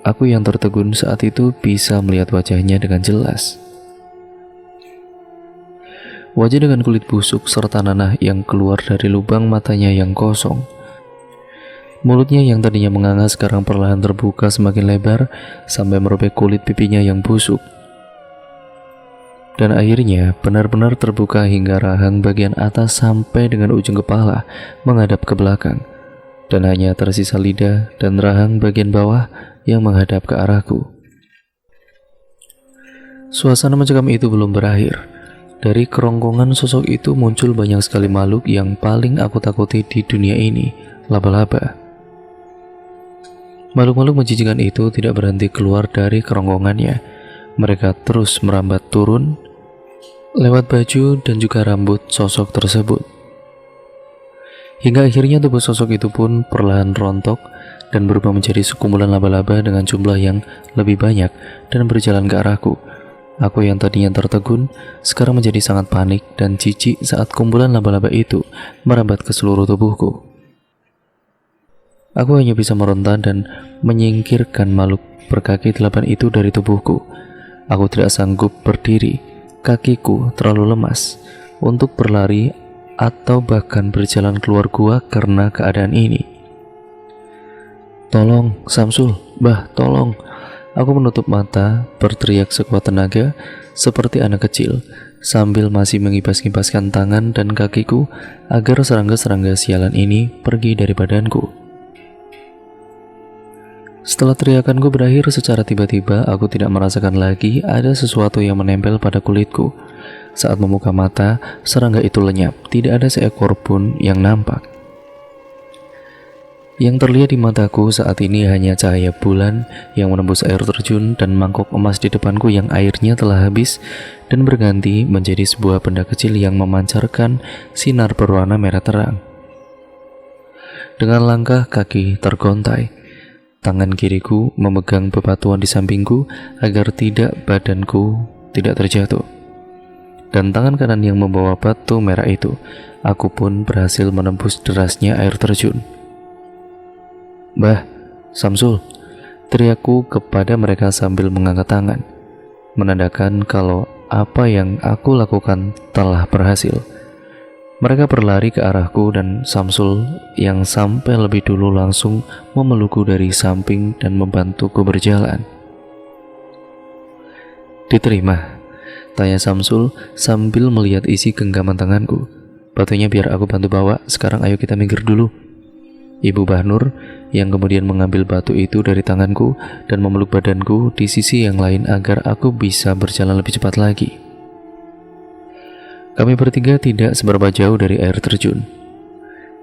Aku yang tertegun saat itu bisa melihat wajahnya dengan jelas. Wajah dengan kulit busuk serta nanah yang keluar dari lubang matanya yang kosong. Mulutnya yang tadinya menganga sekarang perlahan terbuka semakin lebar sampai merobek kulit pipinya yang busuk. Dan akhirnya benar-benar terbuka hingga rahang bagian atas sampai dengan ujung kepala menghadap ke belakang. Dan hanya tersisa lidah dan rahang bagian bawah yang menghadap ke arahku. Suasana mencekam itu belum berakhir. Dari kerongkongan sosok itu muncul banyak sekali makhluk yang paling aku takuti di dunia ini, laba-laba. Makhluk-makhluk menjijikan itu tidak berhenti keluar dari kerongkongannya. Mereka terus merambat turun lewat baju dan juga rambut sosok tersebut. Hingga akhirnya tubuh sosok itu pun perlahan rontok dan berubah menjadi sekumpulan laba-laba dengan jumlah yang lebih banyak dan berjalan ke arahku. Aku yang tadinya tertegun sekarang menjadi sangat panik dan jijik saat kumpulan laba-laba itu merambat ke seluruh tubuhku. Aku hanya bisa meronta dan menyingkirkan makhluk berkaki 8 itu dari tubuhku. Aku tidak sanggup berdiri, kakiku terlalu lemas untuk berlari atau bahkan berjalan keluar gua karena keadaan ini. "Tolong, Samsul, Bah, tolong!" Aku menutup mata, berteriak sekuat tenaga seperti anak kecil sambil masih mengibas-ngibaskan tangan dan kakiku agar serangga-serangga sialan ini pergi dari badanku. Setelah teriakanku berakhir secara tiba-tiba, aku tidak merasakan lagi ada sesuatu yang menempel pada kulitku. Saat membuka mata, serangga itu lenyap, tidak ada seekor pun yang nampak. Yang terlihat di mataku saat ini hanya cahaya bulan yang menembus air terjun dan mangkok emas di depanku yang airnya telah habis dan berganti menjadi sebuah benda kecil yang memancarkan sinar berwarna merah terang. Dengan langkah kaki tergontai, tangan kiriku memegang bebatuan di sampingku agar badanku tidak terjatuh. Dan tangan kanan yang membawa batu merah itu, aku pun berhasil menembus derasnya air terjun. "Bah, Samsul," teriakku kepada mereka sambil mengangkat tangan, menandakan kalau apa yang aku lakukan telah berhasil. Mereka berlari ke arahku dan Samsul yang sampai lebih dulu langsung memelukku dari samping dan membantuku berjalan. "Diterima?" tanya Samsul sambil melihat isi genggaman tanganku. "Batunya biar aku bantu bawa, sekarang ayo kita minggir dulu." Ibu Bahnur yang kemudian mengambil batu itu dari tanganku dan memeluk badanku di sisi yang lain agar aku bisa berjalan lebih cepat lagi. Kami bertiga tidak seberapa jauh dari air terjun.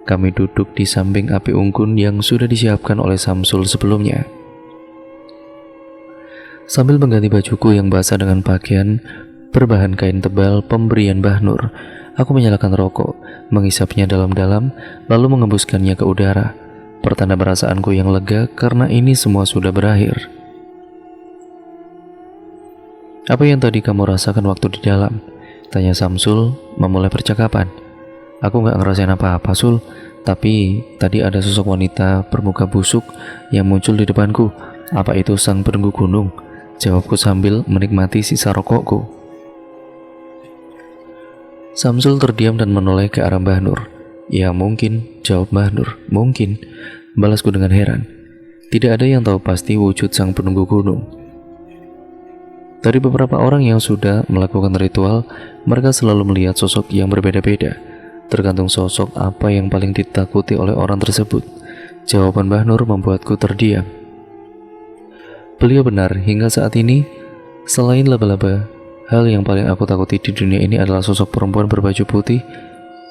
Kami duduk di samping api unggun yang sudah disiapkan oleh Samsul sebelumnya. Sambil mengganti bajuku yang basah dengan pakaian berbahan kain tebal pemberian Bahnur, aku menyalakan rokok, menghisapnya dalam-dalam, lalu mengembuskannya ke udara. Pertanda perasaanku yang lega karena ini semua sudah berakhir. "Apa yang tadi kamu rasakan waktu di dalam?" tanya Samsul memulai percakapan. "Aku gak ngerasain apa-apa, Sul. Tapi tadi ada sosok wanita bermuka busuk yang muncul di depanku. Apa itu sang penunggu gunung?" jawabku sambil menikmati sisa rokokku. Samsul terdiam dan menoleh ke arah Bahnur. "Ya mungkin," jawab Bahnur. "Mungkin," balasku dengan heran. Tidak ada yang tahu pasti wujud sang penunggu gunung. Dari beberapa orang yang sudah melakukan ritual, mereka selalu melihat sosok yang berbeda-beda. Tergantung sosok apa yang paling ditakuti oleh orang tersebut. Jawaban Bahnur membuatku terdiam. Beliau benar, hingga saat ini, selain laba-laba, hal yang paling aku takuti di dunia ini adalah sosok perempuan berbaju putih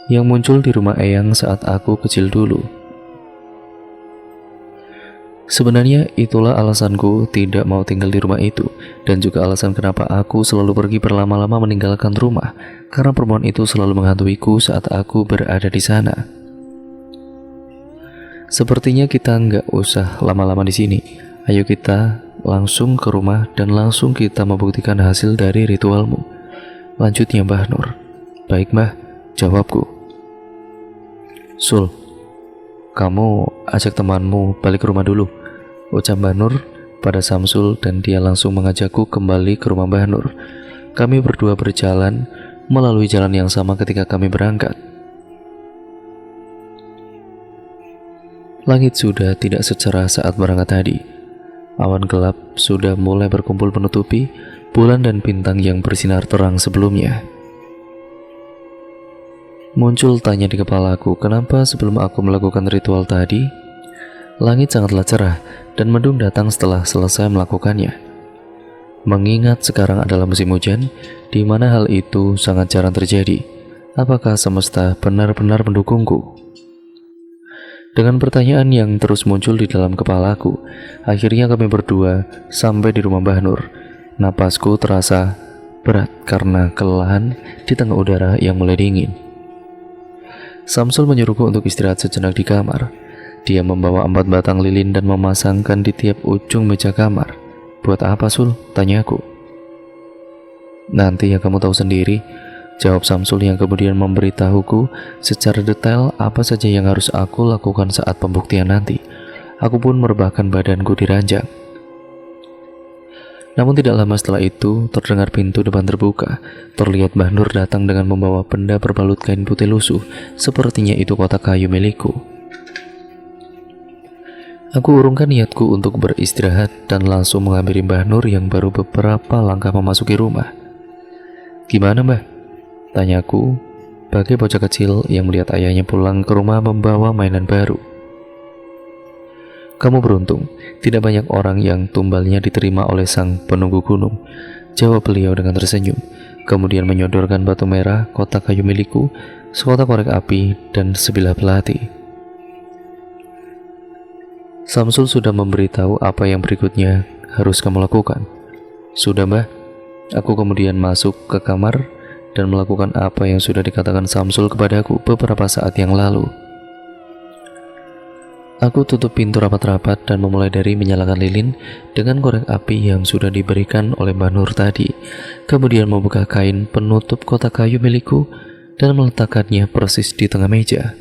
yang muncul di rumah Eyang saat aku kecil dulu. Sebenarnya itulah alasanku tidak mau tinggal di rumah itu, dan juga alasan kenapa aku selalu pergi berlama-lama meninggalkan rumah, karena perempuan itu selalu menghantuiku saat aku berada di sana. Sepertinya kita nggak usah lama-lama di sini. Ayo kita langsung ke rumah dan langsung kita membuktikan hasil dari ritualmu, lanjutnya Mbah Nur. "Baik Mbah," jawabku. "Sul, kamu ajak temanmu balik ke rumah dulu," ucap Mbah Nur pada Samsul, dan dia langsung mengajakku kembali ke rumah Mbah Nur. Kami berdua berjalan melalui jalan yang sama ketika kami berangkat. Langit sudah tidak secerah saat berangkat tadi. Awan gelap sudah mulai berkumpul menutupi bulan dan bintang yang bersinar terang sebelumnya. Muncul tanya di kepalaku, kenapa sebelum aku melakukan ritual tadi, langit sangatlah cerah dan mendung datang setelah selesai melakukannya. Mengingat sekarang adalah musim hujan, di mana hal itu sangat jarang terjadi. Apakah semesta benar-benar mendukungku? Dengan pertanyaan yang terus muncul di dalam kepalaku, akhirnya kami berdua sampai di rumah Mbah Nur. Napasku terasa berat karena kelelahan di tengah udara yang mulai dingin. Samsul menyuruhku untuk istirahat sejenak di kamar. Dia membawa 4 batang lilin dan memasangkan di tiap ujung meja kamar. Buat apa, Sul? Tanyaku. Nanti ya kamu tahu sendiri, jawab Samsul yang kemudian memberitahuku secara detail apa saja yang harus aku lakukan saat pembuktian nanti. Aku pun merebahkan badanku di ranjang. Namun tidak lama setelah itu, terdengar pintu depan terbuka. Terlihat Mbah Nur datang dengan membawa benda berbalut kain putih lusuh. Sepertinya itu kotak kayu milikku. Aku urungkan niatku untuk beristirahat dan langsung menghampiri Mbah Nur yang baru beberapa langkah memasuki rumah. Gimana, Mbah? Tanyaku, bagai bocah kecil yang melihat ayahnya pulang ke rumah membawa mainan baru. Kamu beruntung, tidak banyak orang yang tumbalnya diterima oleh sang penunggu gunung, jawab beliau dengan tersenyum, kemudian menyodorkan batu merah, kotak kayu milikku, sekotak korek api, dan sebilah belati. Samsul sudah memberitahu apa yang berikutnya harus kamu lakukan. Sudah, Mbah. Aku kemudian masuk ke kamar dan melakukan apa yang sudah dikatakan Samsul kepadaku beberapa saat yang lalu. Aku tutup pintu rapat-rapat dan memulai dari menyalakan lilin dengan korek api yang sudah diberikan oleh Mbah Nur tadi. Kemudian membuka kain penutup kotak kayu milikku dan meletakkannya persis di tengah meja.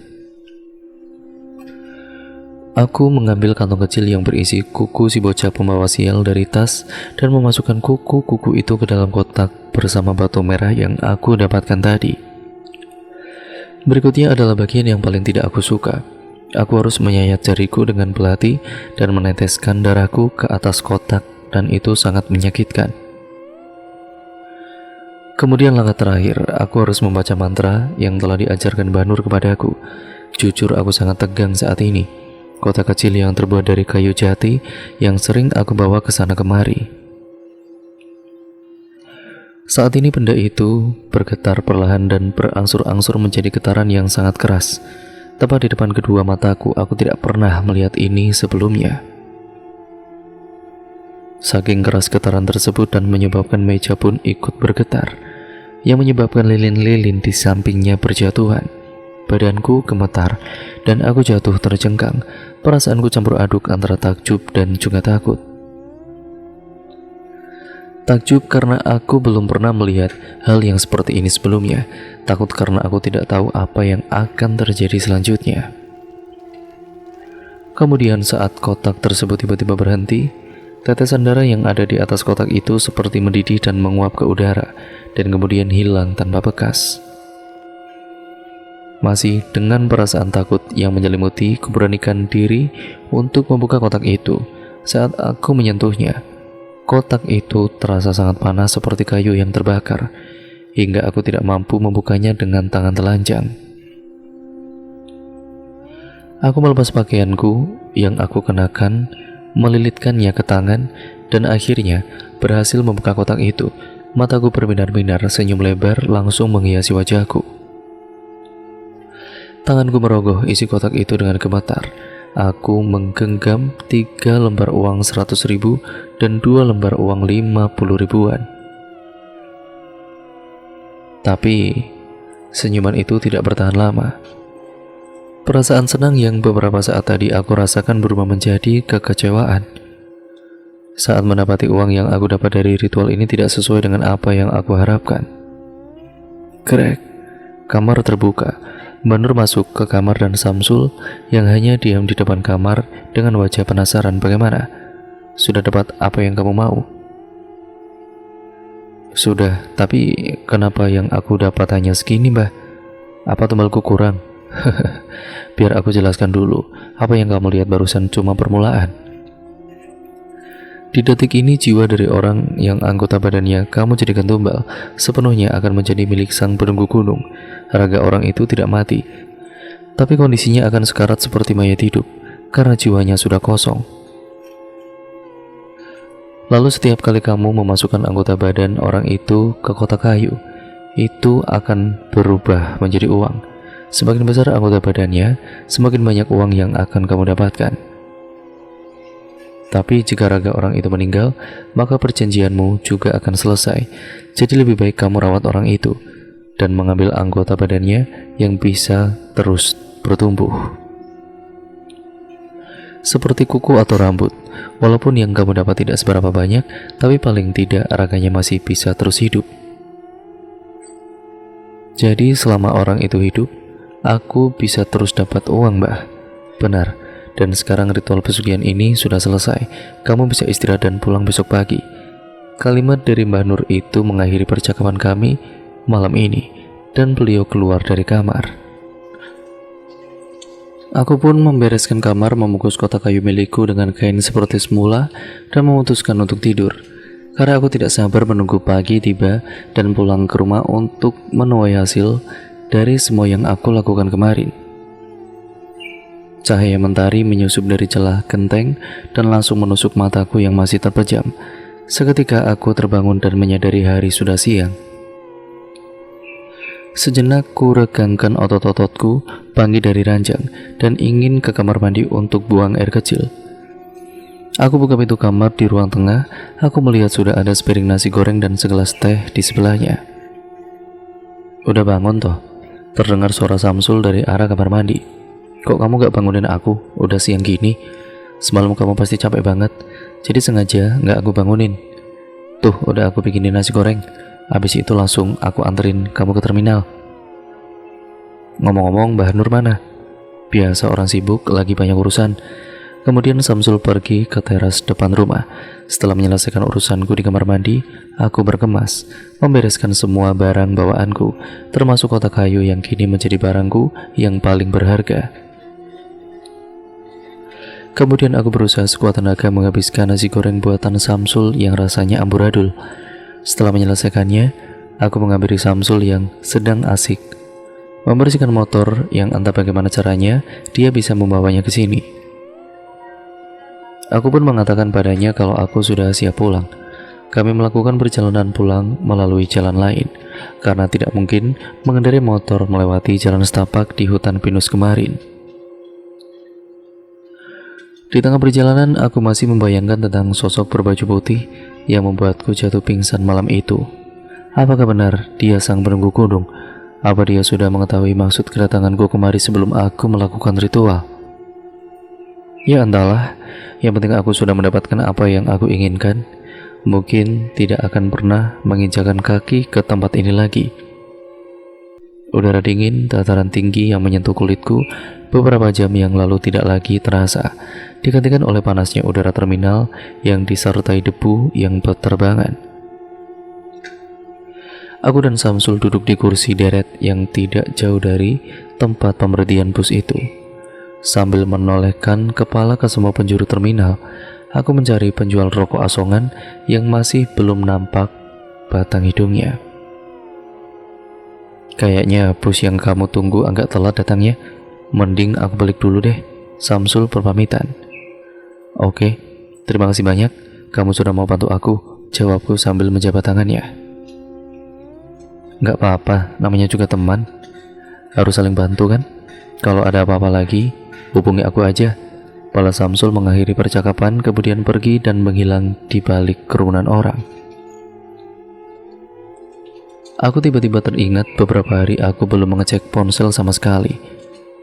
Aku mengambil kantong kecil yang berisi kuku si bocah pembawa sial dari tas dan memasukkan kuku-kuku itu ke dalam kotak bersama batu merah yang aku dapatkan tadi. Berikutnya adalah bagian yang paling tidak aku suka. Aku harus menyayat jariku dengan belati dan meneteskan darahku ke atas kotak, dan itu sangat menyakitkan. Kemudian langkah terakhir, aku harus membaca mantra yang telah diajarkan Mbah Nur kepadaku. Jujur aku sangat tegang saat ini. Kotak kecil yang terbuat dari kayu jati yang sering aku bawa ke sana kemari. Saat ini benda itu bergetar perlahan dan berangsur-angsur menjadi getaran yang sangat keras. Tepat di depan kedua mataku, aku tidak pernah melihat ini sebelumnya. Saking keras getaran tersebut dan menyebabkan meja pun ikut bergetar, yang menyebabkan lilin-lilin di sampingnya berjatuhan. Badanku gemetar dan aku jatuh terjengkang. Perasaanku campur aduk antara takjub dan juga takut. Takjub karena aku belum pernah melihat hal yang seperti ini sebelumnya. Takut karena aku tidak tahu apa yang akan terjadi selanjutnya. Kemudian saat kotak tersebut tiba-tiba berhenti, tetesan darah yang ada di atas kotak itu seperti mendidih dan menguap ke udara, dan kemudian hilang tanpa bekas. Masih dengan perasaan takut yang menyelimuti, kuberanikan diri untuk membuka kotak itu. Saat aku menyentuhnya, kotak itu terasa sangat panas seperti kayu yang terbakar, hingga aku tidak mampu membukanya dengan tangan telanjang. Aku melepas pakaianku yang aku kenakan, melilitkannya ke tangan, dan akhirnya berhasil membuka kotak itu. Mataku berbinar-binar, senyum lebar langsung menghiasi wajahku. Tanganku merogoh isi kotak itu dengan gemetar. Aku menggenggam 3 lembar uang 100.000 dan 2 lembar uang 50 ribuan. Tapi senyuman itu tidak bertahan lama. Perasaan senang yang beberapa saat tadi aku rasakan berubah menjadi kekecewaan saat mendapati uang yang aku dapat dari ritual ini tidak sesuai dengan apa yang aku harapkan. Krek, kamar terbuka. Mbah Nur masuk ke kamar dan Samsul yang hanya diam di depan kamar dengan wajah penasaran. Bagaimana? Sudah dapat apa yang kamu mau? Sudah, tapi kenapa yang aku dapat hanya segini, Mbah? Apa tumbalku kurang? Biar aku jelaskan dulu. Apa yang kamu lihat barusan cuma permulaan. Di detik ini jiwa dari orang yang anggota badannya kamu jadikan tumbal sepenuhnya akan menjadi milik sang penunggu gunung. Raga orang itu tidak mati, tapi kondisinya akan sekarat seperti mayat hidup karena jiwanya sudah kosong. Lalu setiap kali kamu memasukkan anggota badan orang itu ke kotak kayu, itu akan berubah menjadi uang. Semakin besar anggota badannya, semakin banyak uang yang akan kamu dapatkan. Tapi jika raga orang itu meninggal, maka perjanjianmu juga akan selesai. Jadi lebih baik kamu rawat orang itu dan mengambil anggota badannya yang bisa terus bertumbuh. Seperti kuku atau rambut, walaupun yang kamu dapat tidak seberapa banyak, tapi paling tidak raganya masih bisa terus hidup. Jadi selama orang itu hidup, aku bisa terus dapat uang, Mbah. Benar. Dan sekarang ritual pesugihan ini sudah selesai. Kamu bisa istirahat dan pulang besok pagi. Kalimat dari Mbah Nur itu mengakhiri percakapan kami malam ini, dan beliau keluar dari kamar. Aku pun membereskan kamar, membungkus kotak kayu milikku dengan kain seperti semula, dan memutuskan untuk tidur. Karena aku tidak sabar menunggu pagi tiba dan pulang ke rumah untuk menuai hasil dari semua yang aku lakukan kemarin. Cahaya mentari menyusup dari celah genteng dan langsung menusuk mataku yang masih terpejam. Seketika aku terbangun dan menyadari hari sudah siang. Sejenak ku regangkan otot-ototku, bangkit dari ranjang, dan ingin ke kamar mandi untuk buang air kecil. Aku buka pintu kamar di ruang tengah, aku melihat sudah ada sepiring nasi goreng dan segelas teh di sebelahnya. Udah bangun toh? Terdengar suara Samsul dari arah kamar mandi. Kok kamu gak bangunin aku? Udah siang gini. Semalam kamu pasti capek banget, jadi sengaja gak aku bangunin. Tuh, udah aku bikinin nasi goreng. Habis itu langsung aku anterin kamu ke terminal. Ngomong-ngomong, Mbah Nur mana? Biasa orang sibuk, lagi banyak urusan. Kemudian Samsul pergi ke teras depan rumah. Setelah menyelesaikan urusanku di kamar mandi, aku berkemas, membereskan semua barang bawaanku, termasuk kotak kayu yang kini menjadi barangku yang paling berharga. Kemudian aku berusaha sekuat tenaga menghabiskan nasi goreng buatan Samsul yang rasanya amburadul. Setelah menyelesaikannya, aku menghampiri Samsul yang sedang asik membersihkan motor yang entah bagaimana caranya dia bisa membawanya ke sini. Aku pun mengatakan padanya kalau aku sudah siap pulang. Kami melakukan perjalanan pulang melalui jalan lain, karena tidak mungkin mengendarai motor melewati jalan setapak di hutan pinus kemarin. Di tengah perjalanan, aku masih membayangkan tentang sosok berbaju putih yang membuatku jatuh pingsan malam itu. Apakah benar dia sang penunggu gunung? Apa dia sudah mengetahui maksud kedatanganku kemari sebelum aku melakukan ritual? Ya entahlah, yang penting aku sudah mendapatkan apa yang aku inginkan. Mungkin tidak akan pernah menginjakan kaki ke tempat ini lagi. Udara dingin, dataran tinggi yang menyentuh kulitku beberapa jam yang lalu tidak lagi terasa, digantikan oleh panasnya udara terminal yang disertai debu yang berterbangan. Aku dan Samsul duduk di kursi deret yang tidak jauh dari tempat pemberhentian bus itu. Sambil menolehkan kepala ke semua penjuru terminal, aku mencari penjual rokok asongan yang masih belum nampak batang hidungnya. Kayaknya bus yang kamu tunggu agak telat datangnya. Mending aku balik dulu deh, Samsul berpamitan. Oke, terima kasih banyak. Kamu sudah mau bantu aku, jawabku sambil menjabat tangannya. Gak apa-apa, namanya juga teman. Harus saling bantu kan? Kalau ada apa-apa lagi, hubungi aku aja. Pala Samsul mengakhiri percakapan, kemudian pergi dan menghilang di balik kerumunan orang. Aku tiba-tiba teringat beberapa hari aku belum mengecek ponsel sama sekali.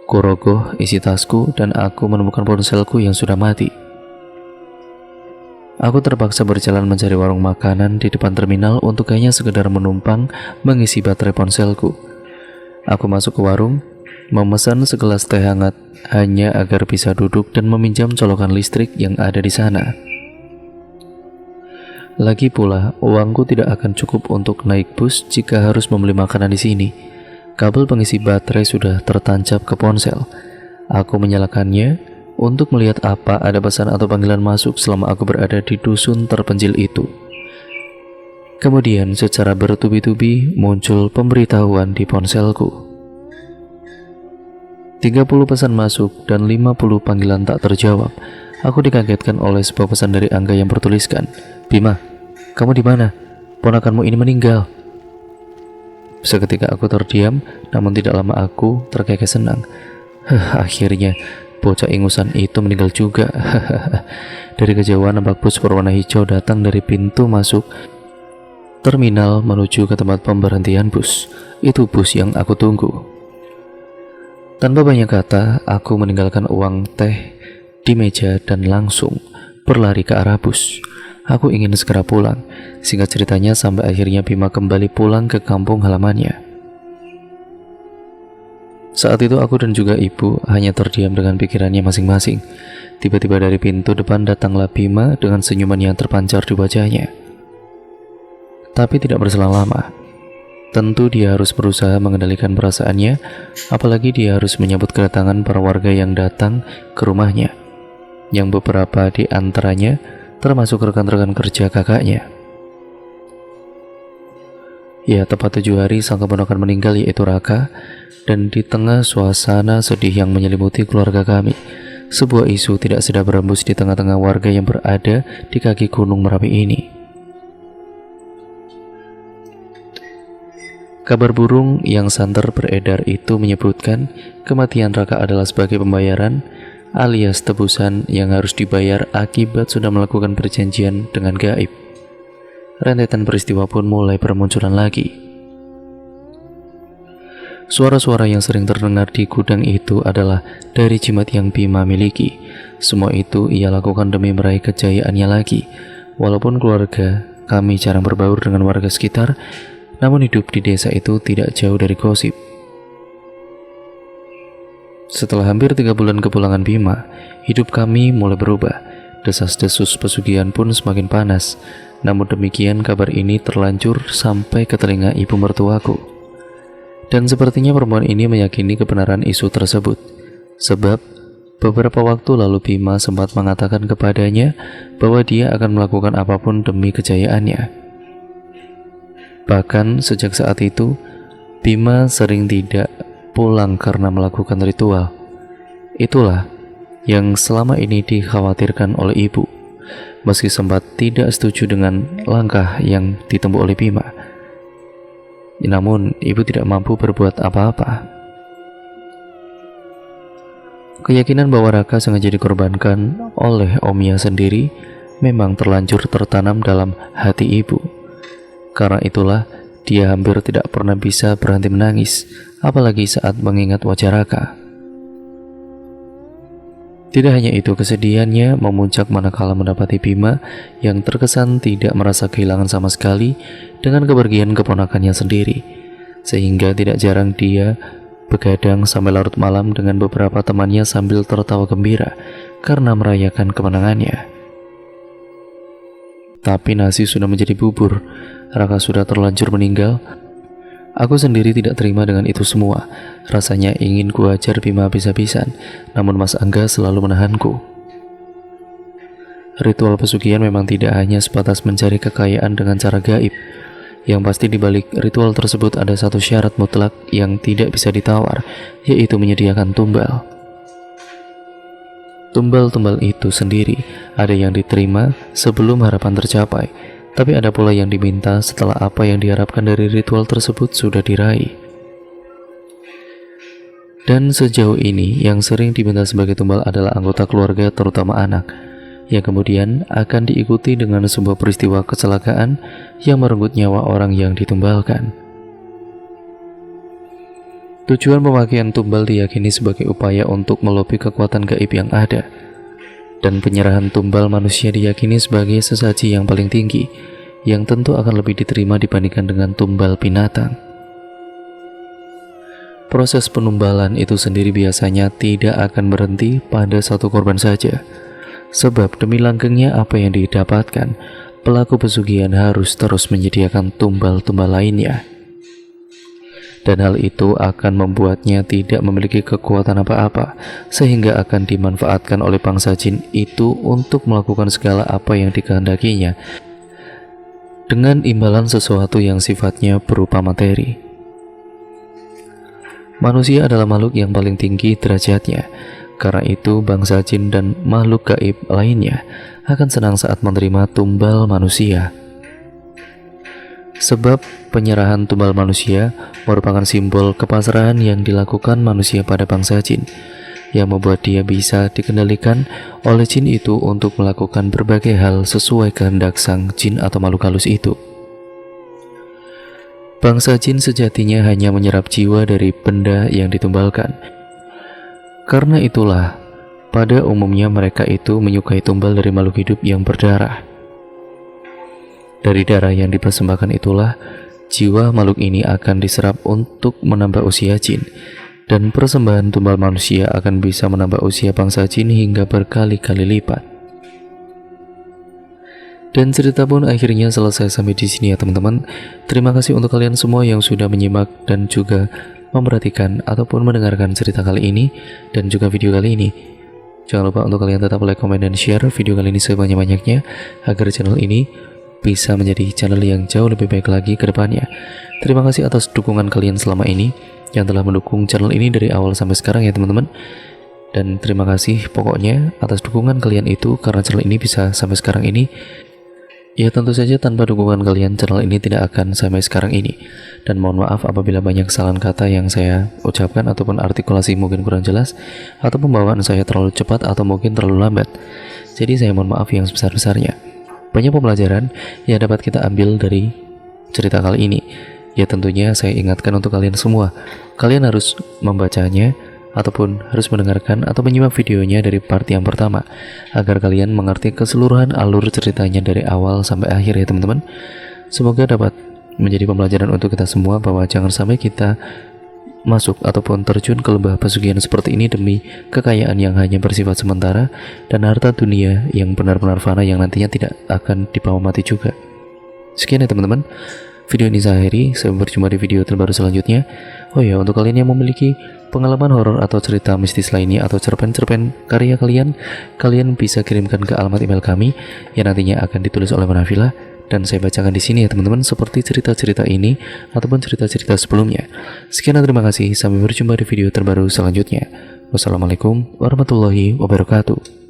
Kurogoh isi tasku dan aku menemukan ponselku yang sudah mati. Aku terpaksa berjalan mencari warung makanan di depan terminal untuk hanya sekedar menumpang mengisi baterai ponselku. Aku masuk ke warung, memesan segelas teh hangat hanya agar bisa duduk dan meminjam colokan listrik yang ada di sana. Lagi pula, uangku tidak akan cukup untuk naik bus jika harus membeli makanan di sini. Kabel pengisi baterai sudah tertancap ke ponsel. Aku menyalakannya untuk melihat apa ada pesan atau panggilan masuk selama aku berada di dusun terpencil itu. Kemudian secara bertubi-tubi muncul pemberitahuan di ponselku. 30 pesan masuk dan 50 panggilan tak terjawab. Aku dikagetkan oleh sebuah pesan dari Angga yang bertuliskan, "Bima, kamu di mana? Ponakanmu ini meninggal." Seketika aku terdiam, namun tidak lama aku terkekeh senang. Akhirnya bocah ingusan itu meninggal juga. Dari kejauhan nampak bus berwarna hijau datang dari pintu masuk terminal menuju ke tempat pemberhentian bus. Itu bus yang aku tunggu. Tanpa banyak kata, aku meninggalkan uang teh di meja dan langsung berlari ke arah bus. Aku ingin segera pulang. Singkat ceritanya, sampai akhirnya Bima kembali pulang ke kampung halamannya. Saat itu aku dan juga ibu hanya terdiam dengan pikirannya masing-masing. Tiba-tiba dari pintu depan datanglah Bima dengan senyuman yang terpancar di wajahnya. Tapi tidak berselang lama. Tentu dia harus berusaha mengendalikan perasaannya, apalagi dia harus menyambut kedatangan para warga yang datang ke rumahnya, yang beberapa di antaranya termasuk rekan-rekan kerja kakaknya. Ya, tepat 7 hari sang keponakan meninggal, yaitu Raka, dan di tengah suasana sedih yang menyelimuti keluarga kami, sebuah isu tidak sedap berembus di tengah-tengah warga yang berada di kaki Gunung Merapi ini. Kabar burung yang santer beredar itu menyebutkan kematian Raka adalah sebagai pembayaran alias tebusan yang harus dibayar akibat sudah melakukan perjanjian dengan gaib. Rentetan peristiwa pun mulai bermunculan lagi. Suara-suara yang sering terdengar di gudang itu adalah dari jimat yang Bima miliki. Semua itu ia lakukan demi meraih kejayaannya lagi. Walaupun keluarga kami jarang berbaur dengan warga sekitar, namun hidup di desa itu tidak jauh dari gosip. Setelah hampir 3 bulan kepulangan Bima, hidup kami mulai berubah. Desas-desus pesugihan pun semakin panas. Namun demikian, kabar ini terlanjur sampai ke telinga ibu mertuaku. Dan sepertinya perempuan ini meyakini kebenaran isu tersebut. Sebab beberapa waktu lalu Bima sempat mengatakan kepadanya bahwa dia akan melakukan apapun demi kejayaannya. Bahkan sejak saat itu, Bima sering tidak pulang karena melakukan ritual. Itulah yang selama ini dikhawatirkan oleh ibu. Meski sempat tidak setuju dengan langkah yang ditempuh oleh Bima, namun ibu tidak mampu berbuat apa-apa. Keyakinan bahwa Raka sengaja dikorbankan oleh Omnya sendiri memang terlanjur tertanam dalam hati ibu. Karena itulah dia hampir tidak pernah bisa berhenti menangis, apalagi saat mengingat wajah Raka. Tidak hanya itu, kesedihannya memuncak manakala mendapati Bima yang terkesan tidak merasa kehilangan sama sekali dengan kepergian keponakannya sendiri, sehingga tidak jarang dia begadang sampai larut malam dengan beberapa temannya sambil tertawa gembira karena merayakan kemenangannya. Tapi nasi sudah menjadi bubur. Raka sudah terlanjur meninggal. Aku sendiri tidak terima dengan itu semua. Rasanya ingin kuajar Bima habis-habisan, namun Mas Angga selalu menahanku. Ritual pesugihan memang tidak hanya sebatas mencari kekayaan dengan cara gaib. Yang pasti di balik ritual tersebut ada satu syarat mutlak yang tidak bisa ditawar, yaitu menyediakan tumbal. Tumbal-tumbal itu sendiri ada yang diterima sebelum harapan tercapai, tapi ada pula yang diminta setelah apa yang diharapkan dari ritual tersebut sudah diraih. Dan sejauh ini yang sering diminta sebagai tumbal adalah anggota keluarga, terutama anak, yang kemudian akan diikuti dengan sebuah peristiwa kecelakaan yang merenggut nyawa orang yang ditumbalkan. Tujuan pemakaian tumbal diyakini sebagai upaya untuk melobi kekuatan gaib yang ada. Dan penyerahan tumbal manusia diyakini sebagai sesaji yang paling tinggi, yang tentu akan lebih diterima dibandingkan dengan tumbal binatang. Proses penumbalan itu sendiri biasanya tidak akan berhenti pada satu korban saja. Sebab demi langgengnya apa yang didapatkan, pelaku pesugihan harus terus menyediakan tumbal-tumbal lainnya. Dan hal itu akan membuatnya tidak memiliki kekuatan apa-apa, sehingga akan dimanfaatkan oleh bangsa jin itu untuk melakukan segala apa yang dikehendakinya, dengan imbalan sesuatu yang sifatnya berupa materi. Manusia adalah makhluk yang paling tinggi derajatnya, karena itu bangsa jin dan makhluk gaib lainnya akan senang saat menerima tumbal manusia. Sebab penyerahan tumbal manusia merupakan simbol kepasrahan yang dilakukan manusia pada bangsa jin, yang membuat dia bisa dikendalikan oleh jin itu untuk melakukan berbagai hal sesuai kehendak sang jin atau makhluk halus itu. Bangsa jin sejatinya hanya menyerap jiwa dari benda yang ditumbalkan. Karena itulah, pada umumnya mereka itu menyukai tumbal dari makhluk hidup yang berdarah. Dari darah yang dipersembahkan itulah, jiwa makhluk ini akan diserap untuk menambah usia jin, dan persembahan tumbal manusia akan bisa menambah usia bangsa jin hingga berkali-kali lipat. Dan cerita pun akhirnya selesai sampai di sini ya teman-teman. Terima kasih untuk kalian semua yang sudah menyimak dan juga memperhatikan ataupun mendengarkan cerita kali ini dan juga video kali ini. Jangan lupa untuk kalian tetap like, comment, dan share video kali ini sebanyak-banyaknya agar channel ini bisa menjadi channel yang jauh lebih baik lagi ke depannya. Terima kasih atas dukungan kalian selama ini yang telah mendukung channel ini dari awal sampai sekarang ya teman-teman. Dan terima kasih pokoknya atas dukungan kalian itu, karena channel ini bisa sampai sekarang ini. Ya tentu saja tanpa dukungan kalian channel ini tidak akan sampai sekarang ini. Dan mohon maaf apabila banyak kesalahan kata yang saya ucapkan ataupun artikulasi mungkin kurang jelas, atau pembawaan saya terlalu cepat atau mungkin terlalu lambat. Jadi saya mohon maaf yang sebesar-besarnya. Banyak pembelajaran yang dapat kita ambil dari cerita kali ini. Ya tentunya saya ingatkan untuk kalian semua, kalian harus membacanya ataupun harus mendengarkan atau menyimak videonya dari part yang pertama, agar kalian mengerti keseluruhan alur ceritanya dari awal sampai akhir ya teman-teman. Semoga dapat menjadi pembelajaran untuk kita semua, bahwa jangan sampai kita masuk ataupun terjun ke lembah pesugihan seperti ini demi kekayaan yang hanya bersifat sementara dan harta dunia yang benar-benar fana yang nantinya tidak akan dibawa mati juga. Sekian ya teman-teman, video ini saya akhiri. Sampai berjumpa di video terbaru selanjutnya. Oh ya, untuk kalian yang memiliki pengalaman horor atau cerita mistis lainnya atau cerpen-cerpen karya kalian bisa kirimkan ke alamat email kami yang nantinya akan ditulis oleh Manafila dan saya bacakan di sini ya teman-teman, seperti cerita-cerita ini ataupun cerita-cerita sebelumnya. Sekian dan terima kasih, sampai berjumpa di video terbaru selanjutnya. Wassalamualaikum warahmatullahi wabarakatuh.